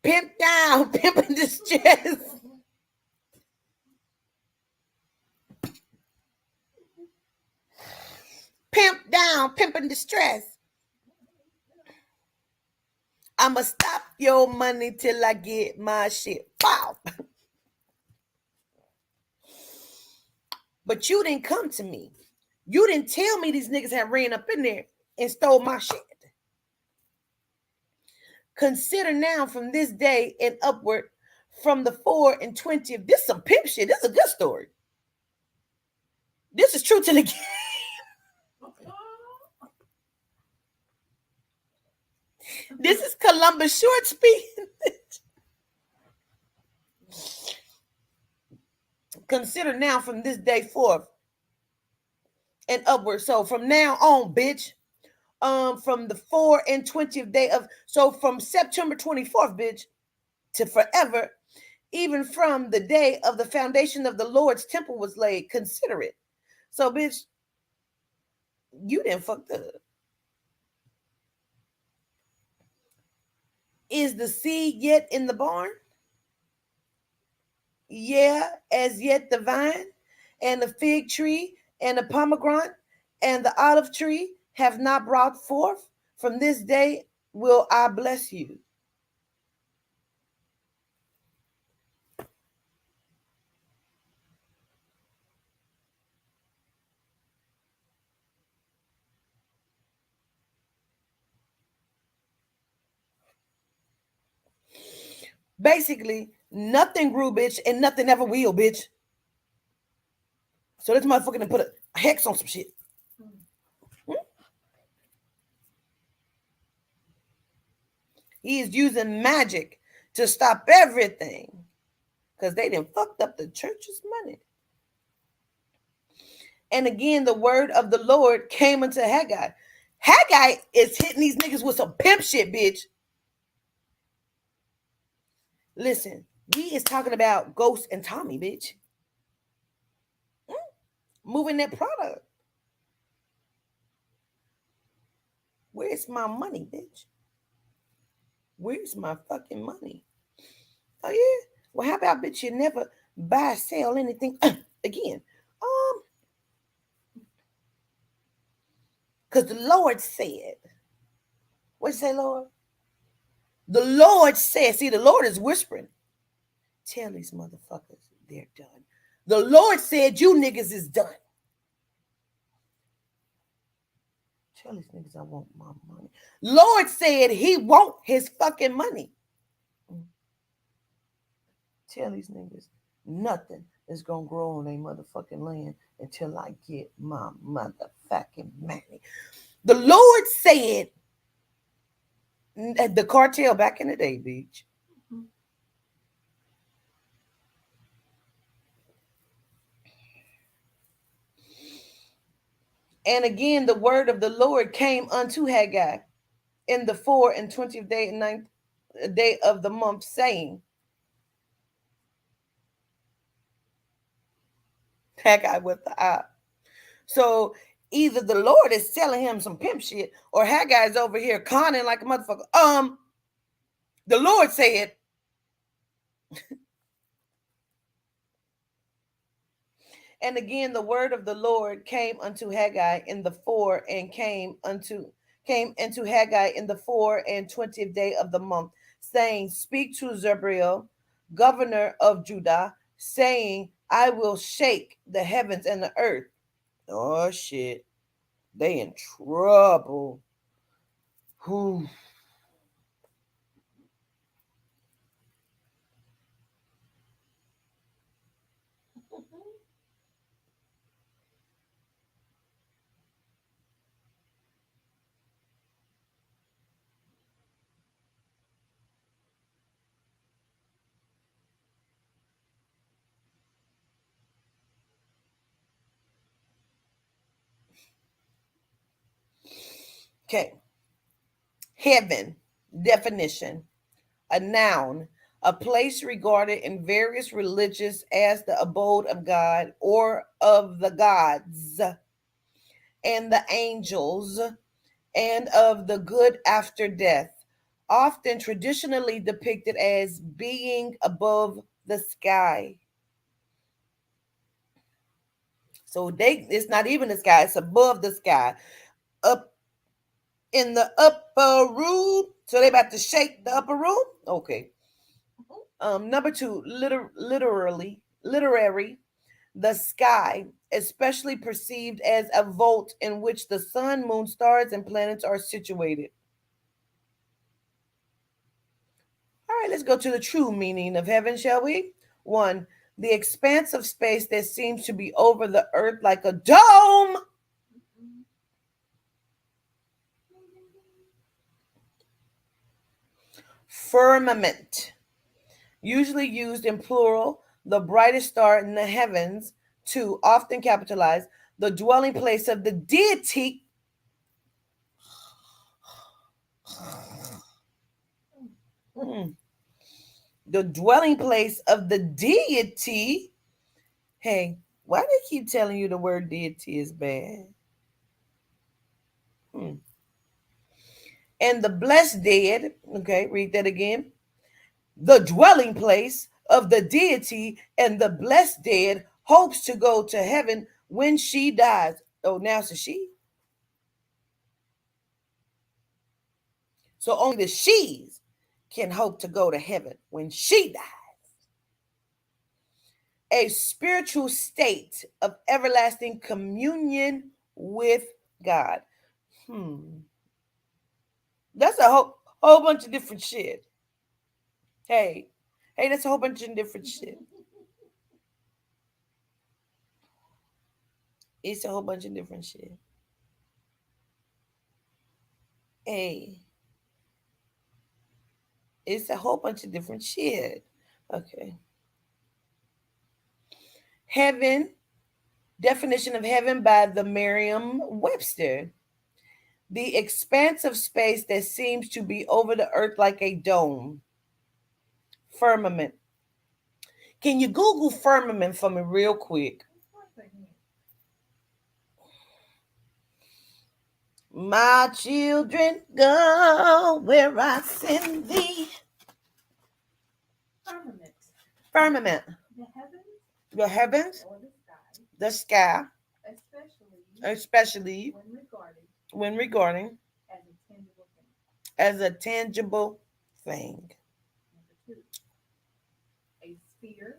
Pimp down, pimp in distress. Pimp down, pimp in distress. I'ma stop your money till I get my shit. Wow. But you didn't come to me. You didn't tell me these niggas had ran up in there and stole my shit. Consider now from this day and upward, from the 4 and 20th. This is some pimp shit. This is a good story. This is true to the game. This is Columbus short speaking. Consider now from this day forth and upward. So from now on, bitch, from the 4 and 20th day of, so from September 24th, bitch, to forever, even from the day of the foundation of the Lord's temple was laid, consider it. So, bitch, you didn't fuck up. Is the seed yet in the barn? Yeah, as yet the vine and the fig tree and the pomegranate and the olive tree have not brought forth. From this day will I bless you. Basically, nothing grew, bitch, and nothing ever will, bitch. So this motherfucker done put a hex on some shit. He is using magic to stop everything because they done fucked up the church's money. And again, the word of the Lord came unto Haggai. Haggai is hitting these niggas with some pimp shit, bitch. Listen, we is talking about Ghost and Tommy, bitch. Moving that product. Where's my money, bitch? Where's my fucking money? Oh, yeah? Well, how about, bitch, you never buy, sell anything again? Because the Lord said, what you say, Lord? The Lord said, see, the Lord is whispering. Tell these motherfuckers they're done. The Lord said, you niggas is done. Tell these niggas I want my money. Lord said he want his fucking money. Tell these niggas nothing is gonna grow on their motherfucking land until I get my motherfucking money. The Lord said, the cartel back in the day, bitch. And again, the word of the Lord came unto Haggai in the 24th day and 9th day of the month, saying, Haggai with the eye. So either the Lord is telling him some pimp shit, or Haggai's over here conning like a motherfucker. The Lord said, and again the word of the Lord came unto Haggai in the 4 and came into Haggai in the 24th day of the month, saying, Speak to Zechariah, governor of Judah, saying, I will shake the heavens and the earth. Oh shit. They in trouble. Whew. Okay. Heaven, definition, a noun, a place regarded in various religions as the abode of God or of the gods and the angels and of the good after death, often traditionally depicted as being above the sky. So it's not even the sky, it's above the sky. Up in the upper room. So they about to shake the upper room? Okay. Number 2, literary, the sky, especially perceived as a vault in which the sun, moon, stars, and planets are situated. All right, let's go to the true meaning of heaven, shall we? 1, the expanse of space that seems to be over the earth like a dome. Firmament, usually used in plural, the brightest star in the heavens. 2, often capitalized, the dwelling place of the deity. The dwelling place of the deity. Hey, why do they keep telling you the word deity is bad? And the blessed dead, okay, read that again. The dwelling place of the deity and the blessed dead hopes to go to heaven when she dies. Oh, now it's a she. So only the she's can hope to go to heaven when she dies. A spiritual state of everlasting communion with God. That's a whole bunch of different shit. Hey, that's a whole bunch of different shit. It's a whole bunch of different shit. Hey, it's a whole bunch of different shit. Okay. Heaven, definition of heaven by the Merriam-Webster. The expanse of space that seems to be over the earth like a dome. Firmament. Can you Google firmament for me real quick? My children go where I send thee. Firmament. Firmament. The heavens. The heavens. Or the sky. The sky. Especially Especially when regarded when regarding as a tangible thing. as a tangible thing. Number two, a sphere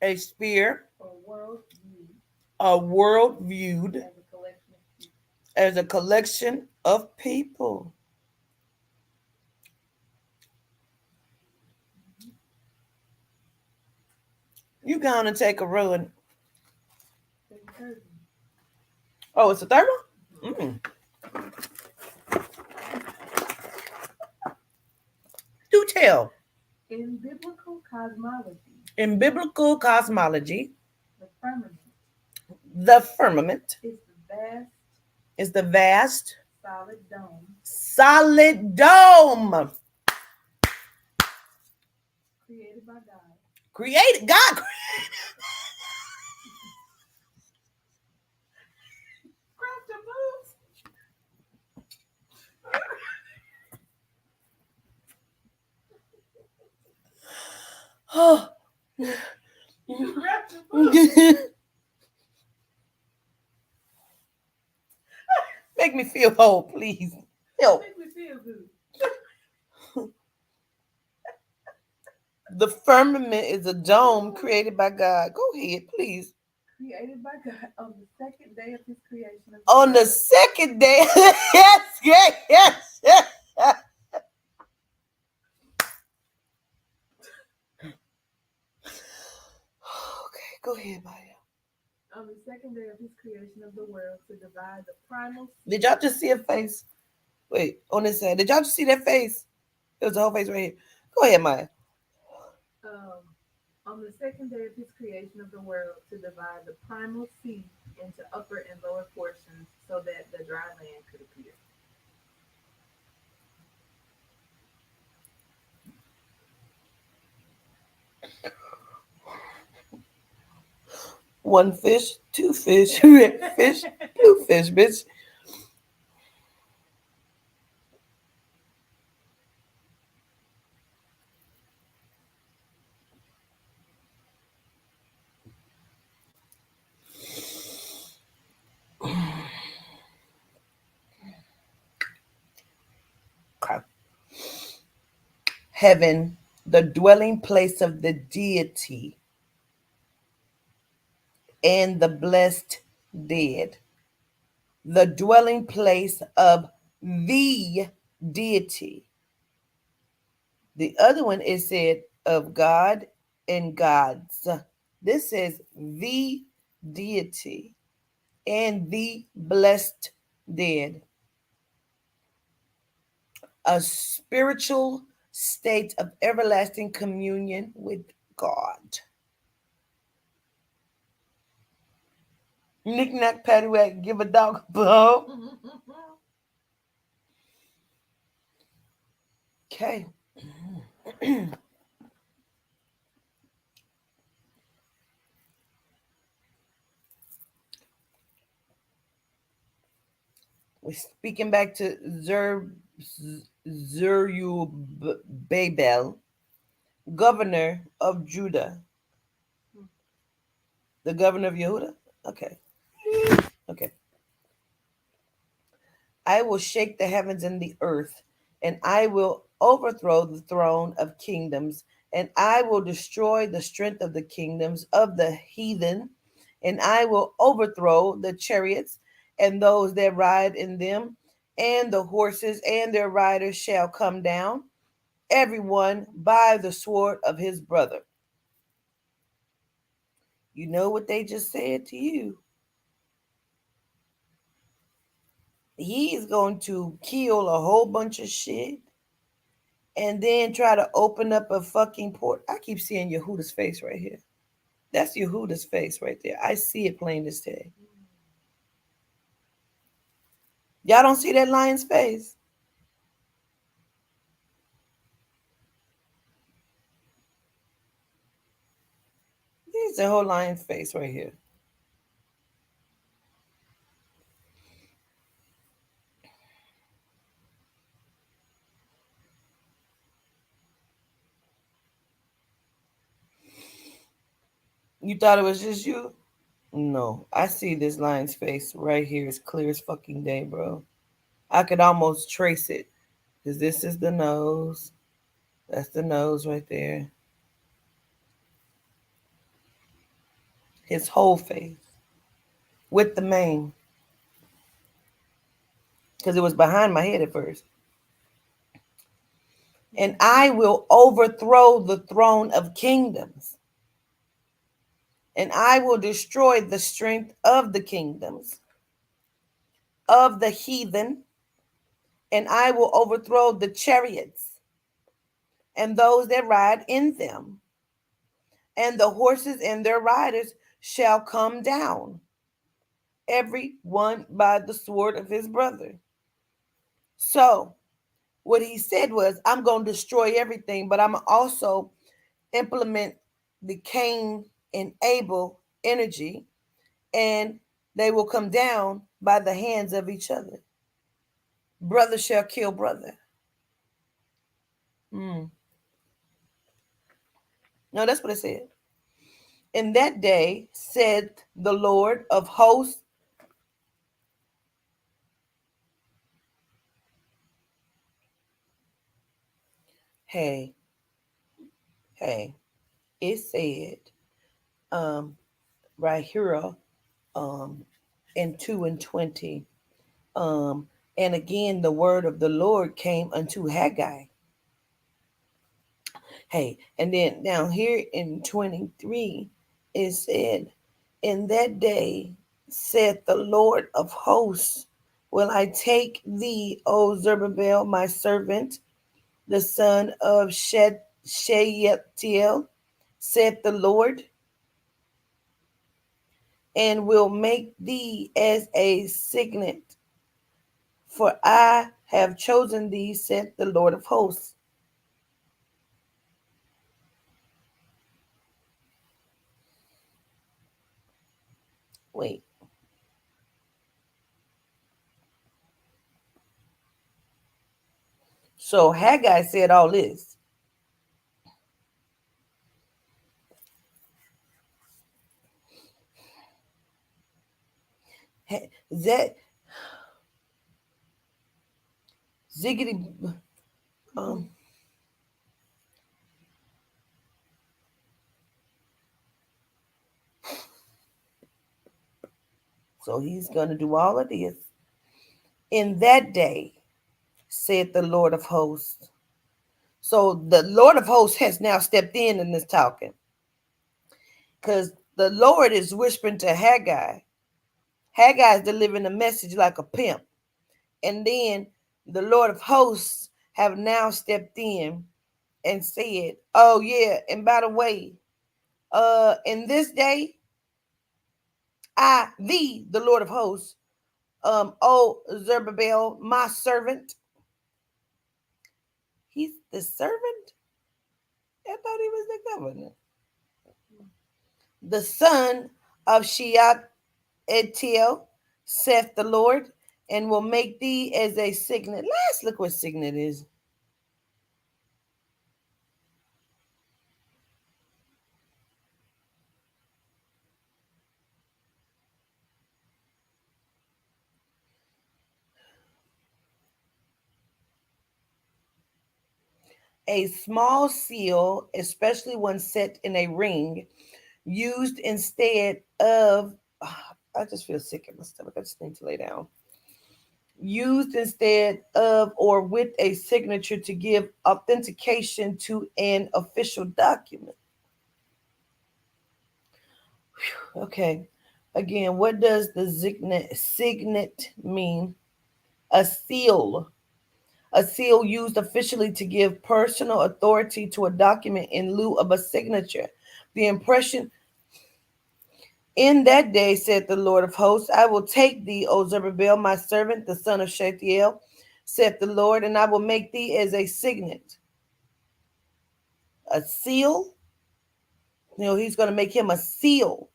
A sphere, or world view a world viewed as a collection of people. as a collection of people. You go on and take a run. There's a third Oh, it's the third one. one? Do tell. In biblical cosmology, In biblical cosmology, the firmament the firmament is the vast is the vast, solid dome solid dome created by God. created. God Craft your moves. Oh. You craft your moves. Make me feel whole, please. Help. Make me feel good. The firmament is a dome created by God. Go ahead, please. Created by God on the second day of His creation of On the world. second day, yes, yes, yes, yes. Okay, go ahead, Maya. On the second day of His creation of the world to divide the primal. Did y'all just see a face? Wait, on this side. Did y'all just see that face? It was a whole face right here. Go ahead, Maya. On the second day of His creation of the world to divide the primal sea into upper and lower portions so that the dry land could appear. One fish, two fish, red fish, blue fish, bitch. Okay. Heaven, the dwelling place of the deity and the blessed dead. The dwelling place of the deity. The other one is said of God and gods. This says the deity and the blessed dead. A spiritual state of everlasting communion with God. Knick knack, paddywhack, give a dog a bone. Okay. We're speaking back to Zerubbabel, governor of Judah. The governor of Yehuda? Okay. Okay. I will shake the heavens and the earth, and I will overthrow the throne of kingdoms, and I will destroy the strength of the kingdoms of the heathen, and I will overthrow the chariots and those that ride in them, and the horses and their riders shall come down, everyone by the sword of his brother. You know what they just said to you. He is going to kill a whole bunch of shit and then try to open up a fucking port. I keep seeing Yehuda's face right here. That's Yehuda's face right there. I see it plain as day. Y'all don't see that lion's face? There's the whole lion's face right here. You thought it was just you? No, I see this lion's face right here. It's clear as fucking day, bro. I could almost trace it. Because this is the nose. That's the nose right there. His whole face. With the mane. Because it was behind my head at first. And I will overthrow the throne of kingdoms. And I will destroy the strength of the kingdoms of the heathen. And I will overthrow the chariots and those that ride in them. And the horses and their riders shall come down, every one by the sword of his brother. So, what he said was, I'm going to destroy everything, but I'm also implement the Cain and Abel energy, and they will come down by the hands of each other. Brother shall kill brother. No, that's what it said. In that day, said the Lord of hosts, hey, hey, it said, um, right here, um, in 2 and 20, um, and again the word of the Lord came unto Haggai. Hey, and then down here in 23, it said, in that day, said the Lord of hosts, will I take thee, O Zerubbabel, my servant, the son of Shealtiel, said the Lord, and will make thee as a signet, for I have chosen thee, said the Lord of hosts. Wait. So Haggai said all this. That ziggity, um, so he's going to do all of this. In that day, said the Lord of hosts. So the Lord of hosts has now stepped in this talking. Because the Lord is whispering to Haggai. Haggai is delivering a message like a pimp. And then the Lord of hosts have now stepped in and said, oh yeah, and by the way, in this day, the Lord of hosts, oh Zerubbabel, my servant. He's the servant? I thought he was the governor. The son of Shealtiel, saith the Lord, and will make thee as a signet. Let's look what signet is. A small seal, especially one set in a ring, used instead of, I just feel sick in my stomach. I just need to lay down. Used instead of or with a signature to give authentication to an official document. Okay. Again, what does the signet mean? A seal. A seal used officially to give personal authority to a document in lieu of a signature. The impression in that day, said the Lord of hosts, I will take thee, O Zerubbabel, my servant, the son of Shealtiel, said the Lord, and I will make thee as a signet. A seal? He's going to make him a seal.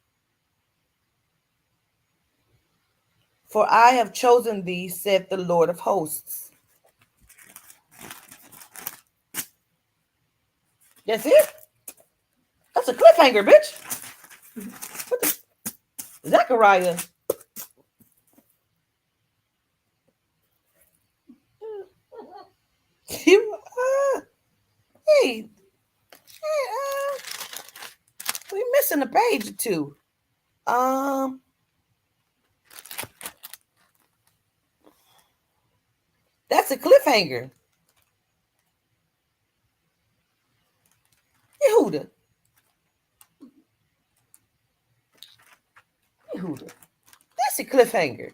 For I have chosen thee, said the Lord of hosts. That's it? That's a cliffhanger, bitch. Zechariah. You, hey, we missing a page or two. That's a cliffhanger. Yehuda. Yehuda. That's a cliffhanger.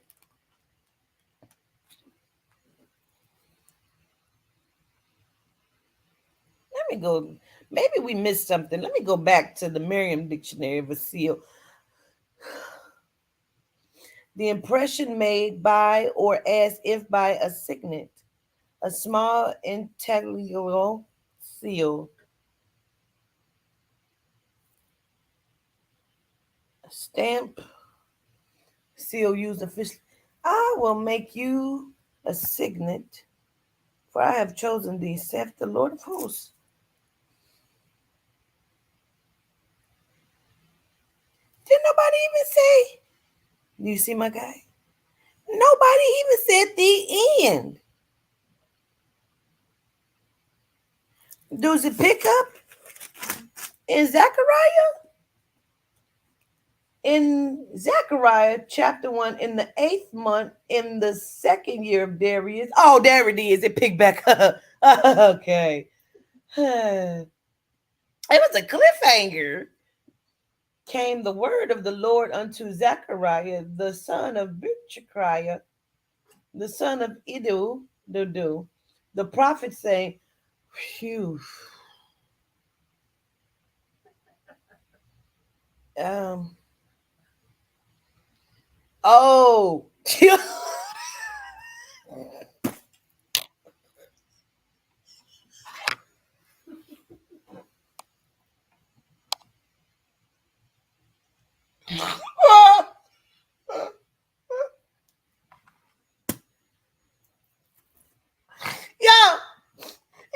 Let me go. Maybe we missed something. Let me go back to the Merriam Dictionary of a seal. The impression made by or as if by a signet, a small intelligible seal, a stamp, seal used officially. I will make you a signet, for I have chosen thee, saith the Lord of hosts. Did nobody even say? Do you see my guy? Nobody even said the end. Does it pick up in Zechariah? In Zechariah chapter 1, in the 8th month, in the 2nd year of Darius. Oh, there it is. It picked back up. Okay. It was a cliffhanger. Came the word of the Lord unto Zechariah, the son of Betrayal, the son of Iddo, the prophet, saying, phew. Oh.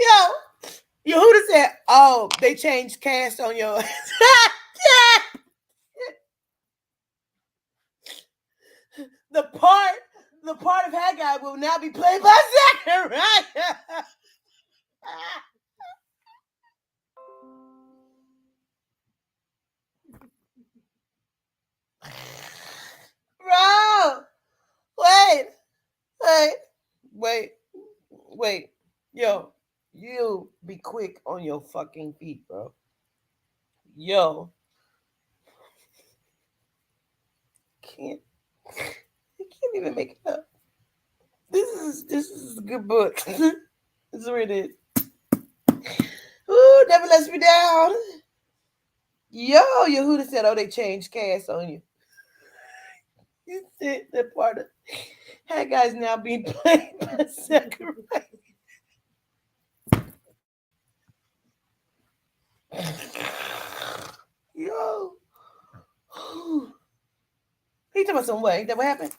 Yo, Yehuda said, "Oh, they changed cast on your." the part of Haggai will now be played by Zechariah. Bro, wait. Yo, you be quick on your fucking feet, bro. Yo, can't I can't even make it up. This is a good book. This is what it is. Ooh, never lets me down. Yo, Yehuda said, "Oh, they changed cast on you." You said that part of Haggai's now being played by Zechariah. Yo, he talking about some way. That what happened?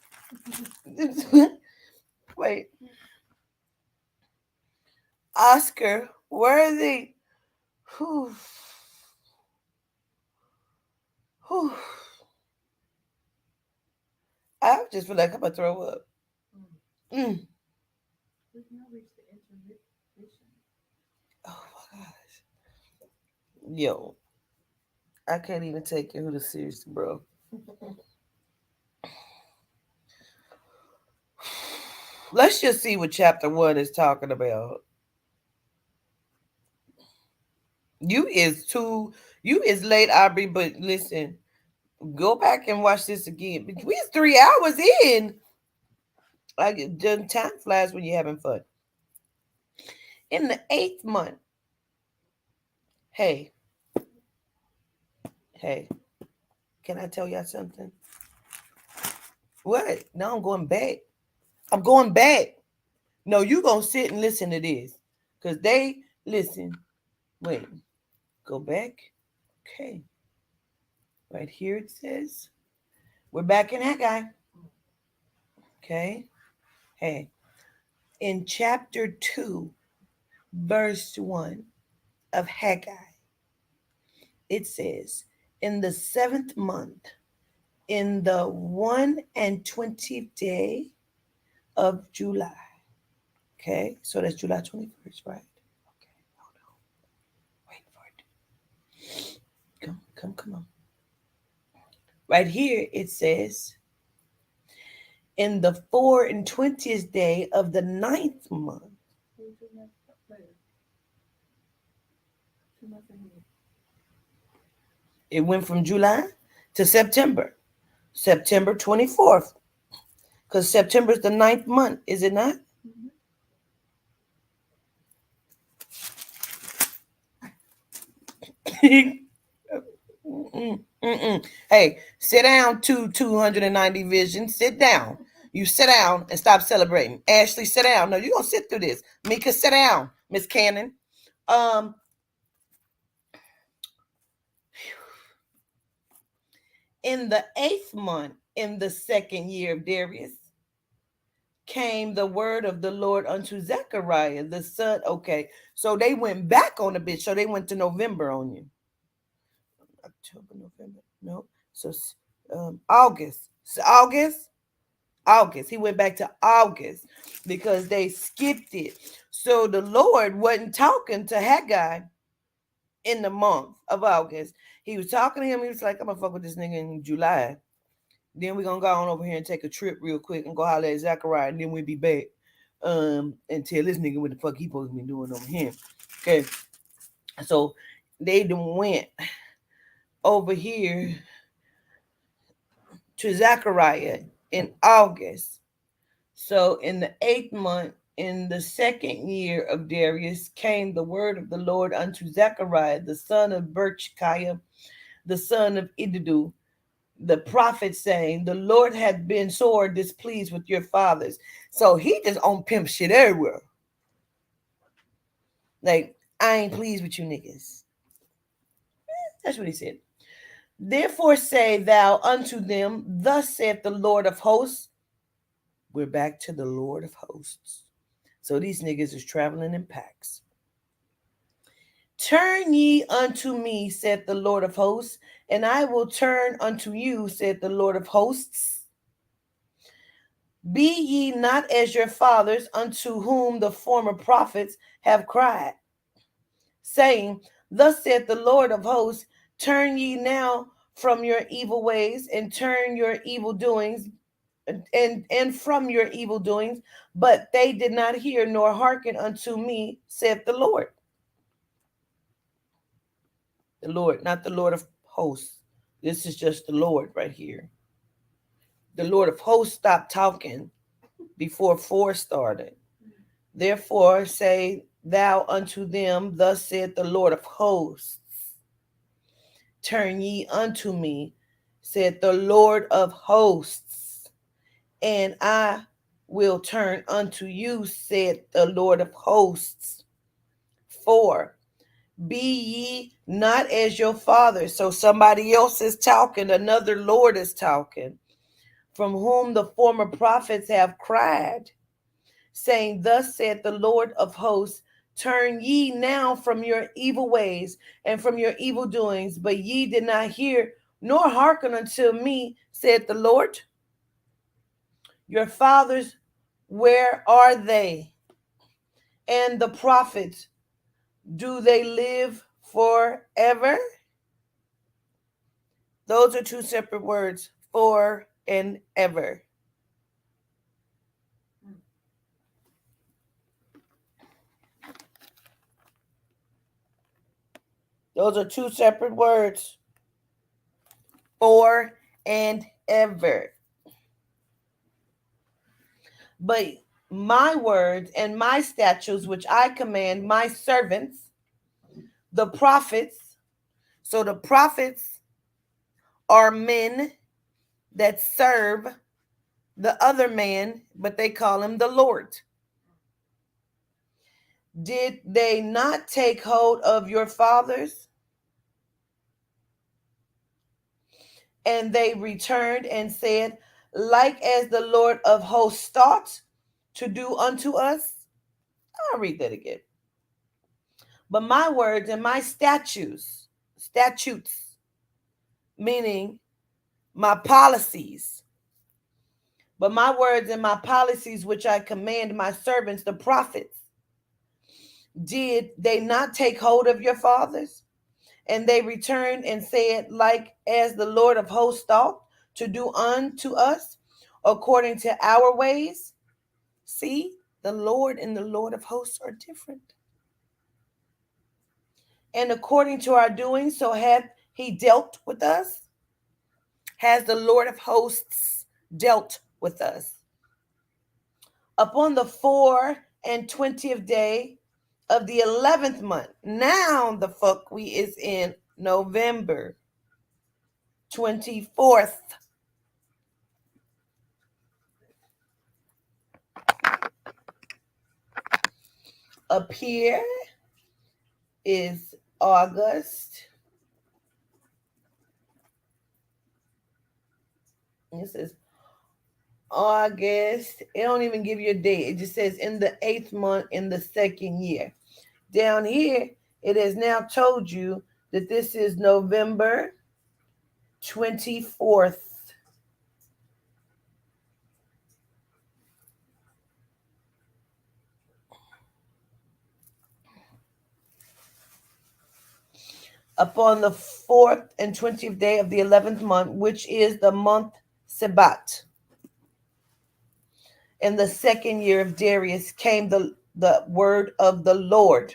Wait, Oscar Worthy. Whew. Whew. I just feel like I'm gonna throw up. Mm. We've now reached the intermission. Oh my gosh. Yo, I can't even take Yehuda serious, bro. Let's just see what chapter 1 is talking about. You is late, Aubrey, but listen, go back and watch this again. We're 3 hours in. Like, time flies when you're having fun. In the 8th month, hey, can I tell y'all something? What? No, I'm going back. I'm going back. No, you gonna sit and listen to this. Because they, listen, wait, go back. Okay. Right here it says, we're back in Haggai. Okay. Hey, in chapter 2, verse 1 of Haggai, it says, in the 7th month, in the 1 and 20th day of July. Okay, so that's July 21st, right? Okay, hold on. Wait for it. Come on. Right here it says, in the 4 and 20th day of the ninth month. It went from July to September. September 24th. Because September is the ninth month, is it not? Hey, sit down, 290 vision. Sit down. You sit down and stop celebrating. Ashley, sit down. No, you're going to sit through this. Mika, sit down. Miss Cannon. Um, in the 8th month, in the 2nd year of Darius, came the word of the Lord unto Zechariah, the son. Okay, so they went back on the bitch. So they went to November on you. October, November. No. So August. So August. He went back to August because they skipped it. So the Lord wasn't talking to Haggai in the month of August. He was talking to him. He was like, I'm going to fuck with this nigga in July. Then we're going to go on over here and take a trip real quick and go holler at Zechariah. And then we'll be back and tell this nigga what the fuck he supposed to be doing over here. Okay. So they went over here to Zechariah in August. So in the 8th month, in the 2nd year of Darius, came the word of the Lord unto Zechariah, the son of Berchiah, the son of Iddu, the prophet, saying, the Lord hath been sore displeased with your fathers. So he just on pimp shit everywhere. Like, I ain't pleased with you niggas. That's what he said. Therefore say thou unto them, thus saith the Lord of hosts. We're back to the Lord of hosts. So these niggas is traveling in packs. Turn ye unto me, saith the Lord of hosts, and I will turn unto you, saith the Lord of hosts. Be ye not as your fathers, unto whom the former prophets have cried, saying, thus saith the Lord of hosts, turn ye now from your evil ways, and turn your evil doings, and from your evil doings. But they did not hear nor hearken unto me, saith the Lord. The Lord, not the Lord of hosts. This is just the Lord right here. The Lord of hosts stopped talking before 4 started. Therefore say thou unto them, thus saith the Lord of hosts, turn ye unto me, said the Lord of hosts, and I will turn unto you, said the Lord of hosts. 4, be ye not as your fathers. So somebody else is talking, another Lord is talking, from whom the former prophets have cried, saying, thus saith the Lord of hosts, turn ye now from your evil ways and from your evil doings. But ye did not hear nor hearken unto me, said the Lord. Your fathers, where are they? And the prophets, do they live forever? Those are 2 separate words, for and ever. Those are 2 separate words, for and ever. But my words and my statutes, which I command my servants, the prophets. So the prophets are men that serve the other man, but they call him the Lord. Did they not take hold of your fathers? And they returned and said, like as the Lord of hosts thought to do unto us. I'll read that again. But my words and my statutes, meaning my policies. But my words and my policies, which I command my servants, the prophets, did they not take hold of your fathers? And they returned and said, like as the Lord of hosts thought to do unto us, according to our ways. See, the Lord and the Lord of hosts are different. And according to our doing, so hath he dealt with us, has the Lord of hosts dealt with us. Upon the 24th day of the 11th month. Now the fuck we is in November 24th. Up here is August. This is August. It don't even give you a date. It just says in the 8th month in the 2nd year. Down here, it has now told you that this is November 24th. Upon the 4th and 20th day of the 11th month, which is the month Sabat. In the 2nd year of Darius came the word of the Lord.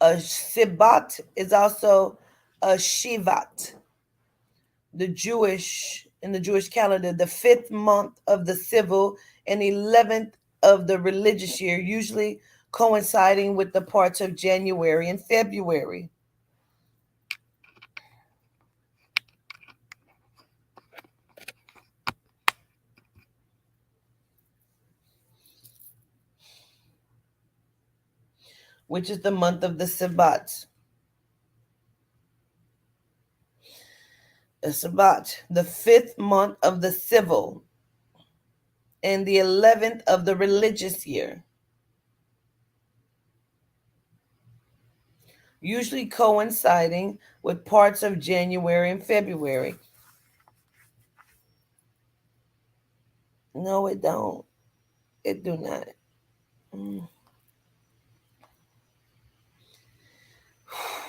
A Shabbat is also a Shivat. The Jewish in the Jewish calendar, the 5th month of the civil and 11th of the religious year, usually coinciding with the parts of January and February. Which is the month of the Sabbat. The Sabbat, the 5th month of the civil and the 11th of the religious year. Usually coinciding with parts of January and February. No, it don't. It do not.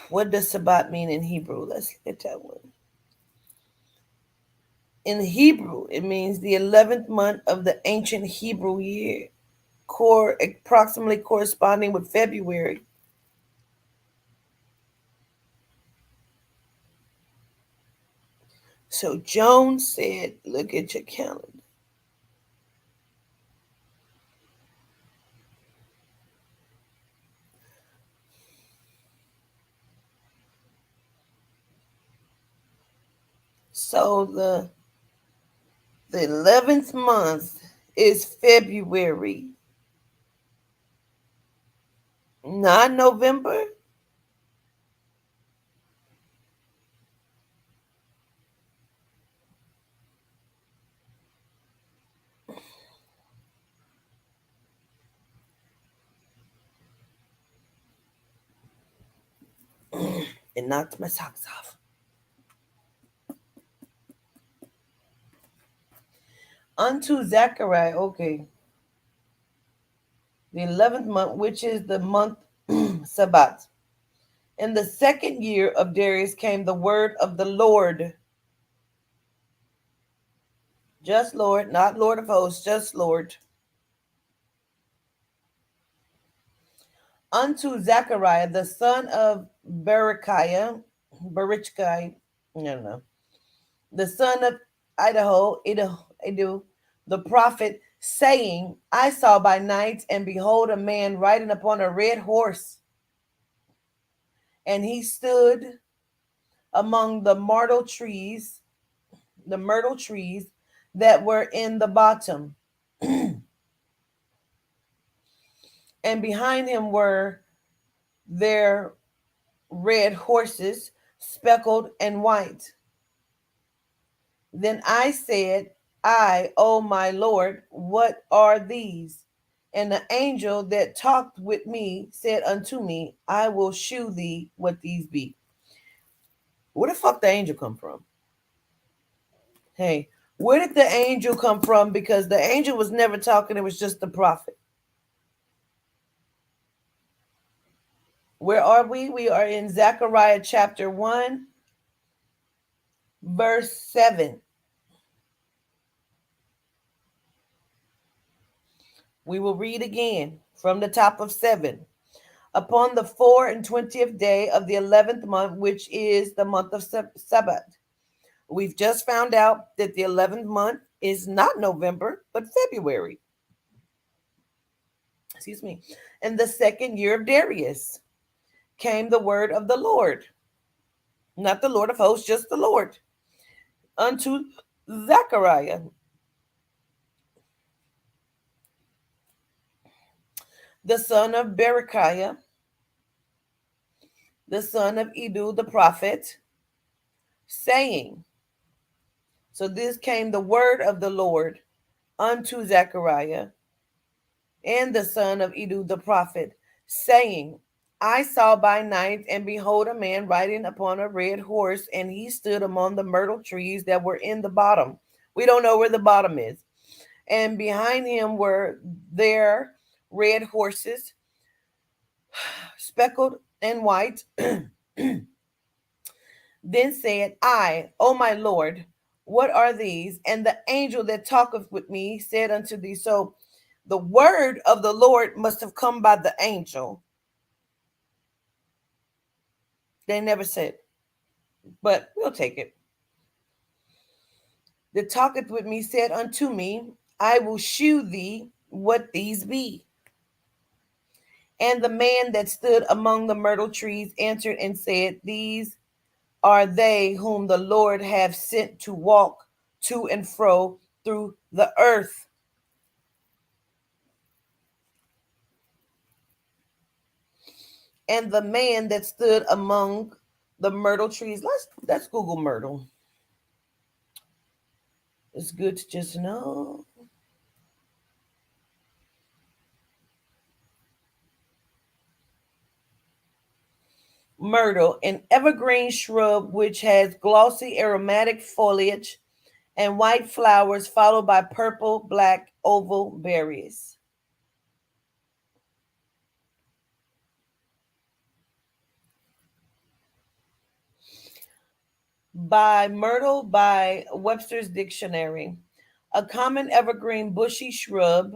What does Sabbat mean in Hebrew? Let's look at that one. In Hebrew, it means the 11th month of the ancient Hebrew year, approximately corresponding with February. So Jones said, look at your calendar. So the 11th month is February, not November. It knocked my socks off. Unto Zechariah, okay. The 11th month, which is the month Sabbat. In the 2nd year of Darius came the word of the Lord. Just Lord, not Lord of hosts, just Lord. Unto Zechariah, the son of Barachiah, no, the son of Ido, the prophet, saying, I saw by night, and behold, a man riding upon a red horse. And he stood among the myrtle trees that were in the bottom. And behind him were their red horses, speckled and white. Then I said, O my Lord, what are these? And the angel that talked with me said unto me, I will shew thee what these be. Where the fuck the angel come from? Hey, where did the angel come from? Because the angel was never talking, it was just the prophet. Where are we? We are in Zechariah chapter 1, verse 7. We will read again from the top of 7. Upon the 24th day of the 11th month, which is the month of Sabbath. We've just found out that the 11th month is not November, but February. Excuse me. In the second year of Darius came the word of the Lord, not the Lord of hosts, just the Lord, unto Zechariah, the son of Berechiah, the son of Edu the prophet, saying, so this came the word of the Lord unto Zechariah and the son of Edu the prophet, saying, I saw by night, and behold, a man riding upon a red horse, and he stood among the myrtle trees that were in the bottom. We don't know where the bottom is. And behind him were there red horses, speckled and white. Then said I, O my Lord, what are these? And the angel that talketh with me said unto thee, so the word of the Lord must have come by the angel. They never said, but we'll take it. That talketh with me said unto me, I will shew thee what these be. And the man that stood among the myrtle trees answered and said, these are they whom the Lord hath sent to walk to and fro through the earth. And the man that stood among the myrtle trees. Let's Google myrtle. It's good to just know. Myrtle, an evergreen shrub which has glossy aromatic foliage and white flowers, followed by purple, black, oval berries. By Myrtle by Webster's Dictionary. A common evergreen bushy shrub,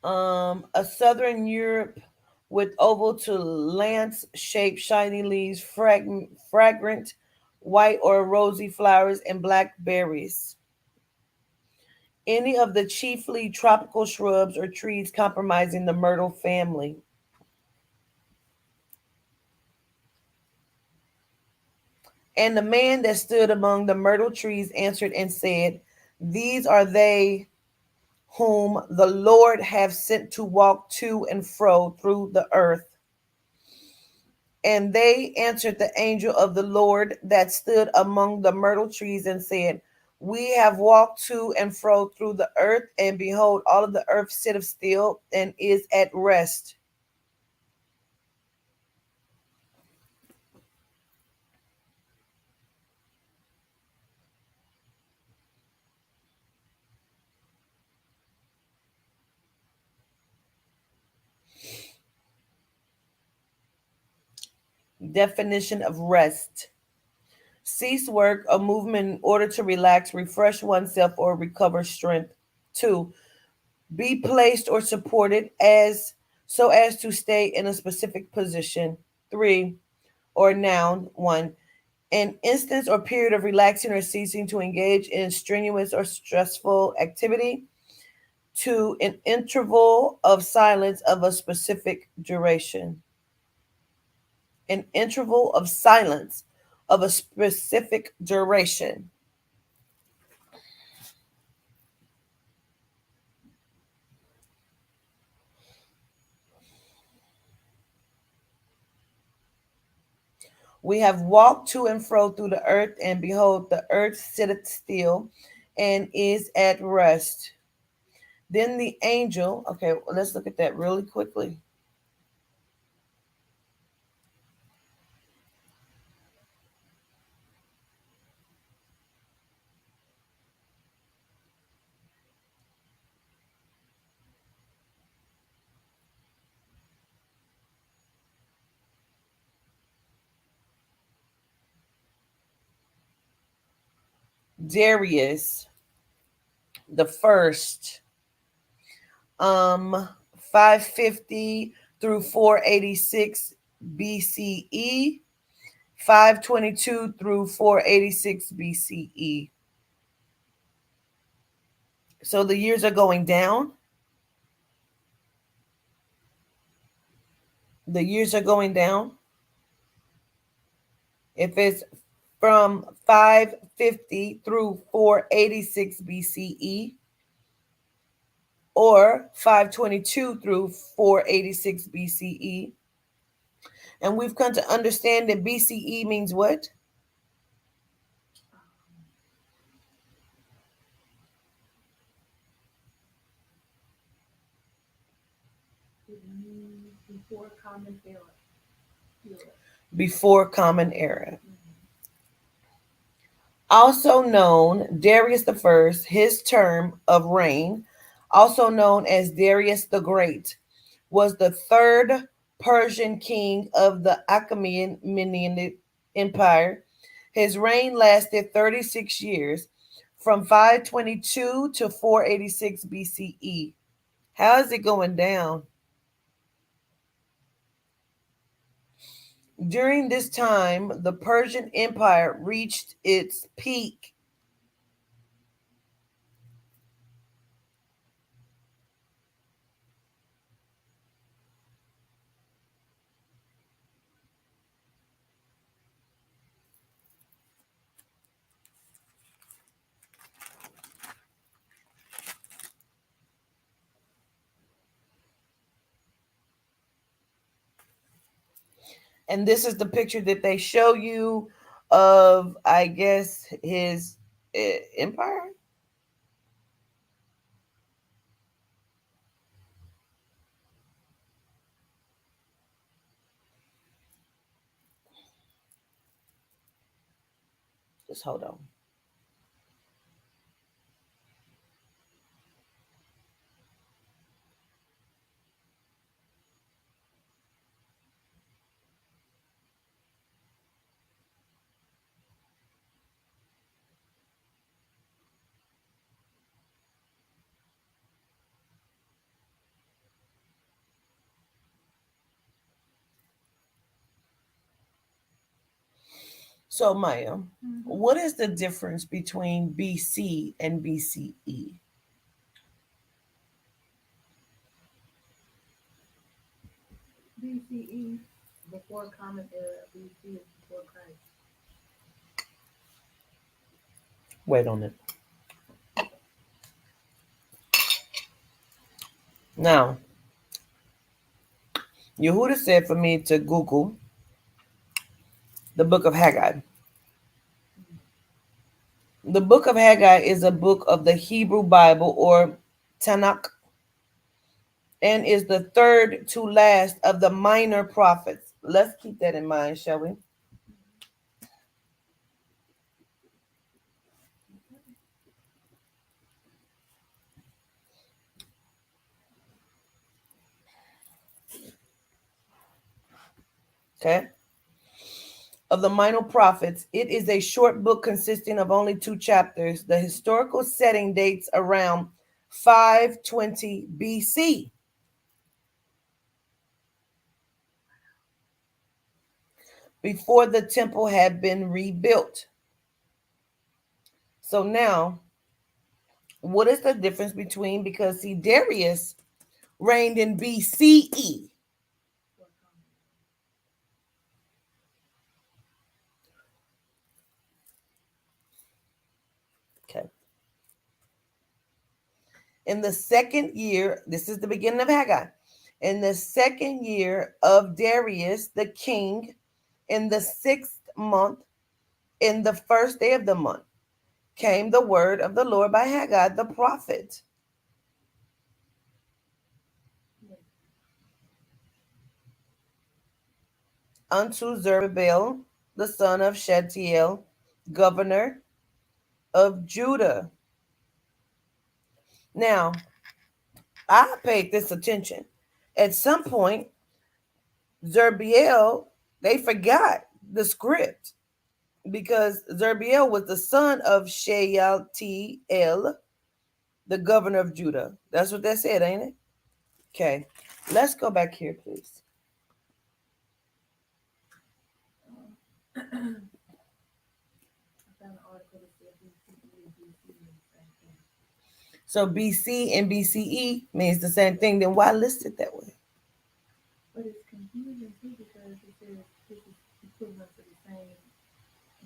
a southern Europe with oval to lance shaped shiny leaves, fragrant white or rosy flowers, and black berries. Any of the chiefly tropical shrubs or trees comprising the myrtle family. And the man that stood among the myrtle trees answered and said, these are they whom the Lord hath sent to walk to and fro through the earth. And they answered the angel of the Lord that stood among the myrtle trees and said, we have walked to and fro through the earth, and behold, all of the earth sitteth still and is at rest. Definition of rest. Cease work or movement in order to relax, refresh oneself, or recover strength. 2. Be placed or supported as so as to stay in a specific position. 3. Or noun. 1. An instance or period of relaxing or ceasing to engage in strenuous or stressful activity. 2. An interval of silence of a specific duration. An interval of silence of a specific duration. We have walked to and fro through the earth, and behold, the earth sitteth still and is at rest. Then the angel, okay, let's look at that really quickly. Darius the first, um, 550 through 486 BCE, 522 through 486 BCE. So the years are going down. The years are going down. If it's from 550 through 486 BCE or 522 through 486 BCE. And we've come to understand that BCE means what? It means before common era. Before Common Era. Also known, Darius the First, his term of reign, also known as Darius the Great, was the third Persian king of the Achaemenid Empire. His reign lasted 36 years, from 522 to 486 BCE. How is it going down? During this time, the Persian Empire reached its peak. And this is the picture that they show you of, I guess, his empire. Just hold on. So, Maya, what is the difference between BC and BCE? BCE, before common era. BC is before Christ. Wait on it. Now, Yehuda said for me to Google the book of Haggai. The book of Haggai is a book of the Hebrew Bible or Tanakh and is the third to last of the minor prophets. Let's keep that in mind, shall we? Okay. Of the minor prophets, it is a short book consisting of only 2 chapters. The historical setting dates around 520 BC. Before the temple had been rebuilt. So now, what is the difference between, because see, Darius reigned in BCE. Okay. In the second year, this is the beginning of Haggai. In the second year of Darius the king, In the 6th month, in the first day of the month, came the word of the Lord by Haggai the prophet unto Zerubbabel, the son of Shealtiel, governor of Judah. Now, I paid this attention. At some point, Zerubbabel, they forgot the script because Zerubbabel was the son of Shealtiel, the governor of Judah. That's what that said, ain't it? Okay, let's go back here, please. I found an article that said BCE and BC mean the same thing. So BC and BCE means the same thing. Then why list it that way? But it's confusing too because it says this is equivalent to the same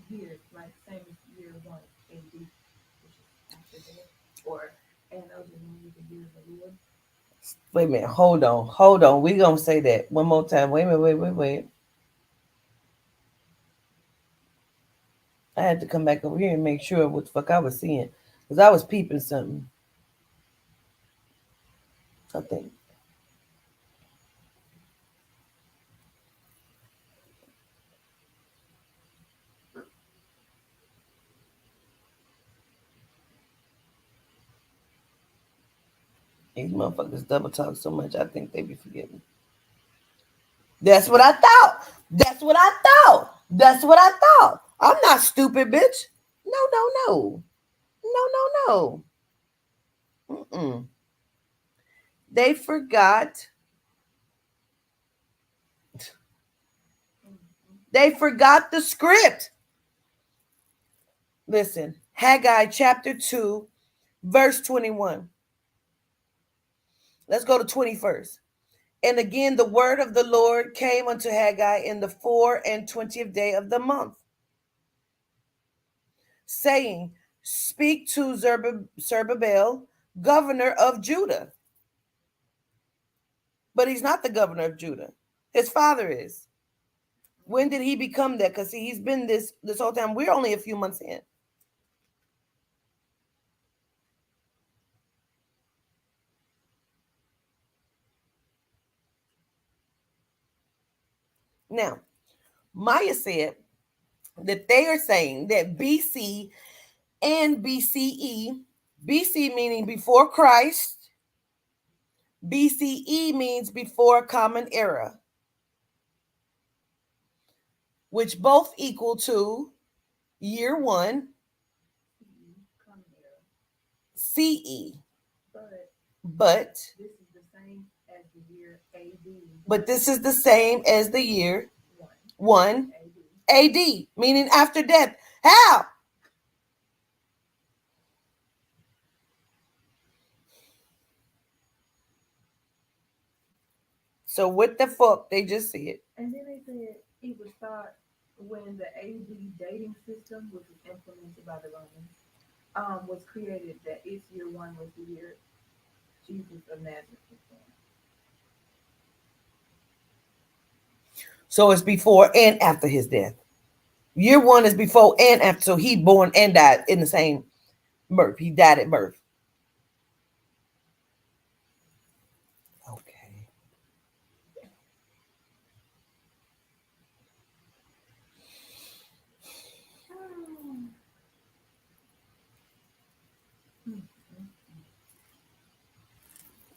year, like same as year 1 AD, which is after that, or and those are the years of the Lord. Wait a minute. Hold on. We gonna say that one more time. Wait a minute. Wait. I had to come back over here and make sure what the fuck I was seeing because I was peeping something. I think. These motherfuckers double talk so much, I think they be forgetting. That's what I thought. That's what I thought. That's what I thought. I'm not stupid, bitch. No. No. Mm-mm. They forgot. They forgot the script. Listen, Haggai chapter 2, verse 21. Let's go to 21st. And again, the word of the Lord came unto Haggai in the 24th day of the month, saying, speak to Zerubbabel, governor of Judah. But he's not the governor of Judah. His father is. When did he become that? Because see, he's been this whole time. We're only a few months in. Now, Maya said that they are saying that BC and BCE, BC meaning before Christ, BCE means before common era, which both equal to year 1, Common era. CE. But But this is the same as the year AD. but this is the same as the year 1 AD. AD, meaning after death. How? So what the fuck they just said? And then they said it was thought when the AD dating system, which was implemented by the Romans, was created that its year 1 was the year Jesus of Nazareth was born. So it's before and after his death. Year 1 is before and after. So he born and died in the same birth. He died at birth. Okay.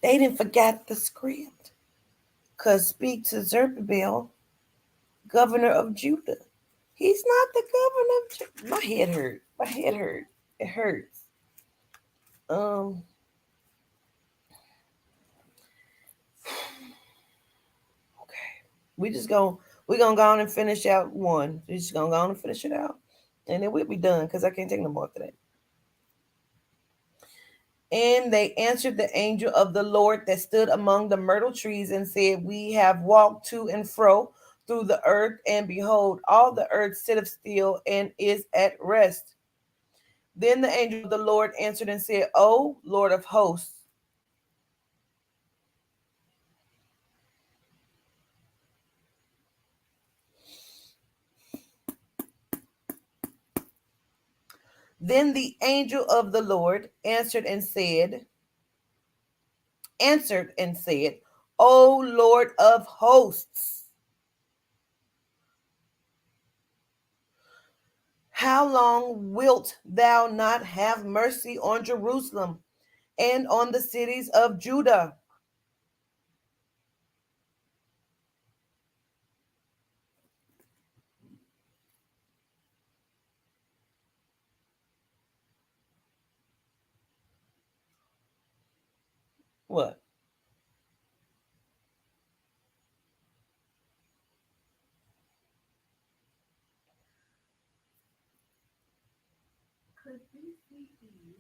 They didn't forget the script. Cause speak to Zerubbabel, governor of Judah. He's not the governor of Judah. My head hurt. My head hurt. It hurts. Um. Okay. We gonna go on and finish out one. We just gonna go on and finish it out, and then we'll be done because I can't take no more after that. And they answered the angel of the Lord that stood among the myrtle trees and said, we have walked to and fro through the earth, and behold, all the earth sitteth still and is at rest. Then the angel of the Lord answered and said, O Lord of hosts, Then the angel of the Lord answered and said, O Lord of hosts, how long wilt thou not have mercy on Jerusalem and on the cities of Judah? What? Could BCE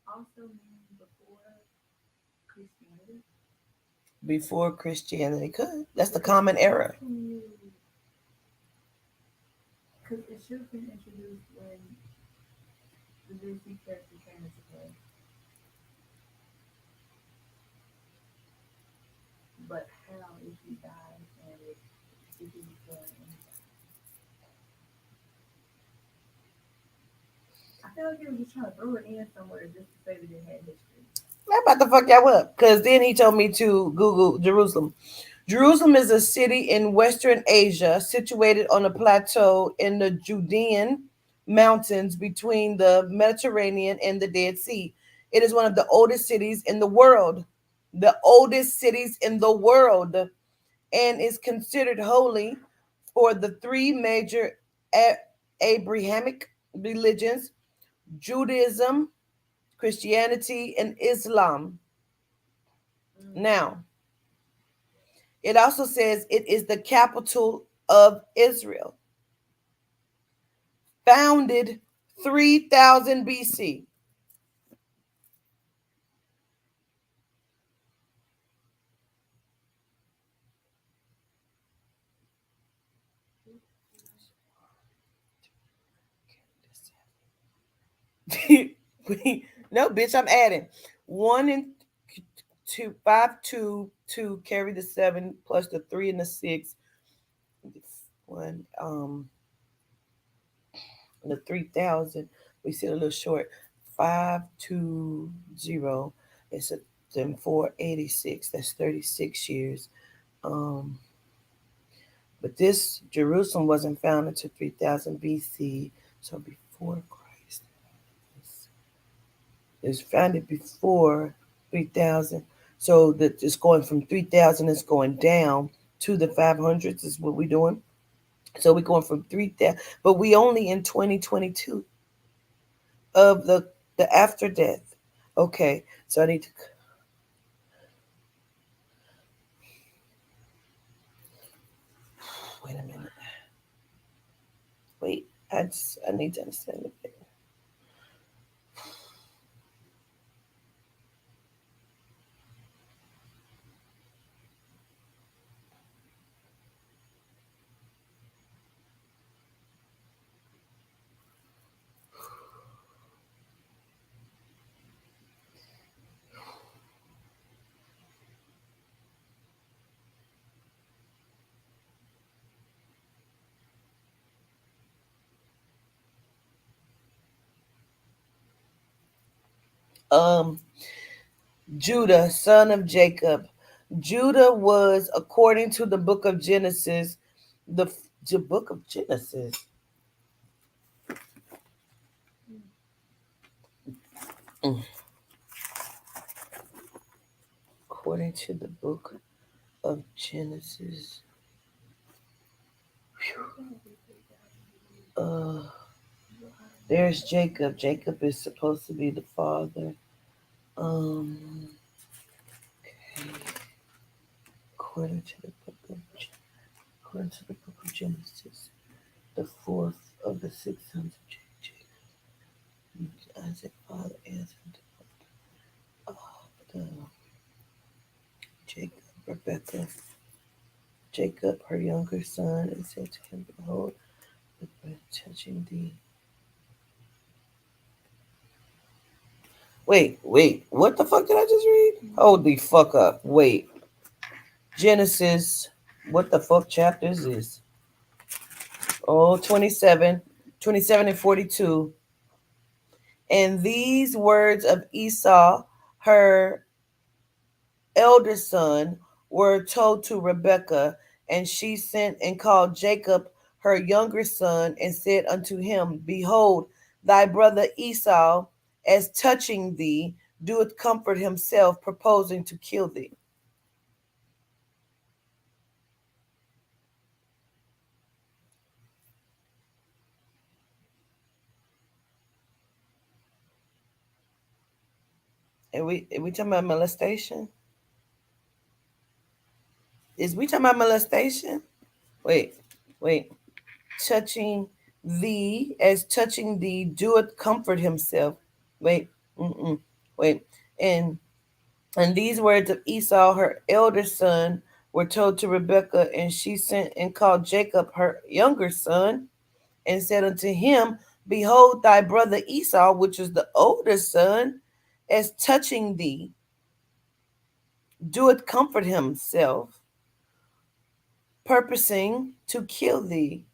also mean before Christianity? Before Christianity could. That's the common era. Because it should have been introduced when the BC character came into play. But how if he died and if he was born anytime? I feel like they were just trying to throw it in somewhere just to say that it had history. I'm about to fuck y'all up. Because then he told me to Google Jerusalem. Jerusalem is a city in Western Asia situated on a plateau in the Judean mountains between the Mediterranean and the Dead Sea. It is one of the oldest cities in the world. The oldest cities in the world. And is considered holy for the three major Abrahamic religions: Judaism, Christianity, and Islam. Now, it also says it is the capital of Israel, founded 3000 BC. No, bitch, I'm adding 1 and 2, 5, 2, 2, carry the 7 plus the 3 and the 6. 1, the 3000. We sit a little short. 520. It's a then 486. That's 36 years. Um, but this Jerusalem wasn't founded until 3000 BC, so before Christ. It was founded before 3000. So that it's going from 3000, it's going down to the 500s is what we're doing. So we're going from 3000, but we only in 2022 of the after death. Okay, so I need to wait a minute. Wait, I need to understand it better. Um, Judah, son of Jacob. Judah was, according to the book of Genesis, the book of Genesis. Mm. According to the book of Genesis. Uh, there's Jacob. Jacob is supposed to be the father. Um, okay. According to the book of Genesis, the fourth of the 6 sons of Jacob. Isaac, father, answered the Jacob, Rebecca, Jacob, her younger son, and said to him, behold, the bread touching thee. Wait, what the fuck did I just read? Hold the fuck up. Wait. Genesis, what the fuck chapter is this? Oh, 27 and 42. And these words of Esau, her elder son, were told to Rebekah, and she sent and called Jacob her younger son, and said unto him, Behold, thy brother Esau, as touching thee, doeth comfort himself, purposing to kill thee. And we talking about molestation? Is we talking about molestation? Wait, wait. Touching thee, as touching thee, doeth comfort himself. Wait, wait. And and these words of Esau, her elder son, were told to Rebekah, and she sent and called Jacob, her younger son, and said unto him, Behold, thy brother Esau, which is the older son, as touching thee, doeth comfort himself, purposing to kill thee.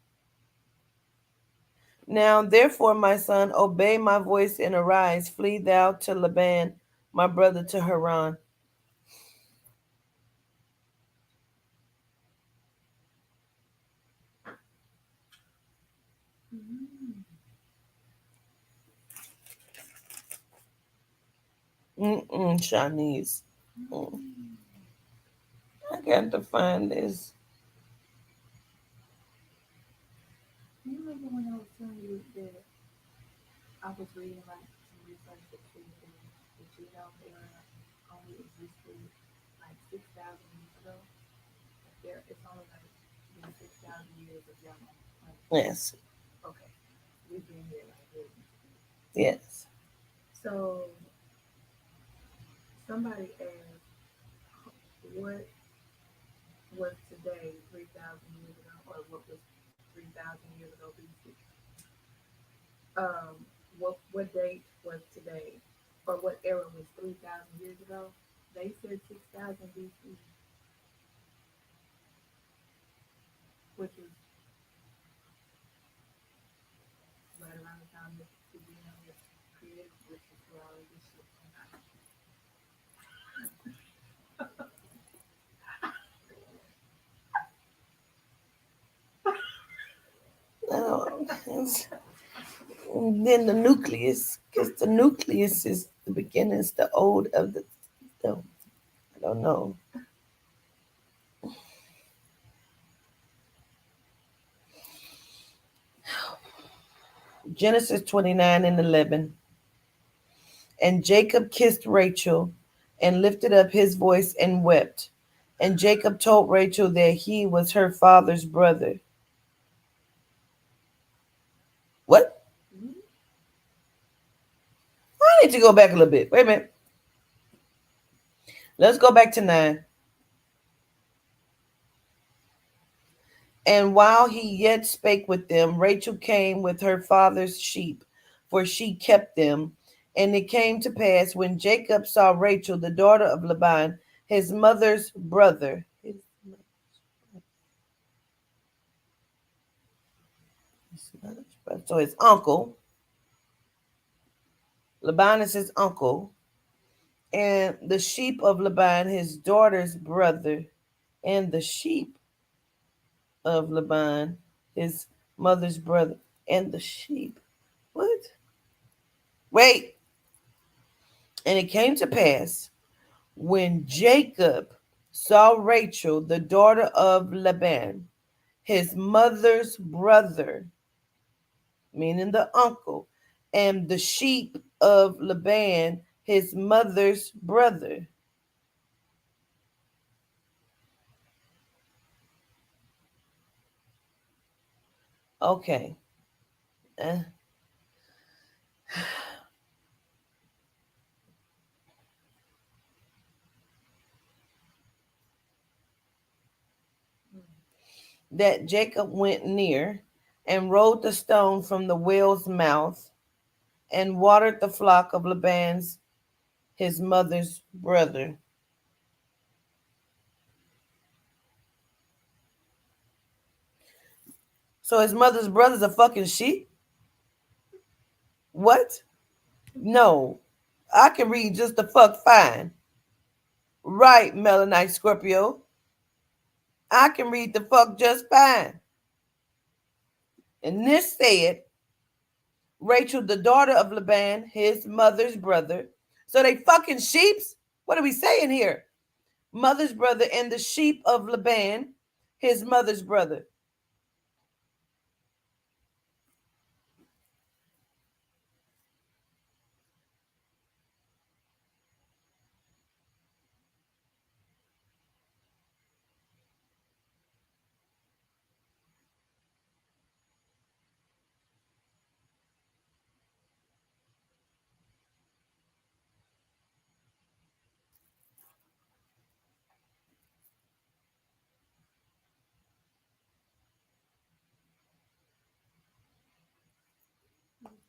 Now, therefore, my son, obey my voice and arise. Flee thou to Laban, my brother, to Haran. Shanice. I got to find this. You remember when I was telling you that I was reading like some research that said that the Gentile era only existed like 6,000 years ago? There, it's only like been 6,000 years of y'all. Like, Yes. okay, we've been here like this. Yes. So somebody asked, what was today 3,000 years ago, or what was 3,000 years ago BC? What date was today, or what era was 3,000 years ago? They said 6,000 BC, which is right around the time that the Genealogy was created, which is where all of this shit came out. Then the nucleus, because the nucleus is the beginning, it's the old of the I don't know. Genesis 29 and 11. And Jacob kissed Rachel and lifted up his voice and wept. And Jacob told Rachel that he was her father's brother. What? Mm-hmm. I need to go back a little bit. Wait a minute. Let's go back to 9. And while he yet spake with them, Rachel came with her father's sheep, for she kept them. And it came to pass when Jacob saw Rachel, the daughter of Laban, his mother's brother. So his uncle. Laban is his uncle. And the sheep of Laban, his daughter's brother. And the sheep of Laban, his mother's brother. And the sheep. What? Wait. And it came to pass when Jacob saw Rachel, the daughter of Laban, his mother's brother, meaning the uncle, and the sheep of Laban, his mother's brother. Okay. Uh, that Jacob went near and rolled the stone from the well's mouth and watered the flock of Laban's, his mother's brother. So his mother's brother's a fucking sheep? What? No, I can read just the fuck fine. Right, Melanite Scorpio. I can read the fuck just fine. And this said, Rachel, the daughter of Laban, his mother's brother. So they fucking sheeps? What are we saying here? Mother's brother and the sheep of Laban, his mother's brother.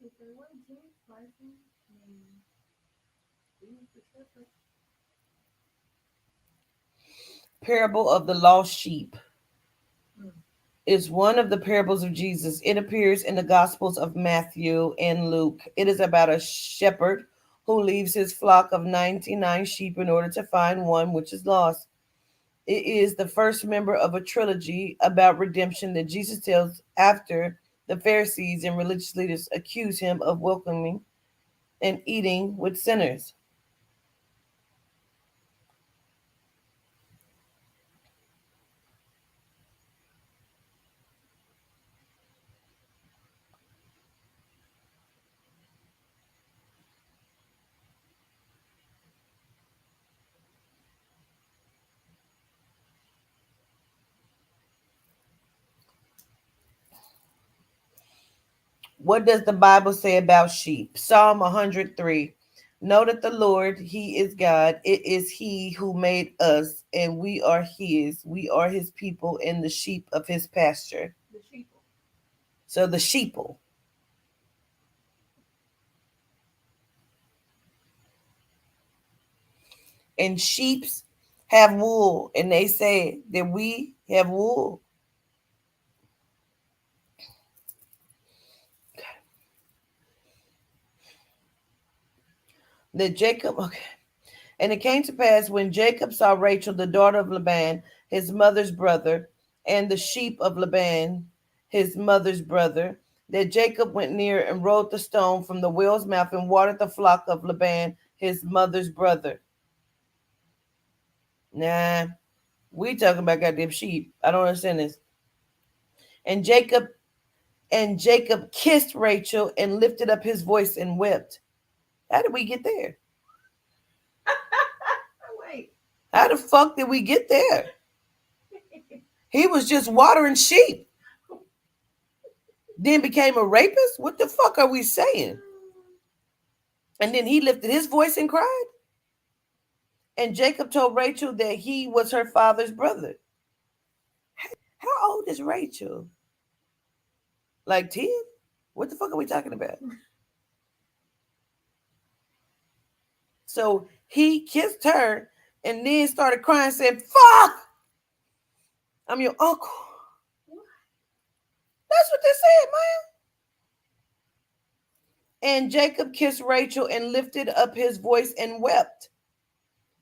If they weren't James Carson, and these the shepherd. Parable of the lost sheep Mm. is one of the parables of Jesus. It appears in the Gospels of Matthew and Luke. It is about a shepherd who leaves his flock of 99 sheep in order to find one which is lost. It is the first member of a trilogy about redemption that Jesus tells after the Pharisees and religious leaders accuse him of welcoming and eating with sinners. What does the Bible say about sheep? Psalm 103. Know that the Lord, He is God. It is He who made us, and we are His. We are His people and the sheep of His pasture. The sheeple. So the sheeple. And sheeps have wool, and they say that we have wool. That Jacob, okay. And it came to pass when Jacob saw Rachel, the daughter of Laban, his mother's brother, and the sheep of Laban, his mother's brother, that Jacob went near and rolled the stone from the well's mouth and watered the flock of Laban, his mother's brother. Nah, we talking about goddamn sheep. I don't understand this. And Jacob kissed Rachel and lifted up his voice and wept. How did we get there? Wait. How the fuck did we get there? He was just watering sheep. Then became a rapist? What the fuck are we saying? And then he lifted his voice and cried. And Jacob told Rachel that he was her father's brother. How old is Rachel? Like 10? What the fuck are we talking about? So he kissed her and then started crying and said, fuck! I'm your uncle. That's what they said, man. And Jacob kissed Rachel and lifted up his voice and wept.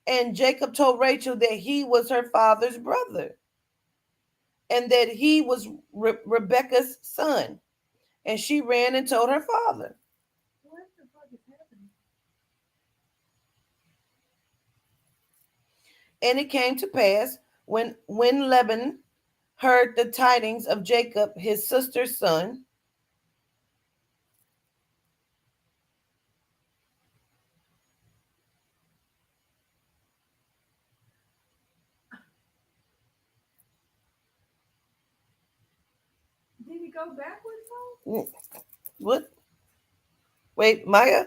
And Jacob told Rachel that he was her father's brother and that he was Rebecca's son. And she ran and told her father. What the fuck is happening? And it came to pass when Laban heard the tidings of Jacob, his sister's son, Did he go backwards though? what? Wait, Maya?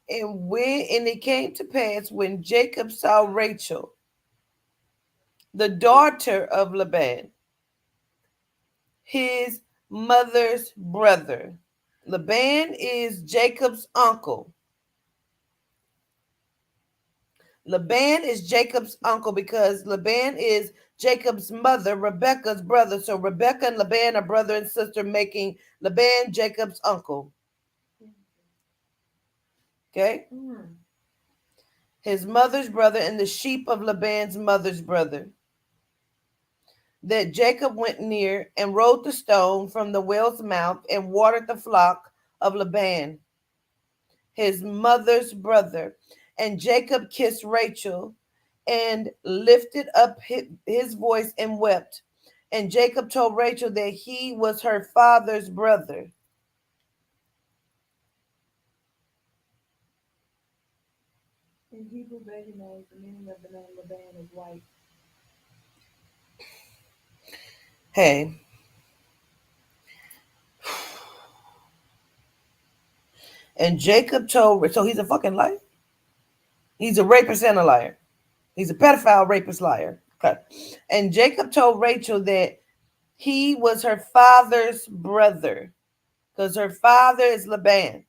And it came to pass when Jacob saw Rachel, the daughter of Laban, his mother's brother. Laban is Jacob's uncle. Laban is Jacob's uncle because Laban is Jacob's mother, Rebecca's brother. So Rebecca and Laban are brother and sister, making Laban Jacob's uncle. Okay? His mother's brother and the sheep of Laban's mother's brother. That Jacob went near and rolled the stone from the well's mouth and watered the flock of Laban, his mother's brother. And Jacob kissed Rachel and lifted up his voice and wept. And Jacob told Rachel that he was her father's brother. In Hebrew baby names, the meaning of the name Laban is white. Hey. And Jacob told, so he's a fucking liar. He's a rapist and a liar. He's a pedophile, rapist, liar. Okay. And Jacob told Rachel that he was her father's brother because her father is Laban.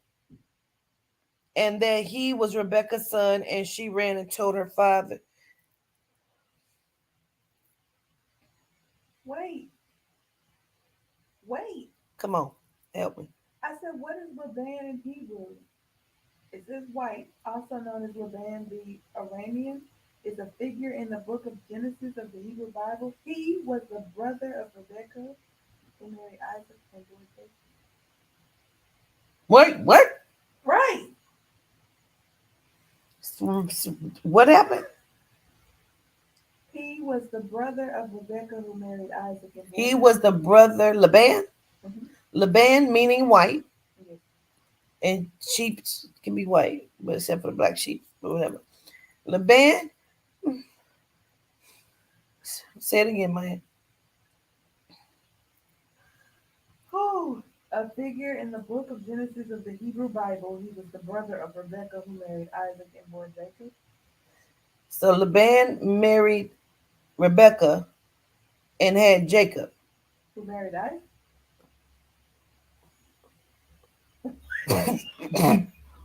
And that he was Rebecca's son, and she ran and told her father. Wait. Come on, help me. I said, what is Laban in Hebrew? It says white, also known as Laban the Aramean, is a figure in the book of Genesis of the Hebrew Bible. He was the brother of Rebecca, who married Isaac and bore Jacob. What? Right. What happened? He was the brother of Rebecca who married Isaac and bore He Jacob. was the brother, Laban. Mhm. Laban meaning white. Yes. And sheep can be white, but except for the black sheep, or whatever. Laban. Say it again, man. Oh, a figure in the book of Genesis of the Hebrew Bible. He was the brother of Rebecca who married Isaac and bore Jacob. So Laban married Rebecca and had Jacob. Who married Isaac?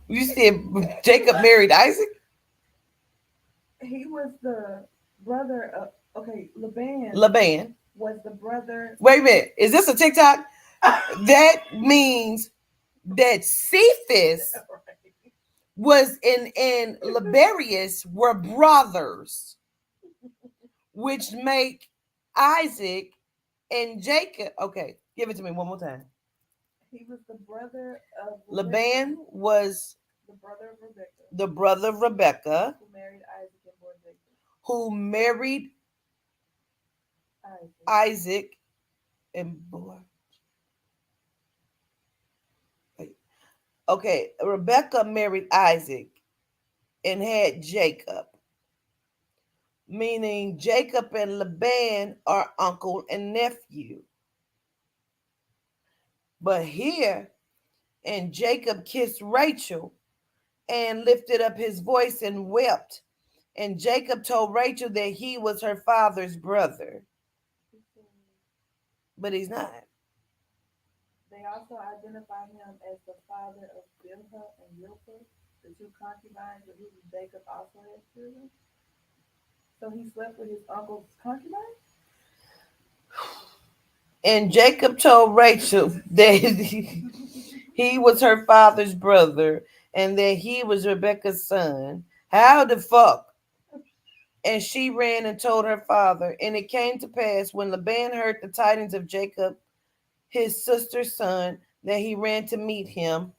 You said Jacob married Isaac? He was the brother of, okay, Laban was the brother. Wait a minute. Is this a TikTok? That means that Cephas was and Liberius were brothers, which make Isaac and Jacob. Okay, give it to me one more time. He was the brother of Laban was the brother of Rebecca, the brother of Rebecca, who married Isaac and bore Jacob. who married Isaac and bore. Okay, Rebecca married Isaac and had Jacob, meaning Jacob and Laban are uncle and nephew. But here, and Jacob kissed Rachel and lifted up his voice and wept. And Jacob told Rachel that he was her father's brother. But he's not. They also identify him as the father of Bilhah and Zilpah, the two concubines of whom Jacob also had children. So he slept with his uncle's concubine? And Jacob told Rachel that he was her father's brother and that he was Rebecca's son. How the fuck? And she ran and told her father. And it came to pass when Laban heard the tidings of Jacob, his sister's son, that he ran to meet him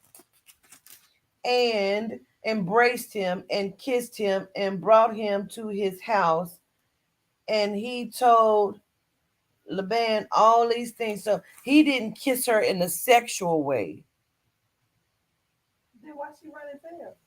and embraced him and kissed him and brought him to his house. And he told Laban all these things. So he didn't kiss her in a sexual way. Then why she run and tell?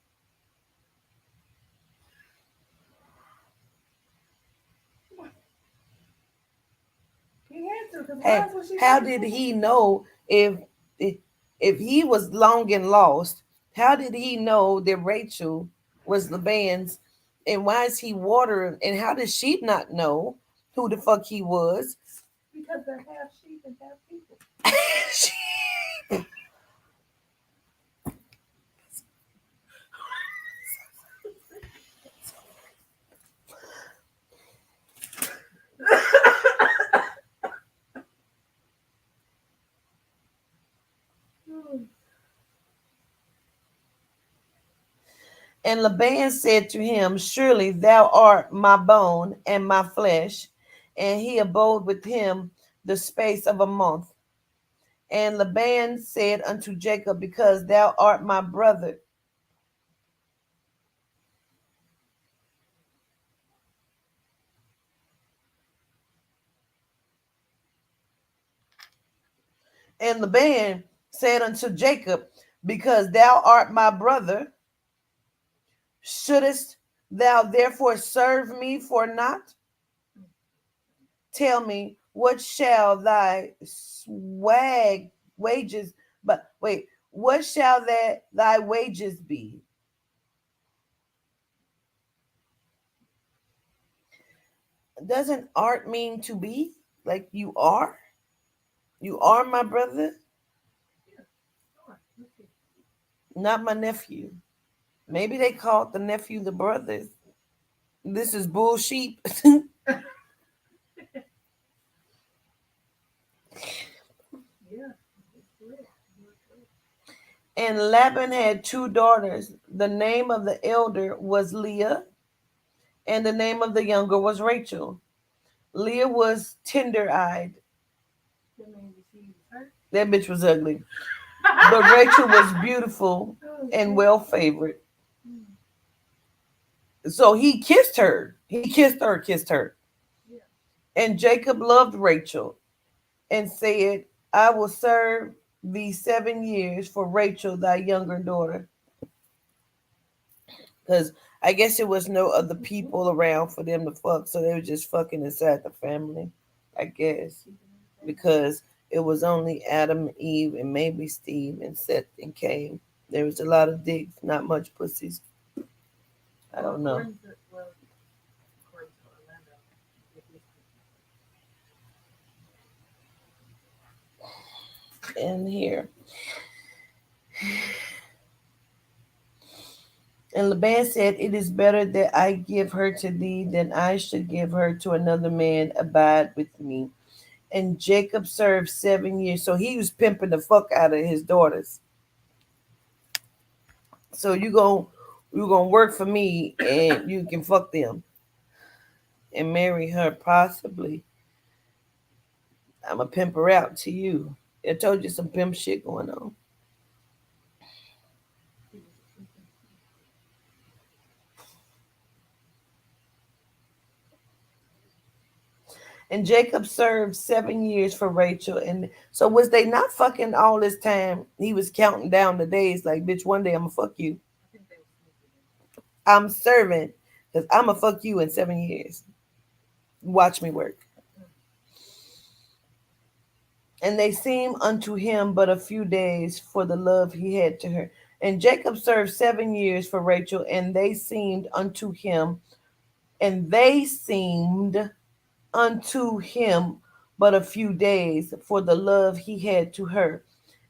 He had to, because How did he know if he was long and lost How did he know that Rachel was Laban's? And why is he watering? And how does she not know who the fuck he was? Because they're half sheep and half people. And Laban said to him, surely thou art my bone and my flesh. And he abode with him the space of a month. And Laban said unto Jacob, because thou art my brother. And Laban said unto Jacob, because thou art my brother, shouldest thou therefore serve me for naught? Tell me, what shall thy swag wages, but wait, what shall that thy wages be? Doesn't art mean to be? Like you are? You are my brother, Yeah. Sure. Let's see. not my nephew. Maybe they called the nephew the brother. This is bullshit. Yeah. It's correct. You're correct. And Laban had two daughters. The name of the elder was Leah, and the name of the younger was Rachel. Leah was tender eyed. That means she was hurt. That bitch was ugly. But Rachel was beautiful Oh, and shit. well favored. Mm. So he kissed her. He kissed her, kissed her. Yeah. And Jacob loved Rachel and said, I will serve thee 7 years for Rachel, thy younger daughter. Because I guess it was no other people around for them to fuck. So they were just fucking inside the family, I guess. Because it was only Adam and Eve and maybe Steve and Seth and Cain. There was a lot of dicks, not much pussies. I Well, don't know. according to Orlando, it is. And here. And Laban said, it is better that I give her to thee than I should give her to another man. Abide with me. And Jacob served 7 years. So he was pimping the fuck out of his daughters. So you gonna work for me and you can fuck them and marry her possibly. I'm a pimp her out to you. I told you some pimp shit going on. And Jacob served 7 years for Rachel. And so was they not fucking all this time? He was counting down the days like, bitch, one day I'm gonna fuck you. I think they were sleeping. I'm serving because I'm gonna fuck you in 7 years. Watch me work. And they seemed unto him but a few days for the love he had to her. And Jacob served 7 years for Rachel, and they seemed unto him, and they seemed unto him but a few days for the love he had to her.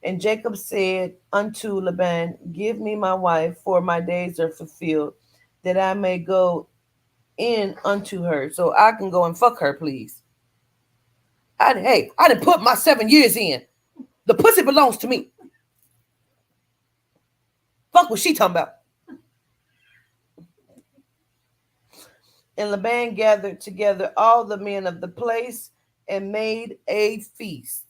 And Jacob said unto Laban, give me my wife, for my days are fulfilled, that I may go in unto her. So I can go and fuck her, please. I didn't put my 7 years in. The pussy belongs to me. Fuck what she talking about. And Laban gathered together all the men of the place and made a feast.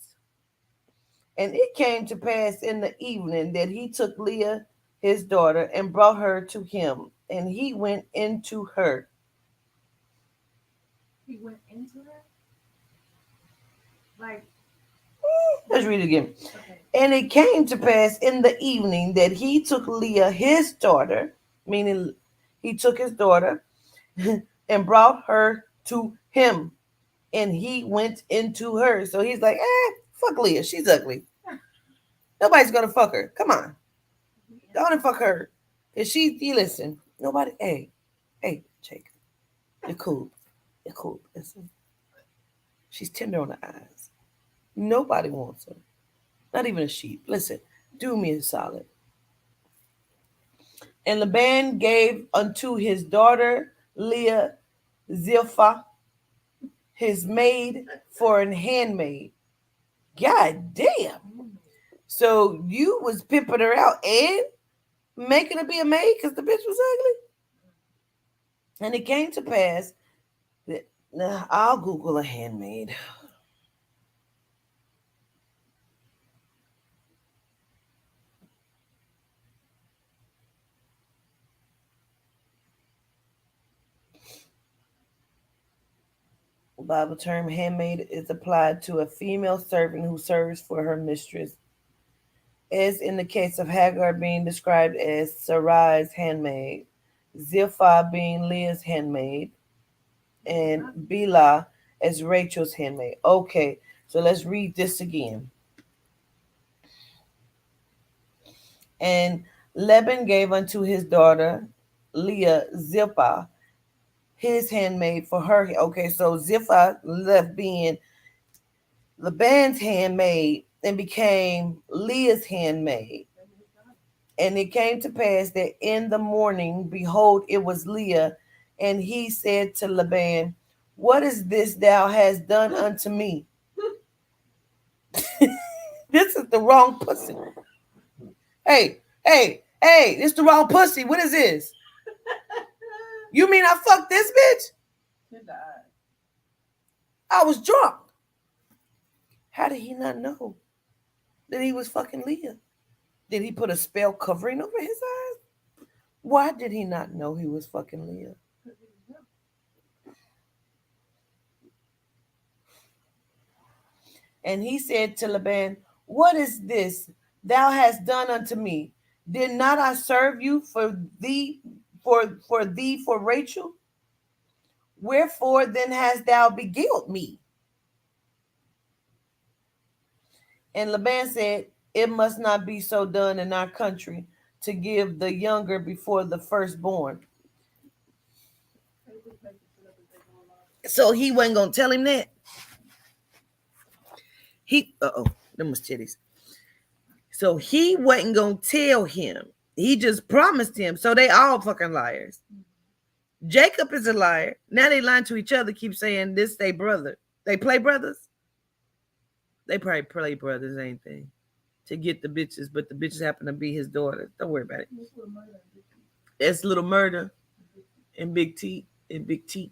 And it came to pass in the evening that he took Leah, his daughter, and brought her to him. And he went into her. He went into her? Like, Let's read it again. okay. And it came to pass in the evening that he took Leah, his daughter, meaning he took his daughter, and brought her to him. And he went into her. So he's like, fuck Leah. She's ugly. Nobody's going to fuck her. Come on. Go on and fuck her. Cause you listen, nobody, hey, Jacob, you're cool. You're cool. Listen. She's tender on the eyes. Nobody wants her. Not even a sheep. Listen, do me a solid. And Laban gave unto his daughter Leah Zilpah, his maid, for an handmaid. God damn. So you was pimping her out and making her be a maid because the bitch was ugly? And it came to pass that, now I'll Google a handmaid. Bible term handmaid is applied to a female servant who serves for her mistress, as in the case of Hagar being described as Sarai's handmaid, Zilpah being Leah's handmaid, and Bilhah as Rachel's handmaid. Okay, so let's read this again. And Laban gave unto his daughter Leah Zilpah, his handmaid, for her. Okay, so Zilpah left being Laban's handmaid and became Leah's handmaid. And it came to pass that in the morning, behold, it was Leah. And he said to Laban, what is this thou hast done unto me? This is the wrong pussy. Hey, this the wrong pussy. What is this? You mean I fucked this bitch? I was drunk. How did he not know that he was fucking Leah? Did he put a spell covering over his eyes? Why did he not know he was fucking Leah? And he said to Laban, what is this thou hast done unto me? Did not I serve you for thee, for Rachel? Wherefore then hast thou beguiled me? And Laban said, it must not be so done in our country to give the younger before the firstborn. So he wasn't gonna tell him that. Them was titties. So he wasn't gonna tell him. He just promised him. So they all fucking liars. Jacob is a liar. Now they lying to each other, keep saying this they brother. They play brothers. They probably play brothers, ain't they? To get the bitches, but the bitches happen to be his daughter. Don't worry about it. It's little murder and big teeth and big teeth.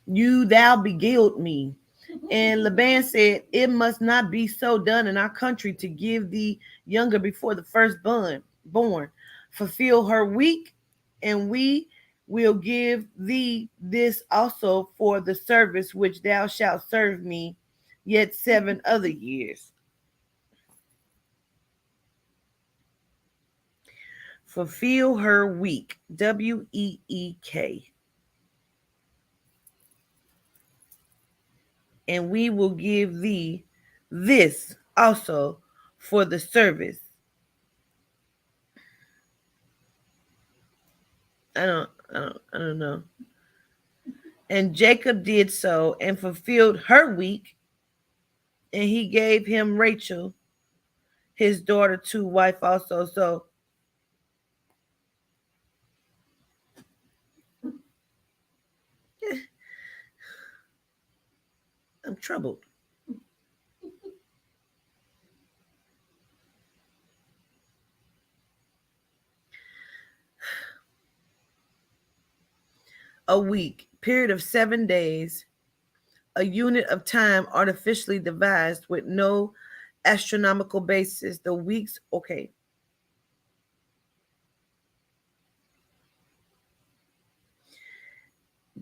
Thou beguiled me. And Laban said, it must not be so done in our country to give the younger before the firstborn. Fulfill her week, and we will give thee this also for the service which thou shalt serve me yet 7 other years. Fulfill her week. Week. And we will give thee this also for the service. I don't know. And Jacob did so and fulfilled her week, and he gave him Rachel, his daughter, to wife also. So I'm troubled. A week, period of 7 days, a unit of time artificially devised with no astronomical basis. The weeks, okay.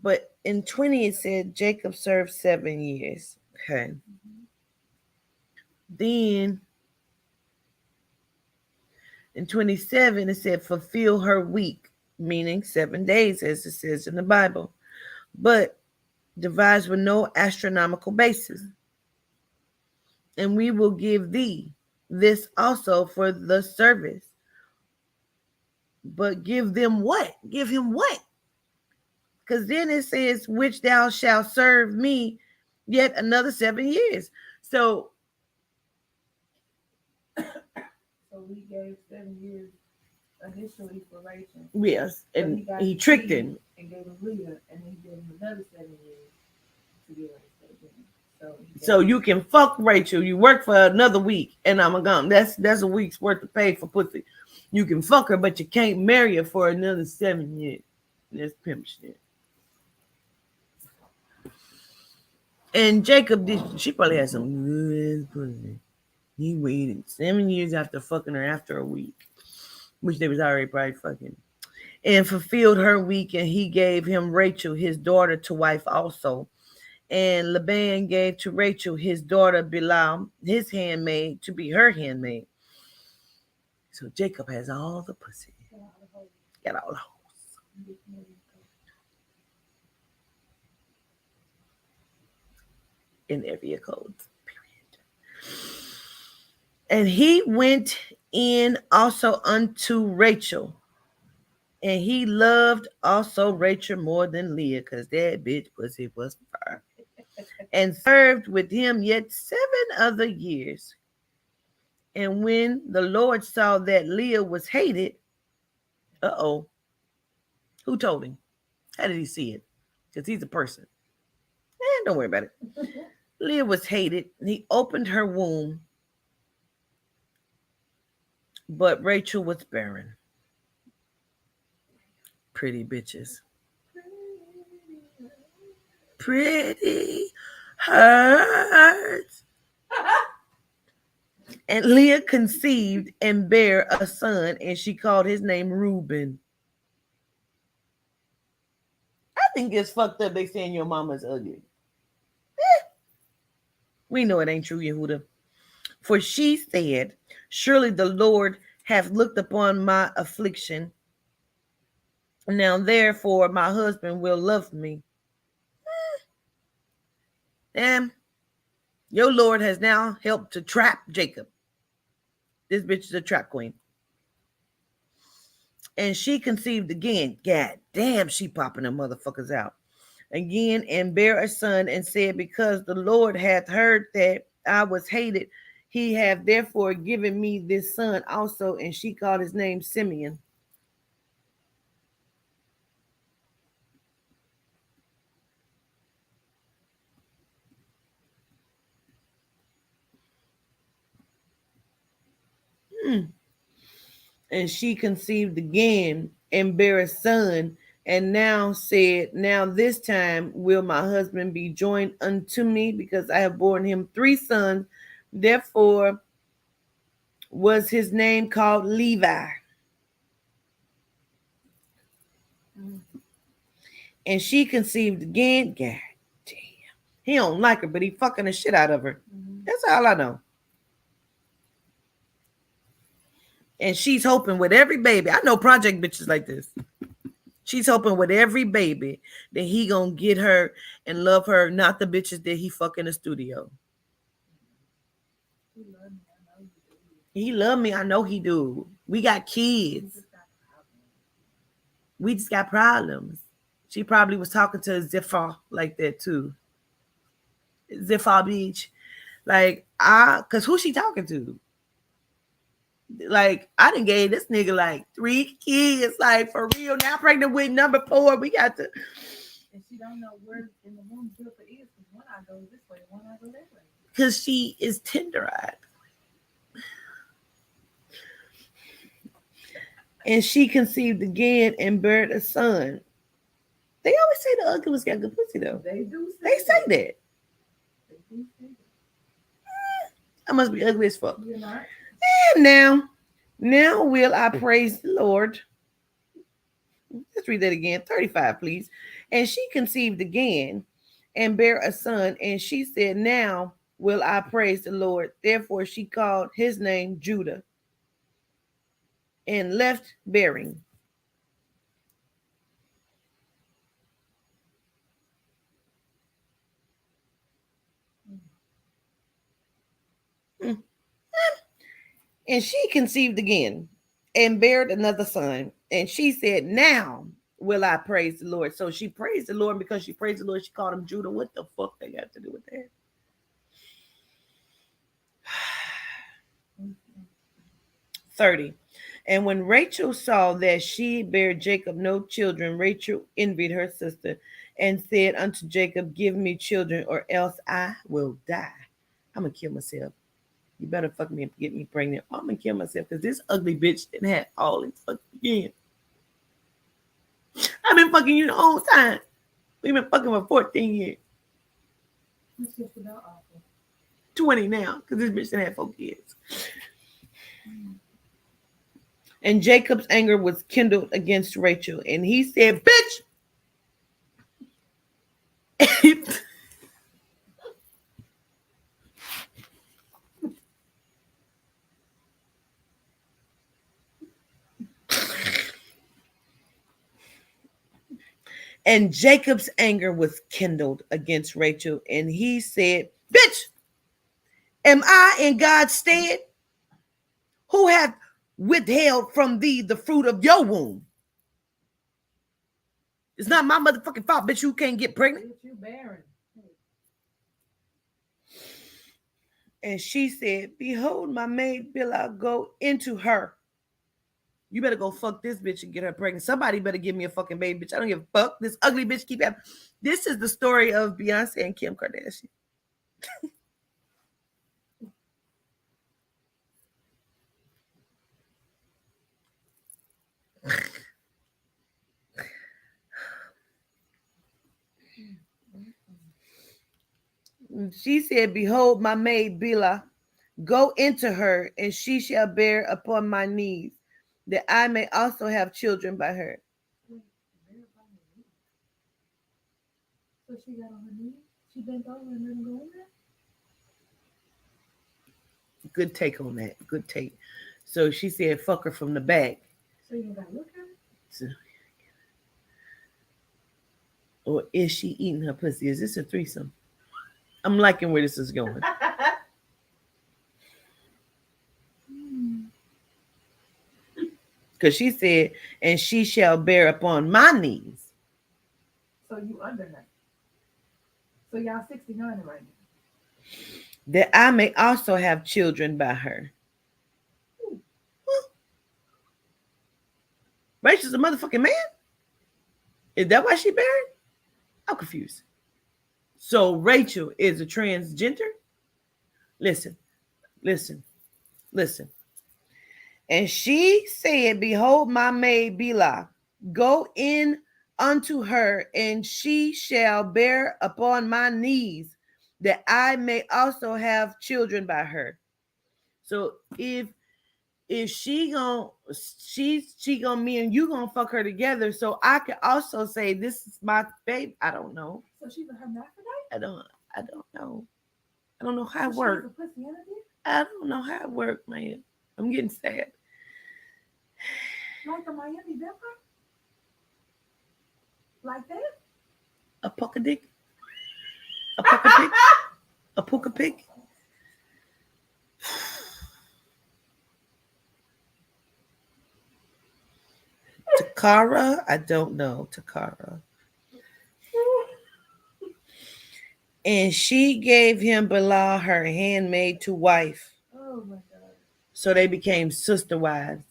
But in 20, it said Jacob served 7 years. Okay. Then in 27, it said fulfill her week, meaning 7 days, as it says in the Bible. But devised with no astronomical basis. And we will give thee this also for the service. But give them what? Give him what? Because then it says, which thou shalt serve me yet another 7 years. So he gave 7 years initially for Rachel. yes, But and got he the tricked seed him. and gave him Leah, and then he gave him another 7 years to get Rachel again. So you can fuck Rachel. You work for another week, and I'm gone. That's a week's worth of pay for pussy. You can fuck her, but you can't marry her for another 7 years. That's pimp shit. And Jacob did. She probably had some good pussy. He waited 7 years after fucking her after a week, which they was already probably fucking, and fulfilled her week, and he gave him Rachel, his daughter, to wife also. And Laban gave to Rachel his daughter Bilhah, his handmaid, to be her handmaid. So Jacob has all the pussy. Got all the hoes. In every code. Period. And he went in also unto Rachel. And he loved also Rachel more than Leah, because that bitch pussy was fire. And served with him yet 7 other years. And when the Lord saw that Leah was hated, who told him? How did he see it? Because he's a person. Don't worry about it. Leah was hated. And he opened her womb, but Rachel was barren. Pretty bitches. Pretty hurts. And Leah conceived and bare a son, and she called his name Reuben. I think it's fucked up they saying your mama's ugly. We know it ain't true, Yehuda. For she said, surely the Lord hath looked upon my affliction. Now therefore my husband will love me. And your Lord has now helped to trap Jacob. This bitch is a trap queen. And she conceived again. God damn, she popping them motherfuckers out. Again, and bare a son, and said, because the Lord hath heard that I was hated, he hath therefore given me this son also. And she called his name Simeon. And she conceived again and bare a son, and now said, now this time will my husband be joined unto me, because I have borne him 3 sons. Therefore was his name called Levi. And she conceived again. God damn. He don't like her, but he fucking the shit out of her. That's all I know. And she's hoping with every baby. I know project bitches like this. She's hoping with every baby that he gonna get her and love her, not the bitches that he fuck in the studio. He love me, I know he do. We got kids. We just got problems. She probably was talking to Zephyr like that too. Zephyr Beach. Like, cause who she talking to? Like, I done gave this nigga like 3 kids, like for real. Now pregnant with number 4. We got to. And she don't know where in the womb Zilpah is, because one eye goes this way, one eye goes that way. Because she is tender-eyed. And she conceived again and bare a son. They always say the ugly ones got good pussy, though. They do say They say that. They do say that. I must be ugly as fuck. You're not. And now will I praise the Lord. Let's read that again. 35, please. And she conceived again and bare a son. And she said, now will I praise the Lord. Therefore she called his name Judah and left bearing. And she conceived again and bare another son. And she said, now will I praise the Lord. So she praised the Lord. Because she praised the Lord, she called him Judah. What the fuck they got to do with that? 30. And when Rachel saw that she bare Jacob no children, Rachel envied her sister and said unto Jacob, give me children, or else I will die. I'm going to kill myself. You better fuck me and get me pregnant. I'm going to kill myself because this ugly bitch didn't have all this fucking again. I've been fucking you the whole time. We've been fucking for 14 years. It's just about awful. 20 now because this bitch didn't have 4 kids. And Jacob's anger was kindled against Rachel. And he said, bitch! And Jacob's anger was kindled against Rachel. And he said, bitch! Am I in God's stead? Who hath withheld from thee the fruit of your womb? It's not my motherfucking fault, bitch. You can't get pregnant. Bitch, you barren. And she said, behold, my maid Bilhah, go into her. You better go fuck this bitch and get her pregnant. Somebody better give me a fucking baby, bitch. I don't give a fuck. This ugly bitch keep having. This is the story of Beyonce and Kim Kardashian. She said, behold, my maid Bilhah, go into her, and she shall bear upon my knees, that I may also have children by her. So she got on her knees? She bent over and let him go in there? Good take on that. Good take. So she said, fuck her from the back. So you got to look at her? So, or is she eating her pussy? Is this a threesome? I'm liking where this is going. Because she said, and she shall bear upon my knees. So you under her. So y'all 69 right now. That I may also have children by her. Rachel's a motherfucking man? Is that why she married? I'm confused. So Rachel is a transgender? Listen. And she said, behold, my maid Bilhah, go in unto her, and she shall bear upon my knees, that I may also have children by her. So if she gonna me and you gonna fuck her together, so I could also say this is my babe. I don't know. So she's a hermaphrodite? I don't know. I don't know how it So works. she's a pussy and a dick? I don't know how it works, man. I'm getting sad. Like a Miami vampire? Like that? A pucker dick? A pucker pig? A pucker pig? Takara? I don't know. Takara. And she gave him Bilhah, her handmaid, to wife. Oh my God. So they became sister wives.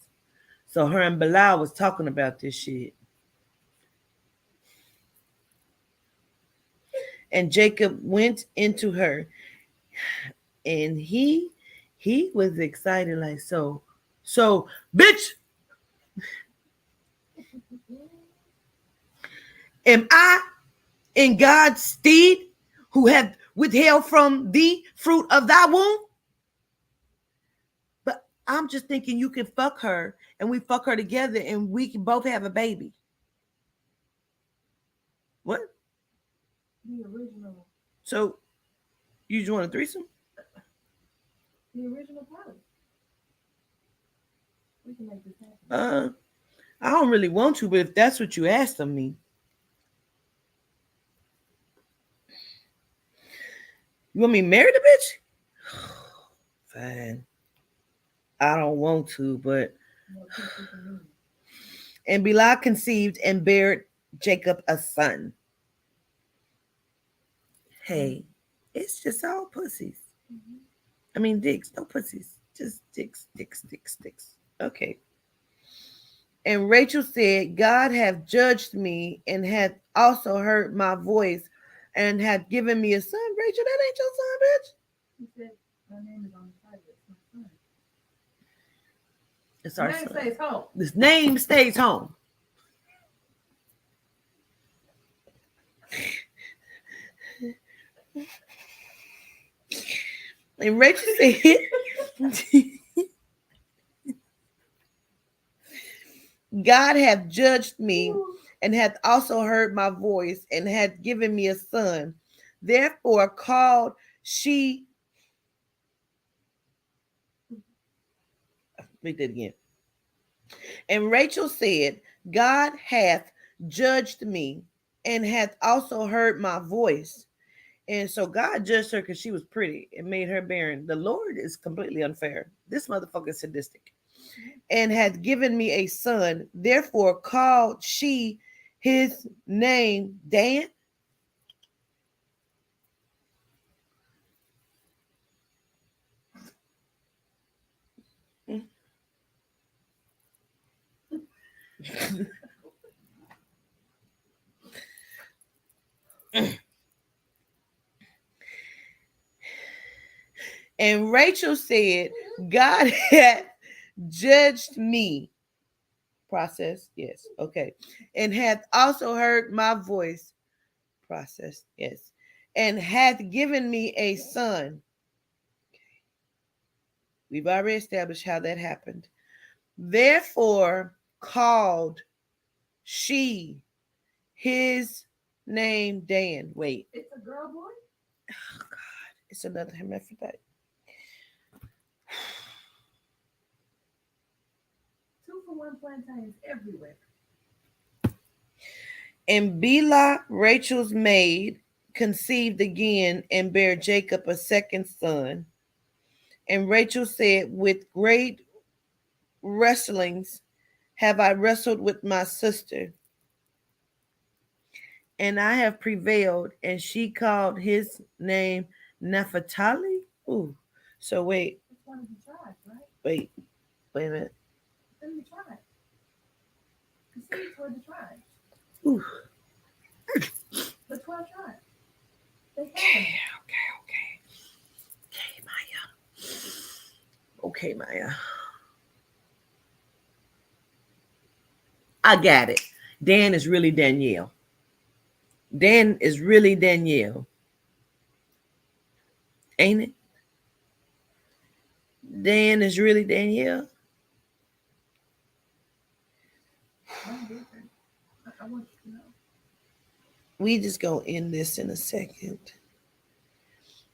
So her and Bilhah was talking about this shit. And Jacob went into her, and he was excited, like, so bitch, am I in God's stead, who have withheld from thee fruit of thy womb? But I'm just thinking you can fuck her, and we fuck her together, and we can both have a baby. What? The original. So you just want a threesome? The original pilot. We can make this happen. I don't really want to, but if that's what you asked of me. You want me to marry the bitch? Fine. I don't want to, but No picture for me. and Bilhah conceived and bare Jacob a son. Hey, it's just all pussies. Mm-hmm. I mean dicks, no pussies. Just dicks, dicks, dicks, dicks. Okay. And Rachel said, God hath judged me and hath also heard my voice and hath given me a son. Rachel, that ain't your son, bitch. He said, my name is on the title. It's my son. It's My our name son. stays home. This name stays home. And Rachel said, God hath judged me and hath also heard my voice and hath given me a son. Therefore called she, read that again. And Rachel said, God hath judged me and hath also heard my voice. And so God judged her because she was pretty and made her barren. The Lord is completely unfair. This motherfucker is sadistic. And hath given me a son. Therefore called she his name Dan. And Rachel said, God hath judged me. Process, yes, okay. And hath also heard my voice. Process, yes. And hath given me a son. We've already established how that happened. Therefore called she his name Dan. Wait. It's a girl boy? Oh, God. It's another hermaphrodite. 2-for-1 plantains everywhere. And Bilhah, Rachel's maid, conceived again and bare Jacob a second son. And Rachel said, with great wrestlings have I wrestled with my sister, and I have prevailed. And she called his name Naphtali. Ooh. So wait, It's one of the tribes, right? wait a minute. It's in the tribe. Conceived toward the tribes. Ooh. The 12 tribes. They have Okay, them. okay, Maya. Okay, Maya. I got it. Dan is really Danielle. Dan is really Danielle. Ain't it? Dan is really Danielle. I'm different. I want you to know. We just gonna end this in a second.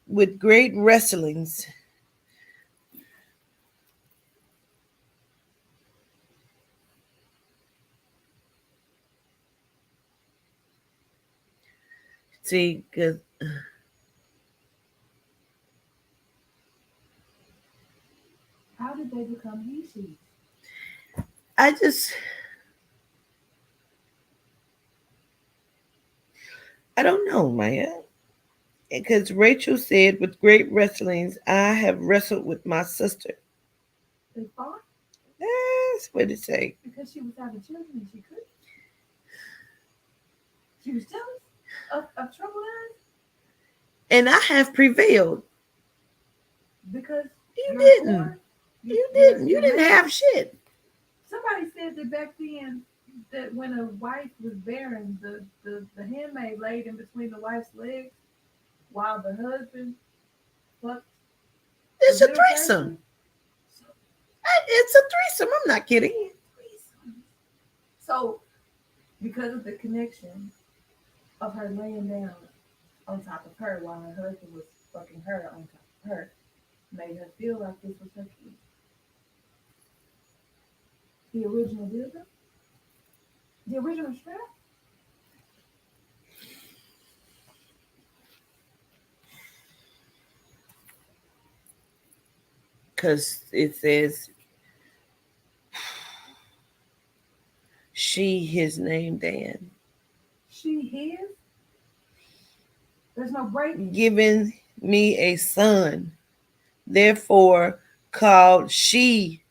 With great wrestlings. See, because How did they become he, she? I just, I don't know, Maya. Because Rachel said, with great wrestlings, I have wrestled with my sister. They fought That's what it say. because she was having children and she couldn't. She was jealous of trouble eyes And I have prevailed. because You you're didn't. poor. You didn't. You didn't have shit. Somebody said that back then, that when a wife was barren, the handmaid laid in between the wife's legs while the husband fucked the It's a middle threesome. person. So, It's a threesome. I'm not kidding. threesomes. So, because of the connection of her laying down on top of her while her husband was fucking her on top of her, made her feel like this was her kid. The original dildo? The original strap? Because it says she his name Dan. She his. There's no break. Giving me a son, therefore called she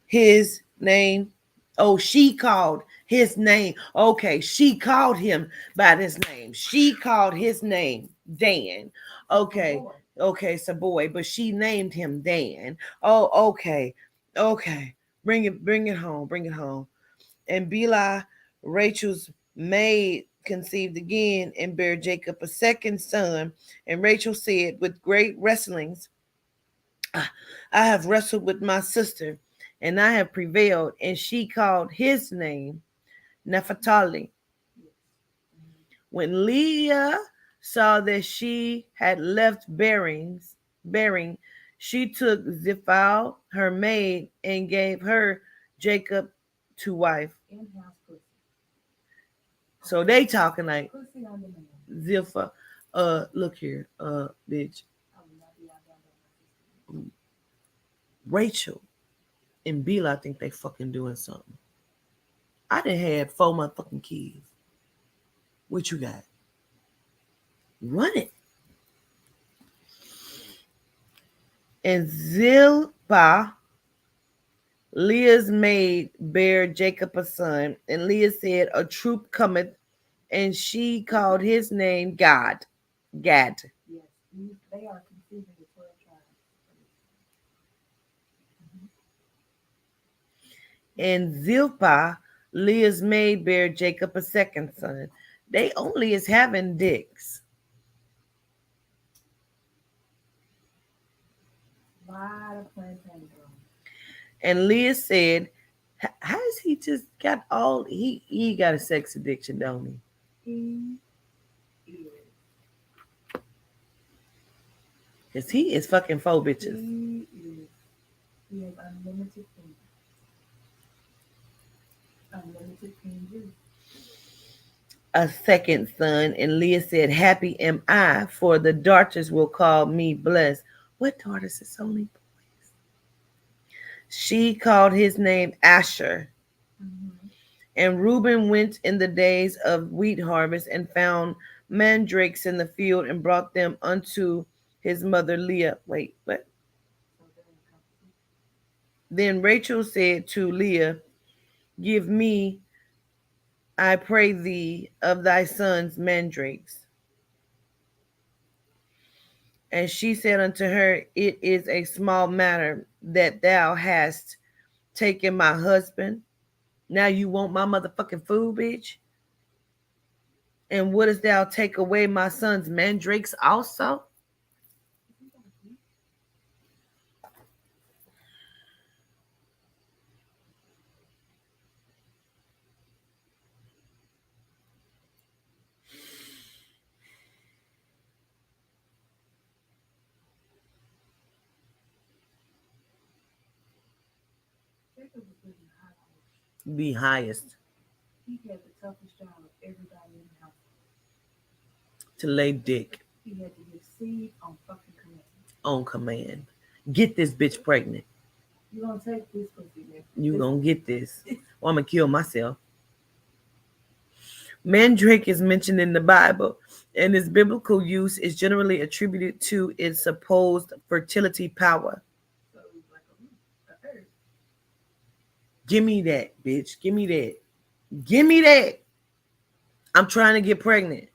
his name. Oh, she called his name. Okay, she called him by his name. She called his name Dan. Okay, okay, it's a boy, but she named him Dan. Oh, okay, okay. Bring it home, bring it home. And Bela, Rachel's maid, conceived again and bare Jacob a second son. And Rachel said, with great wrestlings, I have wrestled with my sister, and I have prevailed. And she called his name Naphtali. When Leah saw that she had left bearing, she took Zilpah, her maid, and gave her Jacob to wife. In-house pussy. So they talking like Pussy on demand. Zilpah, look here, bitch. I will not be out there by my sister. Rachel and Bela think they fucking doing something. I done had 4 motherfucking kids. What you got? Run it. And Zilpah, Leah's maid, bare Jacob a son. And Leah said, a troop cometh, and she called his name Gad. Yes, they are conceiving the 12 tribes. And Zilpah, Leah's maid, bare Jacob a second son. They only is having dicks. Lot of plantain growing. And Leah said, how has he just got all, he got a sex addiction, don't he? He is. Because he is fucking 4 bitches. He is. He has unlimited food. Unlimited pain juice. A second son. And Leah said, happy am I, for the daughters will call me blessed. What daughters is only boys? She called his name Asher. Mm-hmm. And Reuben went in the days of wheat harvest and found mandrakes in the field and brought them unto his mother Leah. Wait, what? Then Rachel said to Leah, give me, I pray thee, of thy sons mandrakes. And she said unto her, it is a small matter that thou hast taken my husband. Now you want my motherfucking food, bitch? And wouldst thou take away my son's mandrakes also? Jacob was living high life. The highest. He had the toughest job of everybody in the house. To lay dick. He had to give seed on fucking command. On command. Get this bitch pregnant. You gonna take this pussy, man. You gonna get this. Or I'm gonna kill myself. Mandrake is mentioned in the Bible, and its biblical use is generally attributed to its supposed fertility power. So it was like a herb. Give me that, bitch. Give me that. Give me that. I'm trying to get pregnant.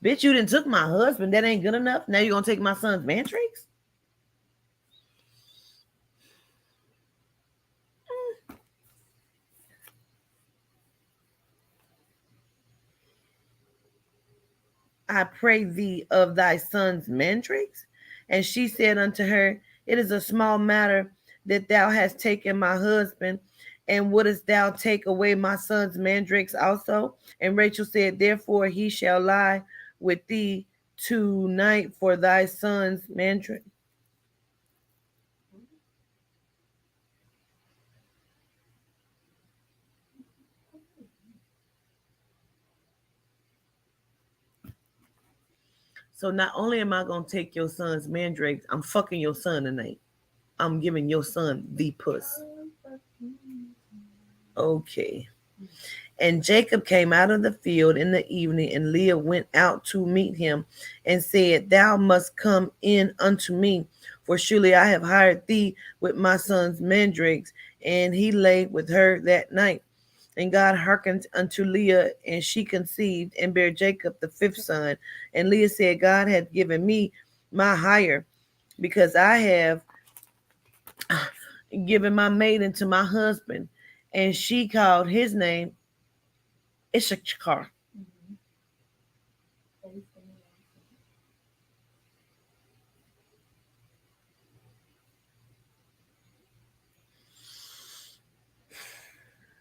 Bitch, you done took my husband. That ain't good enough. Now you gonna take my son's mandrakes? I pray thee of thy son's mandrakes. And she said unto her, it is a small matter that thou hast taken my husband, and wouldst thou take away my son's mandrakes also? And Rachel said, therefore he shall lie with thee tonight for thy son's mandrake. So not only am I going to take your son's mandrakes, I'm fucking your son tonight. I'm giving your son the puss. Okay. And Jacob came out of the field in the evening, and Leah went out to meet him and said, Thou must come in unto me, for surely I have hired thee with my son's mandrakes. And he lay with her that night. And God hearkened unto Leah, and she conceived and bare Jacob the fifth son. And Leah said, God hath given me my hire, because I have given my maiden to my husband. And she called his name Issachar. Mm-hmm.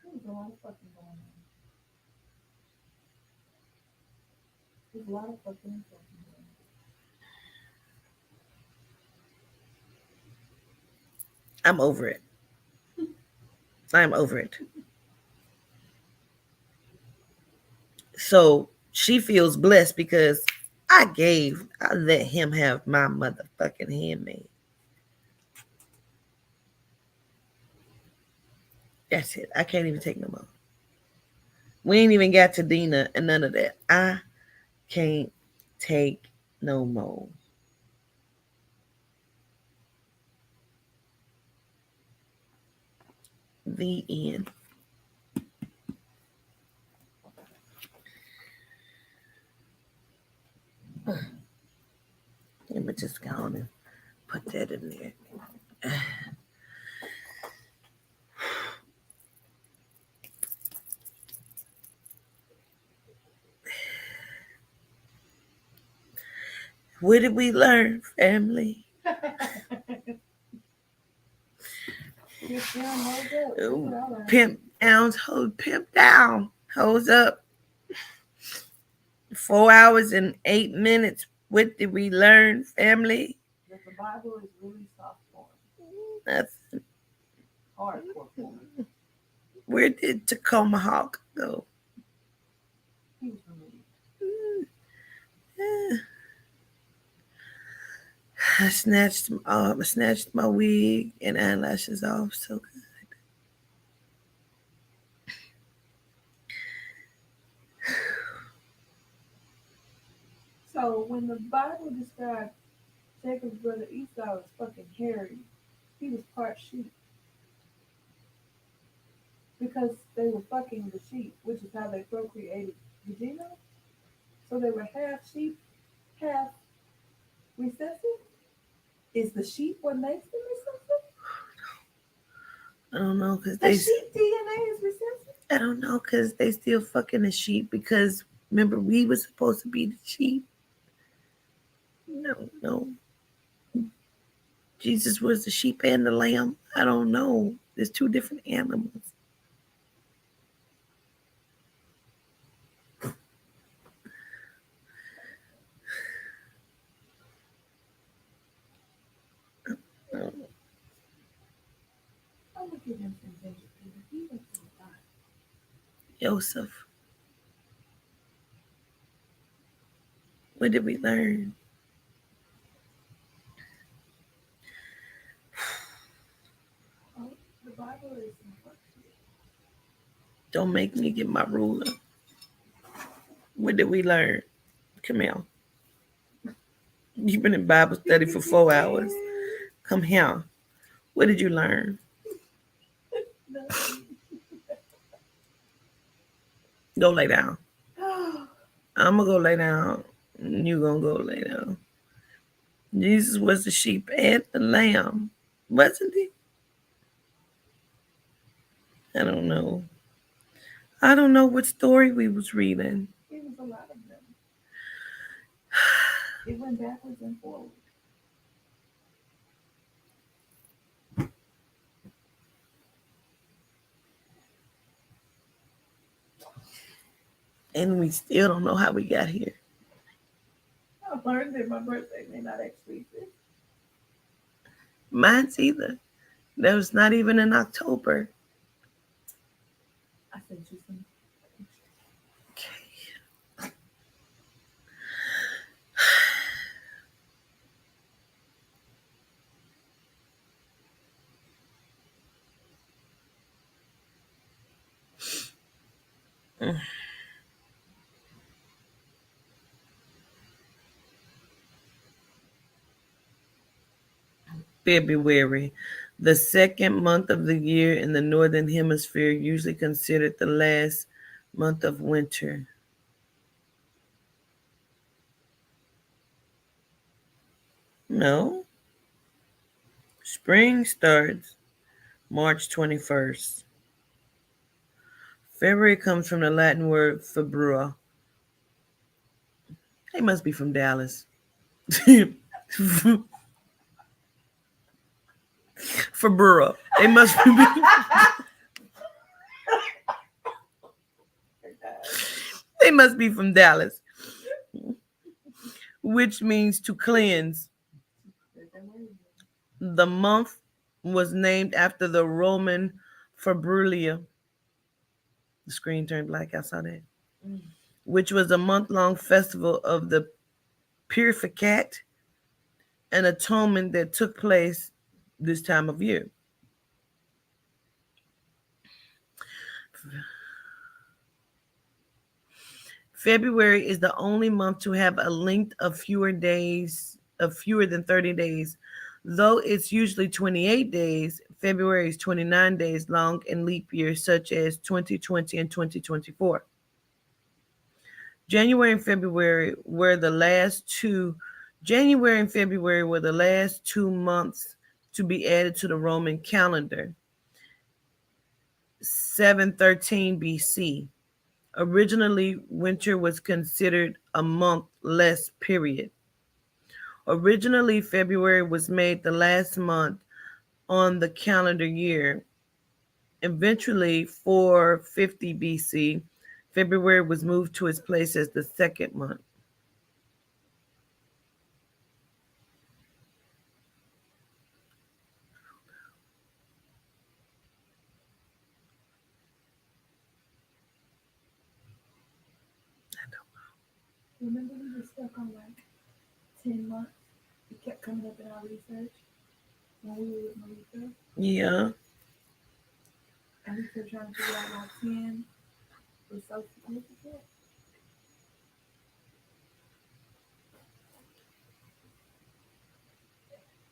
There's a lot of fucking going on. There's a lot of fucking going on. I'm over it. I'm over it. So she feels blessed because I let him have my motherfucking handmaid. That's it. I can't even take no more. We ain't even got to Dina and none of that. I can't take no more. The end. Let me just go on and put that in there. What did we learn, family? Pimp down, hold pimp down. Hold up. 4 hours and 8 minutes. What did we learn, family? That the Bible is really soft form. Nothing. Hardcore form. Where did Tacoma Hawk go? He was removed. I snatched my wig and eyelashes off so good. So when the Bible described Jacob's brother Esau as fucking hairy, he was part sheep. Because they were fucking the sheep, which is how they procreated. Did you know? So they were half sheep, half recessive. Is the sheep what makes them recessive? I don't know because the sheep DNA is recessive. I don't know because they still fucking the sheep because remember we were supposed to be the sheep. No. Jesus was the sheep and the lamb. I don't know. There's two different animals. I'm gonna give him some ginger beer. He was so fine. Joseph. What did we learn? Oh, the Bible is important. Don't make me get my ruler. What did we learn? Come here. You've been in Bible study for 4 hours. Come here. What did you learn? Go lay down. I'm going to go lay down. You going to go lay down. Jesus was the sheep and the lamb. Wasn't he? I don't know. I don't know what story we was reading. It was a lot of them. It went backwards and forward. And we still don't know how we got here. I learned that my birthday may not actually exist. Mine's either. That was not even in October. I sent you some pictures. Okay. February, the second month of the year in the northern hemisphere, usually considered the last month of winter. No, spring starts March 21st. February comes from the Latin word februa. They must be from Dallas. Februa. They must be. They must be from Dallas, which means to cleanse. The month was named after the Roman Februlia. The screen turned black. I saw that. Which was a month-long festival of the Purificat and atonement that took place this time of year. February is the only month to have a length of fewer than 30 days. Though it's usually 28 days, February is 29 days long in leap years such as 2020 and 2024. January and February were the last two months to be added to the Roman calendar. 713 BC. Originally, winter was considered a month less period. Originally, February was made the last month on the calendar year. Eventually, 450 BC, February was moved to its place as the second month. Remember we were stuck on like 10 months? It kept coming up in our research when we were with Marisa. Yeah. And we kept trying to figure out why 10 was so significant.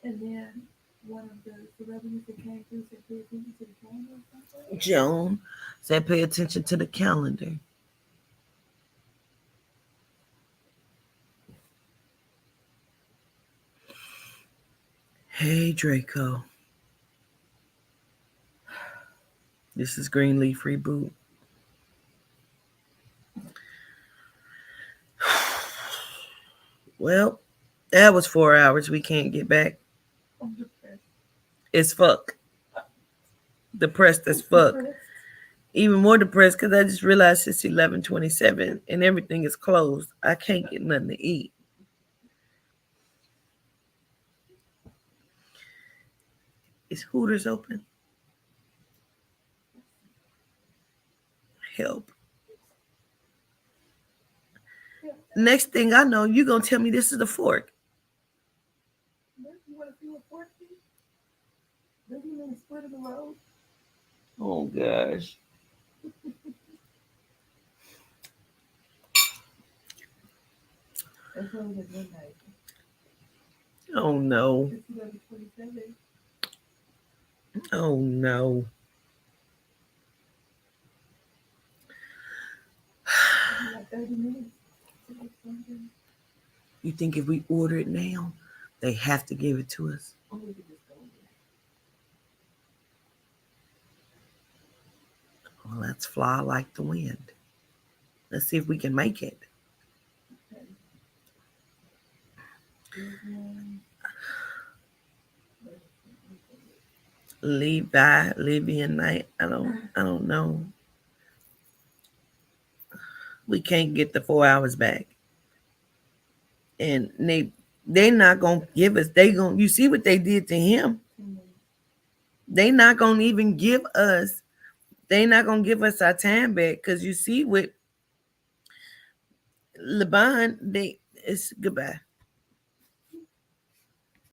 And then one of the celebrities that came through said, pay attention to the camera or something. Joan said, pay attention to the calendar. Hey, Draco. This is Greenleaf Reboot. Well, that was 4 hours we can't get back. I'm depressed. It's fuck. Depressed as fuck. Even more depressed because I just realized it's 11:27 and everything is closed. I can't get nothing to eat. Is Hooters open? Help. Next thing I know, you're going to tell me this is the fork. You want to see what fork is? Doesn't it mean the split of the road? Oh, gosh. That's only at midnight. Oh, no. It's 11:27. Oh, no. Like 30 minutes. You think if we order it now, they have to give it to us? Or we could just go there. Well, let's fly like the wind. Let's see if we can make it. Okay. Libyan night. I don't know. We can't get the 4 hours back. And they not gonna give us, you see what they did to him. They not gonna even give us, our time back, because you see with Laban, it's goodbye.